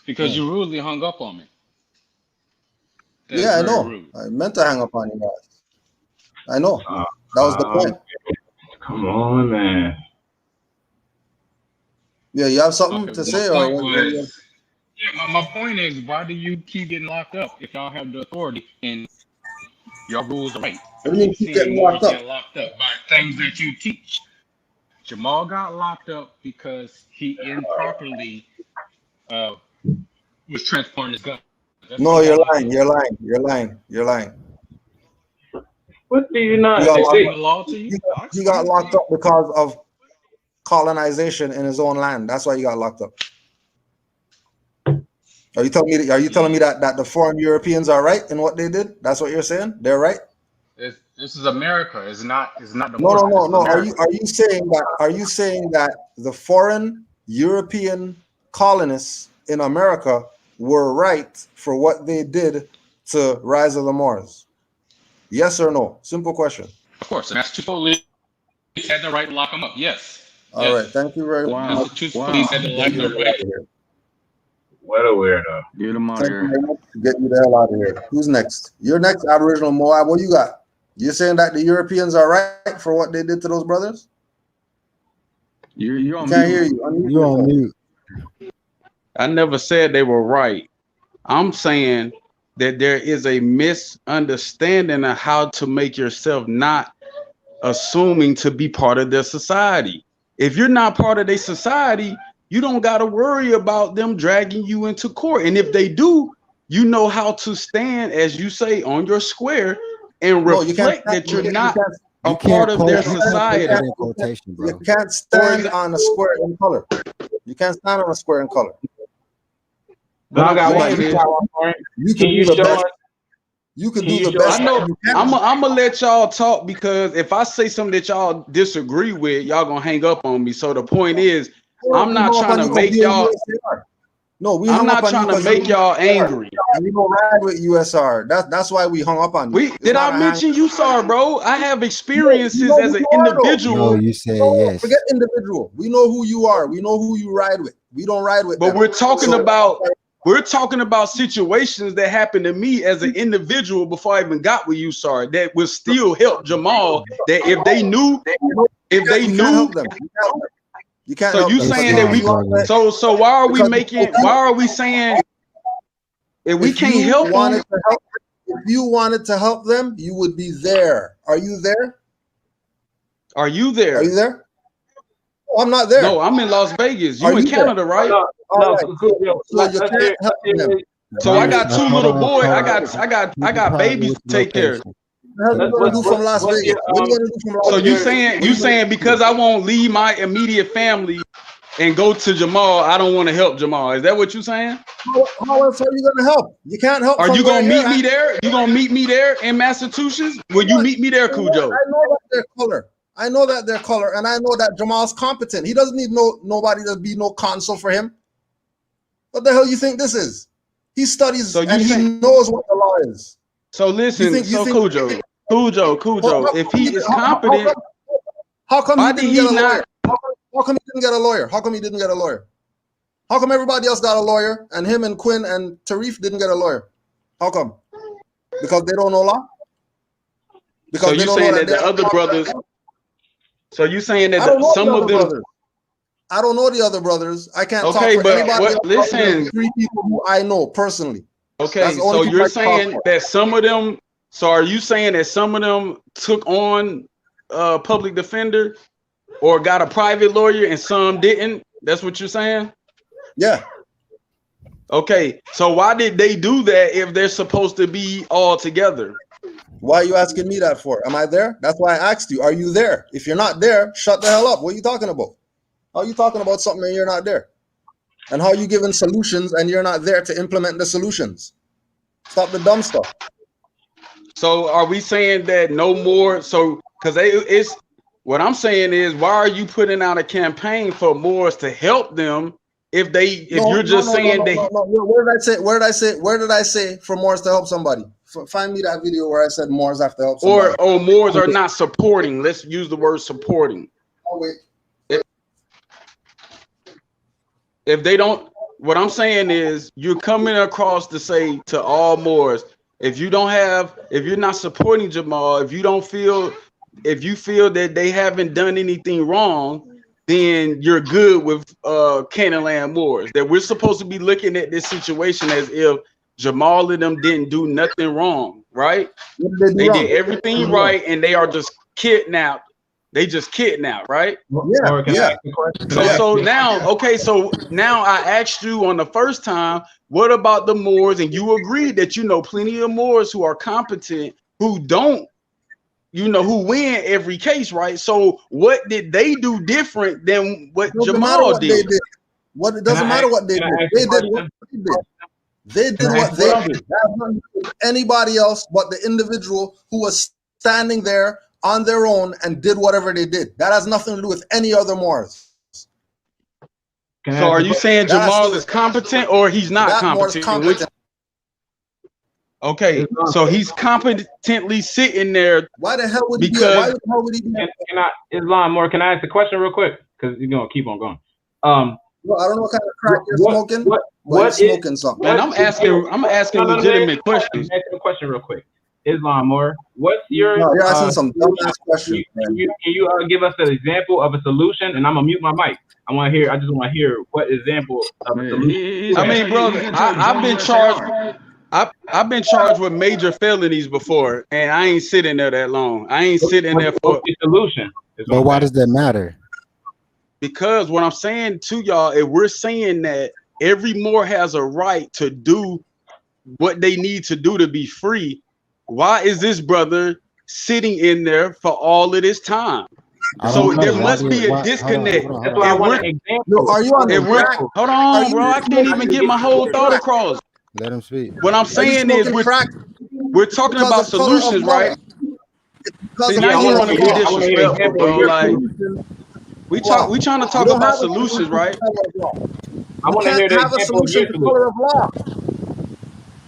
Because you rudely hung up on me. That yeah, I know. Rude. I meant to hang up on you guys. I know. That was the point. Come on, man. Yeah, you have something to say? My point is, why do you keep getting locked up if y'all have the authority and your rules are right? What do you mean keep getting locked up? Get locked up by things that you teach. Jamal got locked up because he improperly was transporting his gun. No, you're lying. You're lying. What do you not? He got locked up because of colonization in his own land. That's why he got locked up. Are you telling me that the foreign Europeans are right in what they did? That's what you're saying? They're right? This is America. It's not the No. Are you saying that the foreign European colonists in America were right for what they did to Rise of the Moors? Yes or no? Simple question. Of course, and that's Tripoli had the right to lock them up. Yes. All right. Thank you very much. Massachusetts had the right. What a weirdo. Get him out of here. Get you the hell out of here. Who's next? You're next, Aboriginal Moab. What you got? You're saying that the Europeans are right for what they did to those brothers? You're on can't mute. hear you. You're on mute. I never said they were right. I'm saying that there is a misunderstanding of how to make yourself not assuming to be part of their society. If you're not part of their society, you don't got to worry about them dragging you into court. And if they do, you know how to stand, as you say, on your square and reflect that you're not a part of their society. You can't stand on a square in color. You can't stand on a square in color. But I got one. You can do the best. You can do the best. I know. I'm gonna let y'all talk, because if I say something that y'all disagree with, y'all gonna hang up on me. So the point is, I'm not trying to make y'all. No, I'm not trying to make y'all angry. We don't ride with USR. That's why we hung up on you. Did I mention USAR, bro? I have experiences as an individual. No, you said yes. Forget individual. We know who you are. We know who you ride with. We don't ride with. But we're talking about situations that happened to me as an individual before I even got with USAR that will still help Jamal. That if they knew. You can't. So you saying that we? So why are we making? Why are we saying if we can't help them? If you wanted to help them, you would be there. Are you there? Are you there? Are you there? Oh, I'm not there. No, I'm in Las Vegas. You in Canada, right? No, so you can't help them. So I got two little boys. I got babies to take care of. What are you gonna do from Las Vegas? What are you gonna do from Las Vegas? So you saying because I won't leave my immediate family and go to Jamal, I don't want to help Jamal. Is that what you're saying? How else are you gonna help? You can't help. Are you gonna meet me there? You gonna meet me there in Massachusetts? Will you meet me there, Cujo? I know that they're color. I know that they're color, and I know that Jamal's competent. He doesn't need nobody to be no counsel for him. What the hell you think this is? He studies and he knows what the law is. So listen, Cujo, if he is competent, how come he didn't get a lawyer? How come he didn't get a lawyer? How come he didn't get a lawyer? How come everybody else got a lawyer and him and Quinn and Tarif didn't get a lawyer? How come? Because they don't know law? Because so you saying that the other brothers? So you saying that some of them? I don't know the other brothers. I can't talk for but anybody. Listen, 3 people who I know personally. Okay, so you're saying that some of them. So are you saying that some of them took on a public defender or got a private lawyer and some didn't? That's what you're saying? Yeah. Okay, so why did they do that if they're supposed to be all together? Why are you asking me that for? Am I there? That's why I asked you. Are you there? If you're not there, shut the hell up. What are you talking about? How are you talking about something and you're not there? And how are you giving solutions and you're not there to implement the solutions? Stop the dumb stuff. So are we saying that no more? So because it's what I'm saying is, why are you putting out a campaign for Moors to help them if you're just saying that? Where did I say for Moors to help somebody? Find me that video where I said Moors have to help somebody. Or Moors are not supporting. Let's use the word supporting. Oh, wait. If they don't, what I'm saying is you're coming across to say to all Moors, if you're not supporting Jamal, if you feel that they haven't done anything wrong, then you're good with Canaanland Moors. That we're supposed to be looking at this situation as if Jamal and them didn't do nothing wrong, right? They did everything right, and they are just kidnapped. They just kidnapped, right? Yeah. So now, okay, so now I asked you on the first time, what about the Moors? And you agreed that you know plenty of Moors who are competent, who don't, who win every case, right? So what did they do different than what Jamal did? It doesn't matter what they did. They did what they did. They did what they did. That's not anybody else but the individual who was standing there on their own and did whatever they did. That has nothing to do with any other Moors. So are you saying Jamal is competent or he's not competent? Okay, so he's competently sitting there. Why the hell would he be? Islam Moore, can I ask a question real quick? Because you're gonna keep on going. Well, I don't know what kind of crack you're smoking. What is smoking something? And I'm asking legitimate questions. Ask a question real quick. Islam Moore, what's your? No, you're asking some dumbass questions. Can you give us an example of a solution? And I'm gonna mute my mic. I just want to hear what example of a solution. I mean, brother, I've been charged. I've been charged with major felonies before, and I ain't sitting there that long. I ain't sitting there for a solution. But why does that matter? Because what I'm saying to y'all, if we're saying that every Moor has a right to do what they need to do to be free, why is this brother sitting in there for all of this time? So there must be a disconnect. That's why I want an example. Are you on the crack? Hold on, bro. I can't even get my whole thought across. Let him speak. What I'm saying is we're talking about solutions, right? See, I don't want to be disrespectful, bro. Like we trying to talk about solutions, right? I want to hear the have a example of solution your to solution. color of law.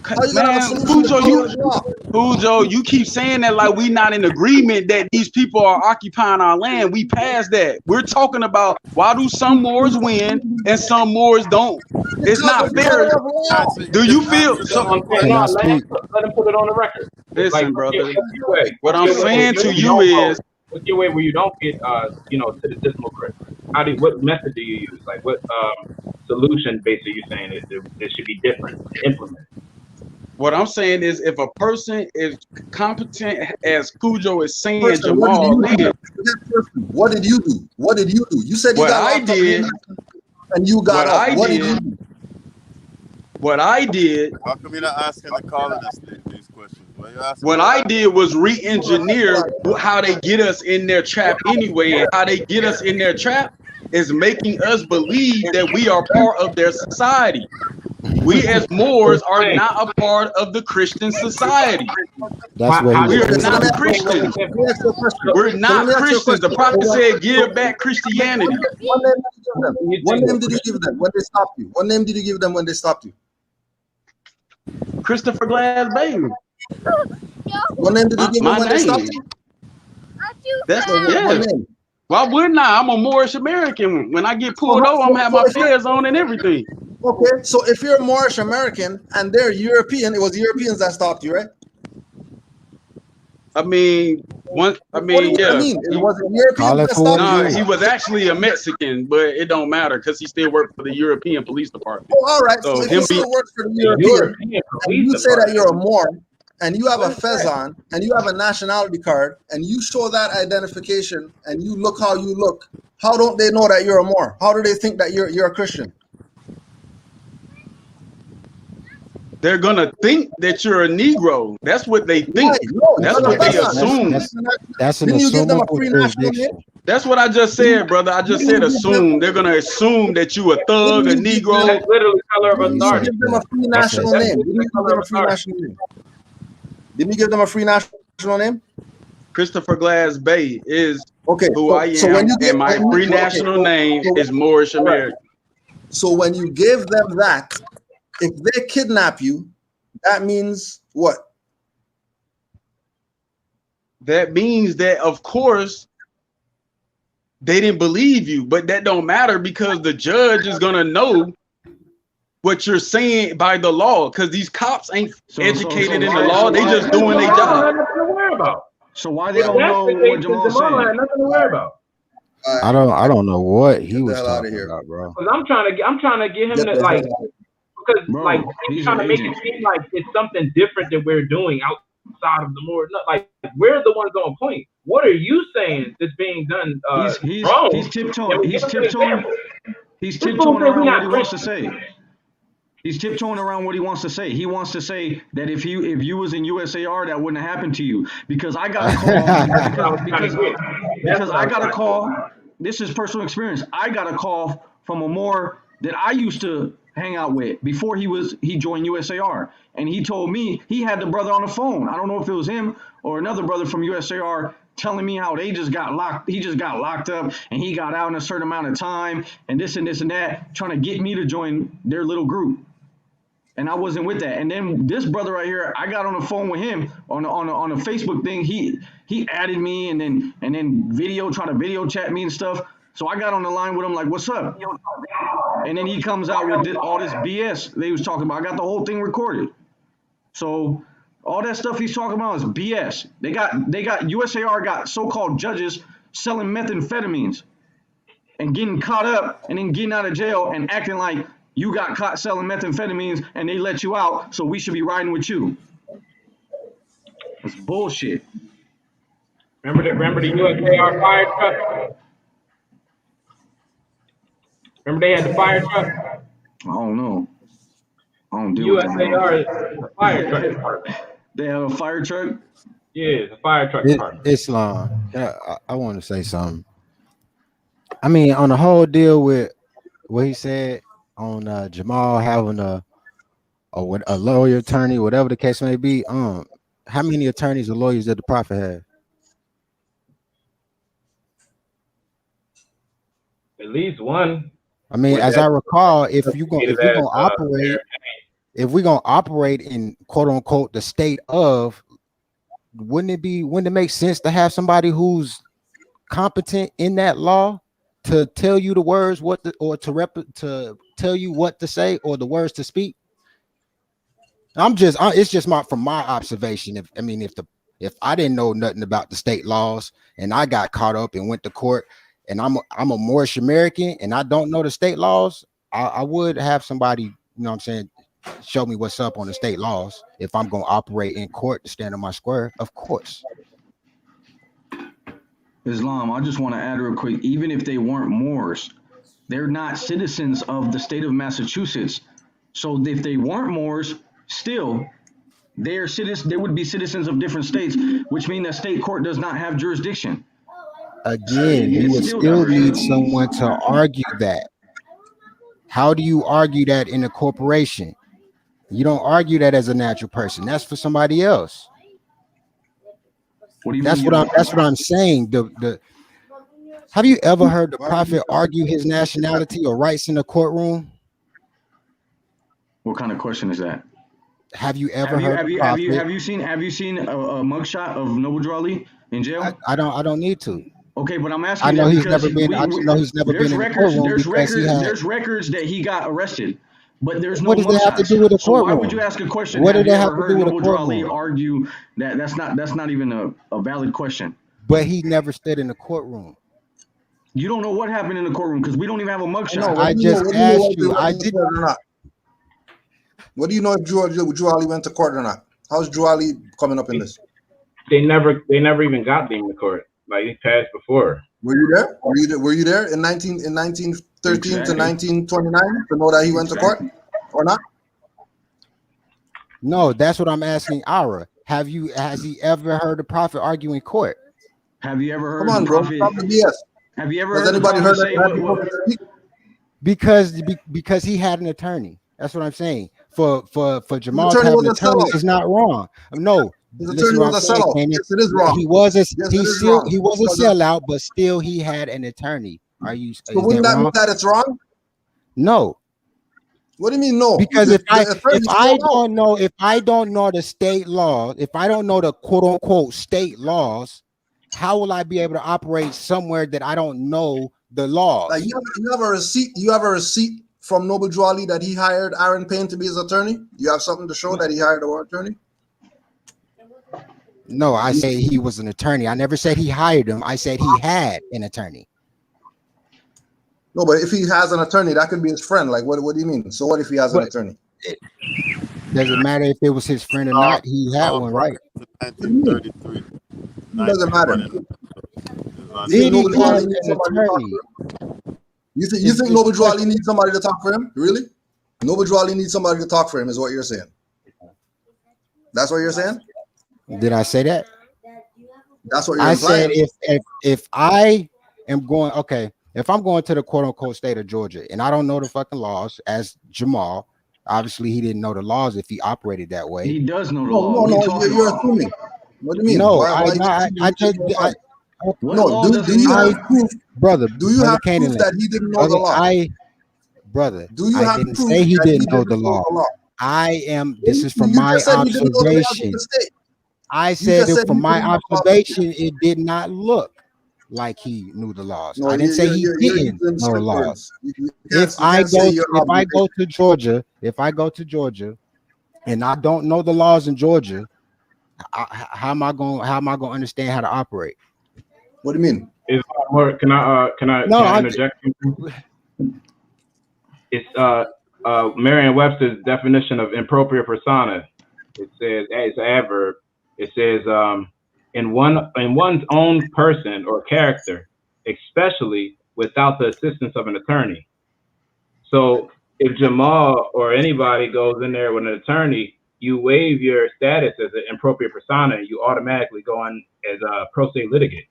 How you gonna have a solution to color of law? Cujo, you keep saying that like we not in agreement that these people are occupying our land. We passed that. We're talking about why do some Moors win and some Moors don't? It's not fair. Do you feel so? Let him put it on the record. Listen, brother. Way. What I'm saying to you is, what's your way where you don't get citizenship credit? What method do you use? Like what solution base are you saying it should be different implemented? what I'm saying is, if a person is competent, as Cujo is saying, Person, Jamal, what did you do? What did you do? You said you what got I locked up did, and you got what off. I What did, did you do? what I did. How come you're not asking the caller these questions? Why you asking What I did was re-engineer how they get us in their trap anyway, and how they get us in their trap is making us believe that we are part of their society. We as Moors are not a part of the Christian society. That's what we are not Christians. We're not Christians. The prophet said, "Give back Christianity." What name did you give them when they stopped you? What name did you give them when they stopped you? Christopher Glass Baby. What name did you give them when they stopped you? That's one name. Why wouldn't I? I'm a Moorish American. When I get pulled over, I'm have my feds on and everything. Okay, so if you're a Moorish American and they're European, it was Europeans that stopped you, right? I mean, yeah. It wasn't Europeans that stopped No, you. he was actually a Mexican, but it don't matter because he still worked for the European Police Department. Oh, all right. So if you still work for the European and you say that you're a Moor and you have a fez on and you have a nationality card and you show that identification and you look how you look, how don't they know that you're a Moor? How do they think that you're a Christian? They're gonna think that you're a Negro. That's what they think. Right. No, that's what they assume. That's an Didn't you give them a assumable free national jurisdiction. name? That's what I just said, brother. I just said assume. They're gonna assume that you a thug, a Negro. That's literally color of authority. Give them a free national name. Didn't you give them a free national name? Didn't you give them a free national name? Christopher Glass Bay is who I am, so when you give, and my free national name is Moorish American. So when you give them that, if they kidnap you, that means what? That means that, of course, they didn't believe you, but that don't matter because the judge is gonna know what you're saying by the law, because these cops ain't educated in the law. They just doing their job. Nothing to worry about. So why they don't know what Jamal's saying? Nothing to worry about. I don't know what he was talking about, bro. Because I'm trying to get him to like, because like he's trying to make it seem like it's something different that we're doing outside of the Lord. Like we're the ones on point. What are you saying that's being done wrong? He's tiptoeing. He's tiptoeing around what he wants to say. He's tiptoeing around what he wants to say. He wants to say that if you was in USAR, that wouldn't have happened to you. Because I got a call. because I got a call. This is personal experience. I got a call from a Moor that I used to hang out with before he joined USAR, and he told me he had the brother on the phone. I don't know if it was him or another brother from USAR telling me how they just got locked. He just got locked up and he got out in a certain amount of time and this and this and that, trying to get me to join their little group. And I wasn't with that. And then this brother right here, I got on the phone with him on a Facebook thing. He added me and then trying to video chat me and stuff. So I got on the line with him like, "What's up?" And then he comes out with all this BS they was talking about. I got the whole thing recorded. So all that stuff he's talking about is BS. They got USAR got so-called judges selling methamphetamines and getting caught up and then getting out of jail and acting like you got caught selling methamphetamines and they let you out, so we should be riding with you. That's bullshit. Remember the USAR fire truck? Remember they had the fire truck? I don't know. I don't deal with USAR fire truck. They have a fire truck? Yeah, it's a fire truck department. Islam. I want to say something. I mean, on the whole deal with what he said on Jamal having a lawyer attorney, whatever the case may be. How many attorneys or lawyers did the Prophet have? At least one. I mean, as I recall, if we're gonna operate in quote unquote the state of, wouldn't it make sense to have somebody who's competent in that law to tell you the words to tell you what to say or the words to speak? It's just from my observation. If I didn't know nothing about the state laws and I got caught up and went to court and I'm a Moorish American and I don't know the state laws, I would have somebody, you know what I'm saying, show me what's up on the state laws if I'm going to operate in court to stand on my square, of course. Islam, I just want to add real quick, even if they weren't Moors, they're not citizens of the state of Massachusetts. So if they weren't Moors, still, they would be citizens of different states, which means that state court does not have jurisdiction. Again, you would still need someone to argue that. How do you argue that in a corporation? You don't argue that as a natural person. That's for somebody else. That's what I'm saying. Have you ever heard the Prophet argue his nationality or rights in the courtroom? What kind of question is that? Have you ever heard? Have you seen a mugshot of Noble Drew Ali in jail? I don't need to. Okay, but I'm asking. I know he's never been. I know he's never been in the courtroom There's records that he got arrested, but there's no. What does that have to do with the courtroom? So why would you ask a question? What did that have to do with the Noble Drew Ali courtroom? argue that that's not even a valid question. But he never stood in the courtroom. You don't know what happened in the courtroom because we don't even have a mugshot. I just asked you. I did not. What do you know if Drew Ali went to court or not? How's Drew Ali coming up in this? They never even got him to court. Like he passed before. Were you there? Were you there in 1913 to 1929 to know that he went to court or not? No, that's what I'm asking Ara. Has he ever heard the Prophet argue in court? Have you ever heard? Come on, bro. Stop the BS. Have you ever Has heard anybody heard that? Because he had an attorney. That's what I'm saying. For Jamal to have an attorney is not wrong. No, his attorney was a sellout. Yes, it is wrong. He was a sellout, but still he had an attorney. So wouldn't that mean that it's wrong? No. What do you mean no? Because if I don't know the state law, if I don't know the quote unquote state laws, how will I be able to operate somewhere that I don't know the laws? Like you have a receipt. You have a receipt from Noble Drew Ali that he hired Aaron Payne to be his attorney. You have something to show that he hired an attorney. No, I say he was an attorney. I never said he hired him. I said he had an attorney. No, but if he has an attorney, that could be his friend. Like, what do you mean? So what if he has an attorney? Does it matter if it was his friend or not? He had one, right? 1933. It doesn't matter. Did he have an attorney? You think Noble Drew Ali needs somebody to talk for him? Really? Noble Drew Ali needs somebody to talk for him, is what you're saying. That's what you're saying? Did I say that? That's what you're implying. I said if I am going, okay, if I'm going to the quote unquote state of Georgia and I don't know the fucking laws, as Jamal, obviously he didn't know the laws if he operated that way. He does know the law. No, you're assuming. What do you mean? No, do you have proof, brother? Do you have proof that he didn't know the law? I didn't say he didn't know the law. This is from my observation. I said that from my observation, it did not look like he knew the laws. I didn't say he didn't know the laws. If I go to Georgia and I don't know the laws in Georgia, how am I going to understand how to operate? What do you mean? Can I interject? It's Merriam-Webster's definition of impropriate persona. It says, it's an adverb. It says, in one's own person or character, especially without the assistance of an attorney. So if Jamal or anybody goes in there with an attorney, you waive your status as an appropriate persona, and you automatically go on as a pro se litigant,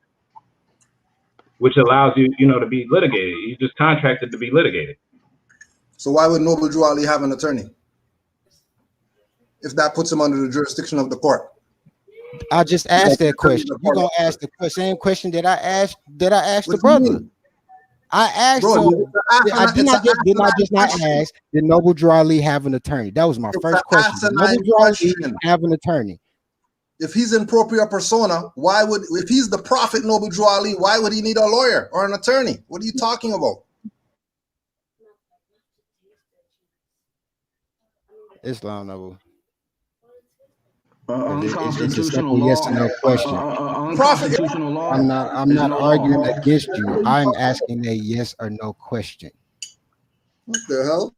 which allows you, to be litigated. You just contracted to be litigated. So why would Noble Drew Ali have an attorney if that puts him under the jurisdiction of the court? I just asked that question. You're gonna ask the same question that I asked the brother. I asked him. Did I just not ask? Did Noble Drew Ali have an attorney? That was my first question. Did Noble Drew Ali have an attorney? If he's in propria persona, if he's the prophet Noble Drew Ali, why would he need a lawyer or an attorney? What are you talking about? Islam, Noble. Unconstitutional law. Yes or no question. Unconstitutional law. I'm not arguing against you. I'm asking a yes or no question. What the hell?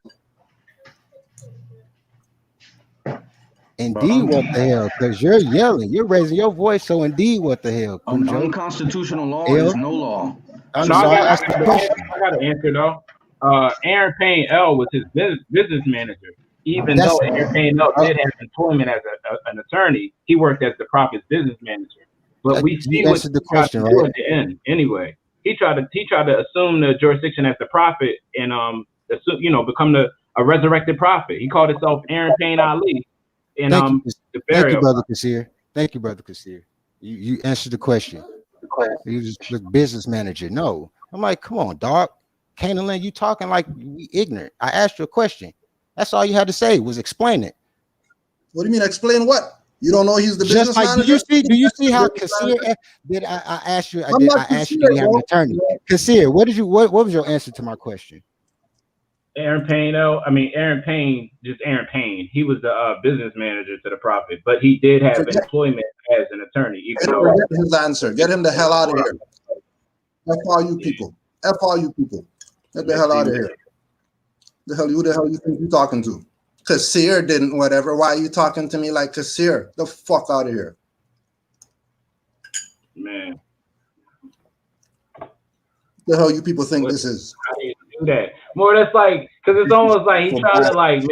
Indeed, what the hell? Because you're yelling, you're raising your voice. So indeed, what the hell? Unconstitutional law is no law. I got an answer though. Aaron Payne L was his business manager. Even though Aaron Payne L did have employment as an attorney, he worked as the prophet's business manager. But we see what the question, right? At the end. Anyway, he tried to assume the jurisdiction as the prophet and become a resurrected prophet. He called himself Aaron Payne Ali. And Thank you, brother Kasir. Thank you, brother Kasir. You answered the question. You just the business manager. No, I'm like, come on, dog. Canaanland, you talking like we ignorant. I asked you a question. That's all you had to say was explain it. What do you mean explain what? You don't know he's the business manager? Do you see how Kasir did I asked you? I asked you, did he have an attorney? Kasir, what was your answer to my question? Aaron Payne, Aaron Payne, just Aaron Payne. He was the business manager to the prophet, but he did have employment as an attorney. Even though get his answer. Get him the hell out of here. F all you people. F all you people. Get the hell out of here. Who the hell you think you're talking to? Kasir didn't whatever. Why are you talking to me like Kasir? The fuck out of here. Man. The hell you people think this is? How do you do that? More that's like, because it's almost like he trying to like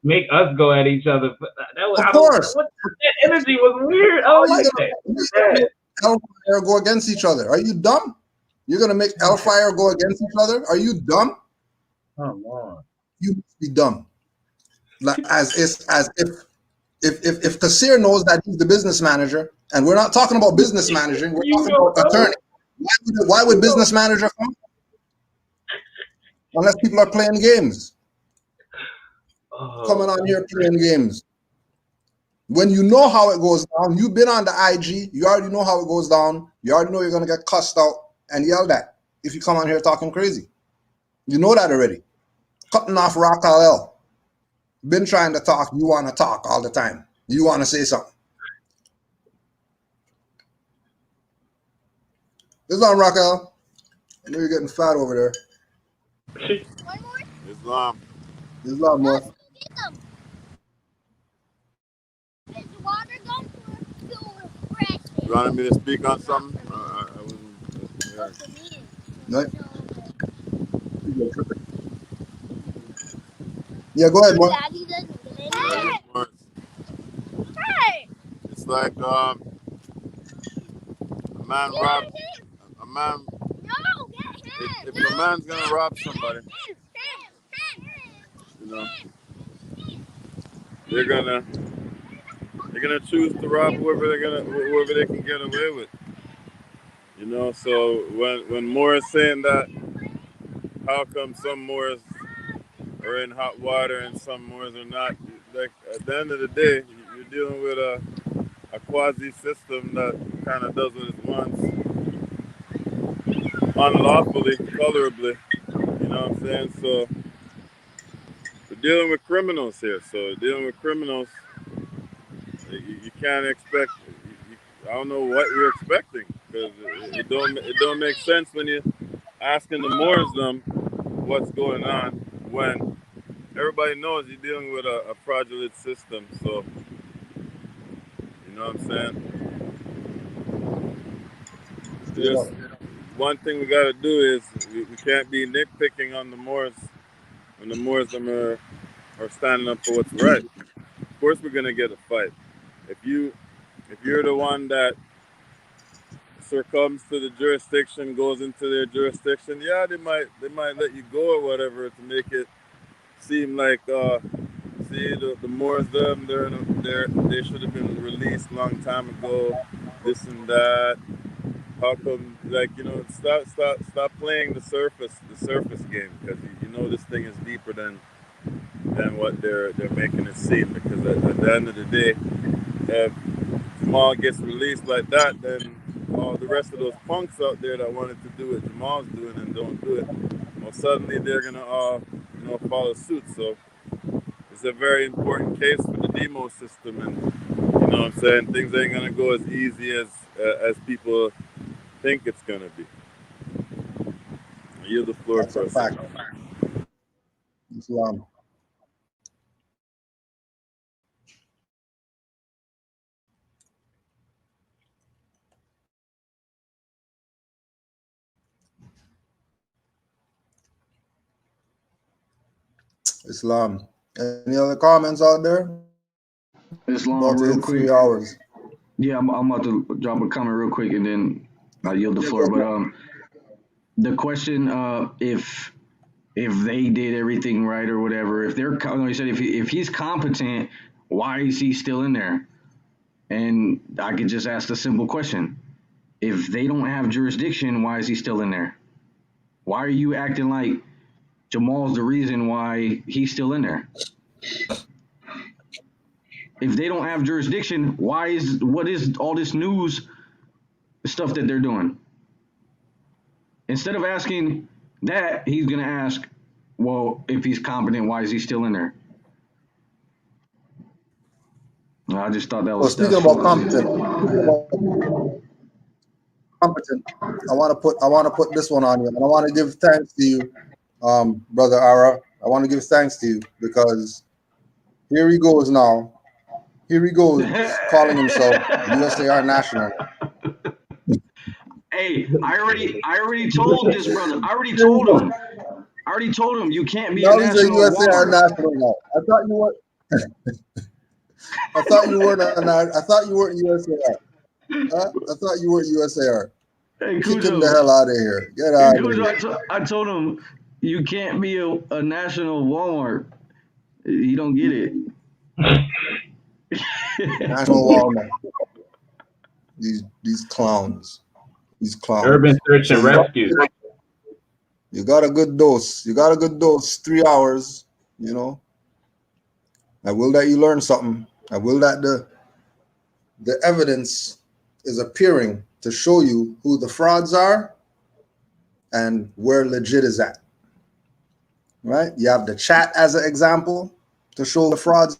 make us go at each other. Of course. That energy was weird. I don't like that. Hellfire go against each other. Are you dumb? You're gonna make hellfire go against each other? Are you dumb? Come on. You must be dumb. Like as if Kasir knows that he's the business manager, and we're not talking about business managing, we're talking about attorney. Why would business manager come? Unless people are playing games. Coming on here playing games. When you know how it goes down, you've been on the IG, you already know how it goes down, you already know you're gonna get cussed out and yelled at if you come on here talking crazy. You know that already. Cutting off Rock LL. Been trying to talk, you want to talk all the time. You want to say something. This is on Rock LL. I know you're getting fat over there. Islam. Islam, more. You wanted me to speak on something? I wasn't. Yeah, go ahead, boy. It's like a man robbed a man. If a man's gonna rob somebody, they're gonna choose to rob whoever they can get away with. So when Moore is saying that, how come some Moors are in hot water and some Moors are not? Like at the end of the day, you're dealing with a quasi system that kind of does what it wants, unlawfully, colorably. You know what I'm saying? So we're dealing with criminals here. So dealing with criminals, you can't expect. I don't know what you're expecting, because it don't make sense when you're asking the Moors them what's going on when everybody knows you're dealing with a fraudulent system. So you know what I'm saying? Just one thing we got to do is we can't be nitpicking on the Moors and the more of them are standing up for what's right. Of course, we're gonna get a fight. If you're the one that succumbs to the jurisdiction, goes into their jurisdiction, yeah, they might let you go or whatever to make it seem like see the more of them they should have been released long time ago, this and that. How come, like, stop playing the surface game, because you know this thing is deeper than what they're making it seem. Because at the end of the day, if Jamal gets released like that, then all the rest of those punks out there that wanted to do what Jamal's doing and don't do it, well, suddenly they're gonna follow suit. So it's a very important case for the demo system, and you know what I'm saying, things ain't gonna go as easy as people think it's gonna be. I yield the floor for a second. Islam. Islam. Any other comments out there? Islam, About real to hit quick. 3 hours. Yeah, I'm about to drop a comment real quick and then I yield the floor. But the question, if they did everything right or whatever, if they're, he said if he's competent, why is he still in there? And I could just ask the simple question: if they don't have jurisdiction, why is he still in there? Why are you acting like Jamal's the reason why he's still in there? If they don't have jurisdiction, what is all this news stuff that they're doing? Instead of asking that, he's gonna ask, well, if he's competent, why is he still in there? I just thought that was. Speaking about competent, I want to put this one on you, and I want to give thanks to you, brother Ara. I want to give thanks to you because here he goes now. Here he goes calling himself USAR national. Hey, I already told this brother. I already told him you can't be now a national. He's a USAR national now. I thought you were. I thought you weren't. I thought you weren't USAR. I thought you weren't USAR. Hey, kick him the hell out of here. Get out of here. I told him you can't be a national Walmart. You don't get it. National Walmart. These clowns. These clowns. Urban search and rescue. You got a good dose. 3 hours, you know. I will that you learn something. I will that the evidence is appearing to show you who the frauds are and where legit is at. Right? You have the chat as an example to show the frauds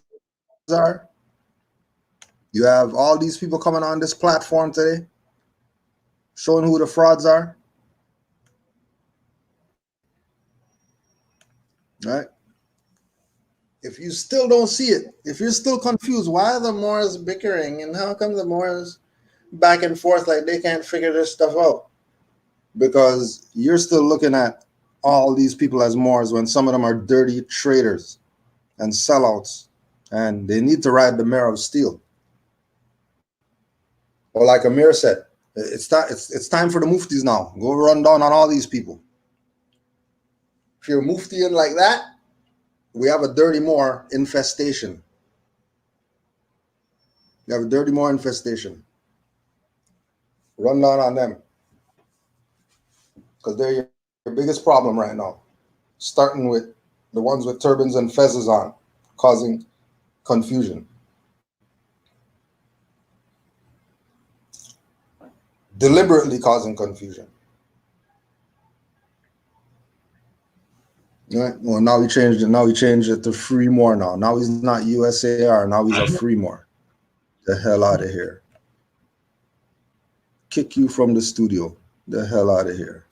are. You have all these people coming on this platform today showing who the frauds are. Right? If you still don't see it, if you're still confused, why are the Moors bickering and how come the Moors back and forth like they can't figure this stuff out? Because you're still looking at all these people as Moors when some of them are dirty traitors and sellouts, and they need to ride the mare of steel. Or like Amir said, it's time for the muftis now. Go run down on all these people. If you're muftiing like that, we have a dirty Moor infestation. You have a dirty Moor infestation. Run down on them. Because they're your biggest problem right now. Starting with the ones with turbans and fezzes on, causing confusion. Deliberately causing confusion. Right? Well, now we changed it. Now we changed it to Free Moor now. Now he's not USAR. Now he's a Free Moor. The hell out of here. Kick you from the studio. The hell out of here.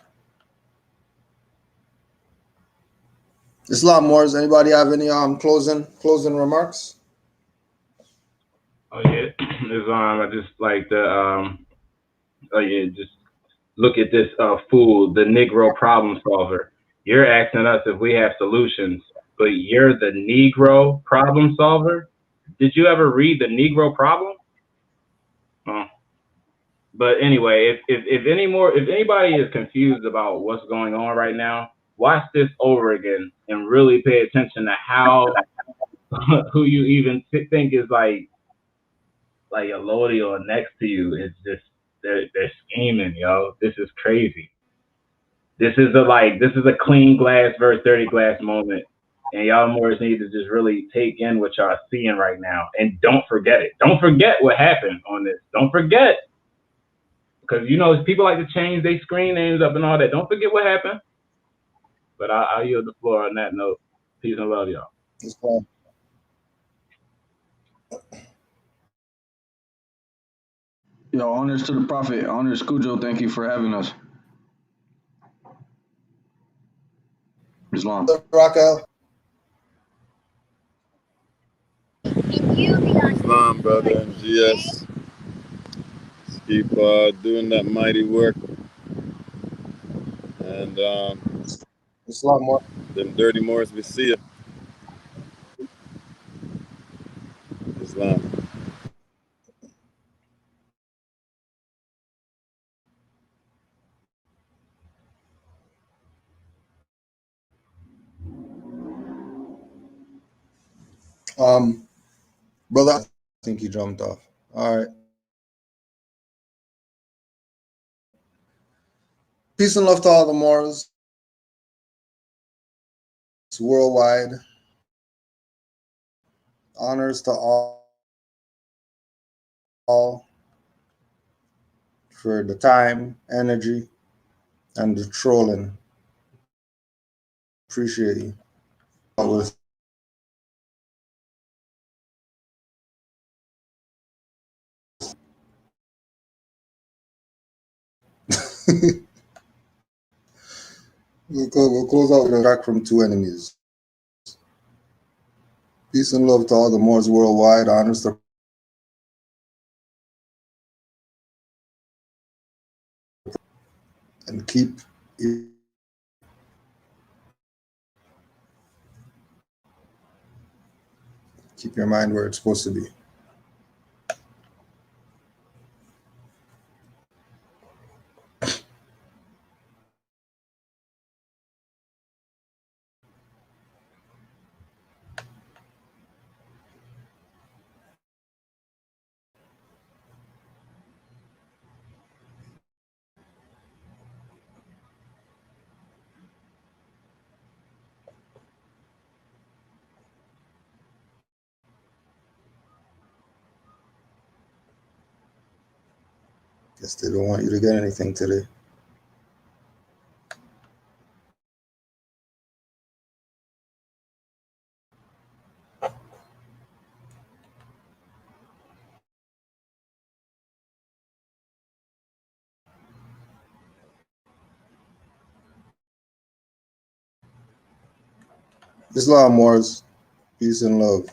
Islam Moors, anybody have any closing remarks? Oh yeah, I just like the just look at this fool, the Negro problem solver. You're asking us if we have solutions. but you're the Negro problem solver. Did you ever read the Negro problem? But anyway, if anybody is confused about what's going on right now, watch this over again and really pay attention to how who you even think is like a Lodi or next to you is just they're scheming, yo. This is crazy. This is a clean glass versus dirty glass moment. And y'all more need to just really take in what y'all seeing right now. And don't forget it. Don't forget what happened on this. Don't forget. Because, people like to change their screen names up and all that. Don't forget what happened. But I'll yield the floor on that note. Peace and love, y'all. Yo, honors to the prophet. Honors, Cujo. Thank you for having us. Islam. Raquel. Islam, brother, and GS. Keep doing that mighty work. And Islam, more. them dirty Moors, we see you. Islam. Brother, I think he jumped off. All right. Peace and love to all the Moors worldwide. Honors to all for the time, energy, and the trolling. Appreciate you. We'll close out with a track from Two Enemies. Peace and love to all the Moors worldwide. Honors to and keep your mind where it's supposed to be. Guess they don't want you to get anything today. Islam Wars. Peace and love.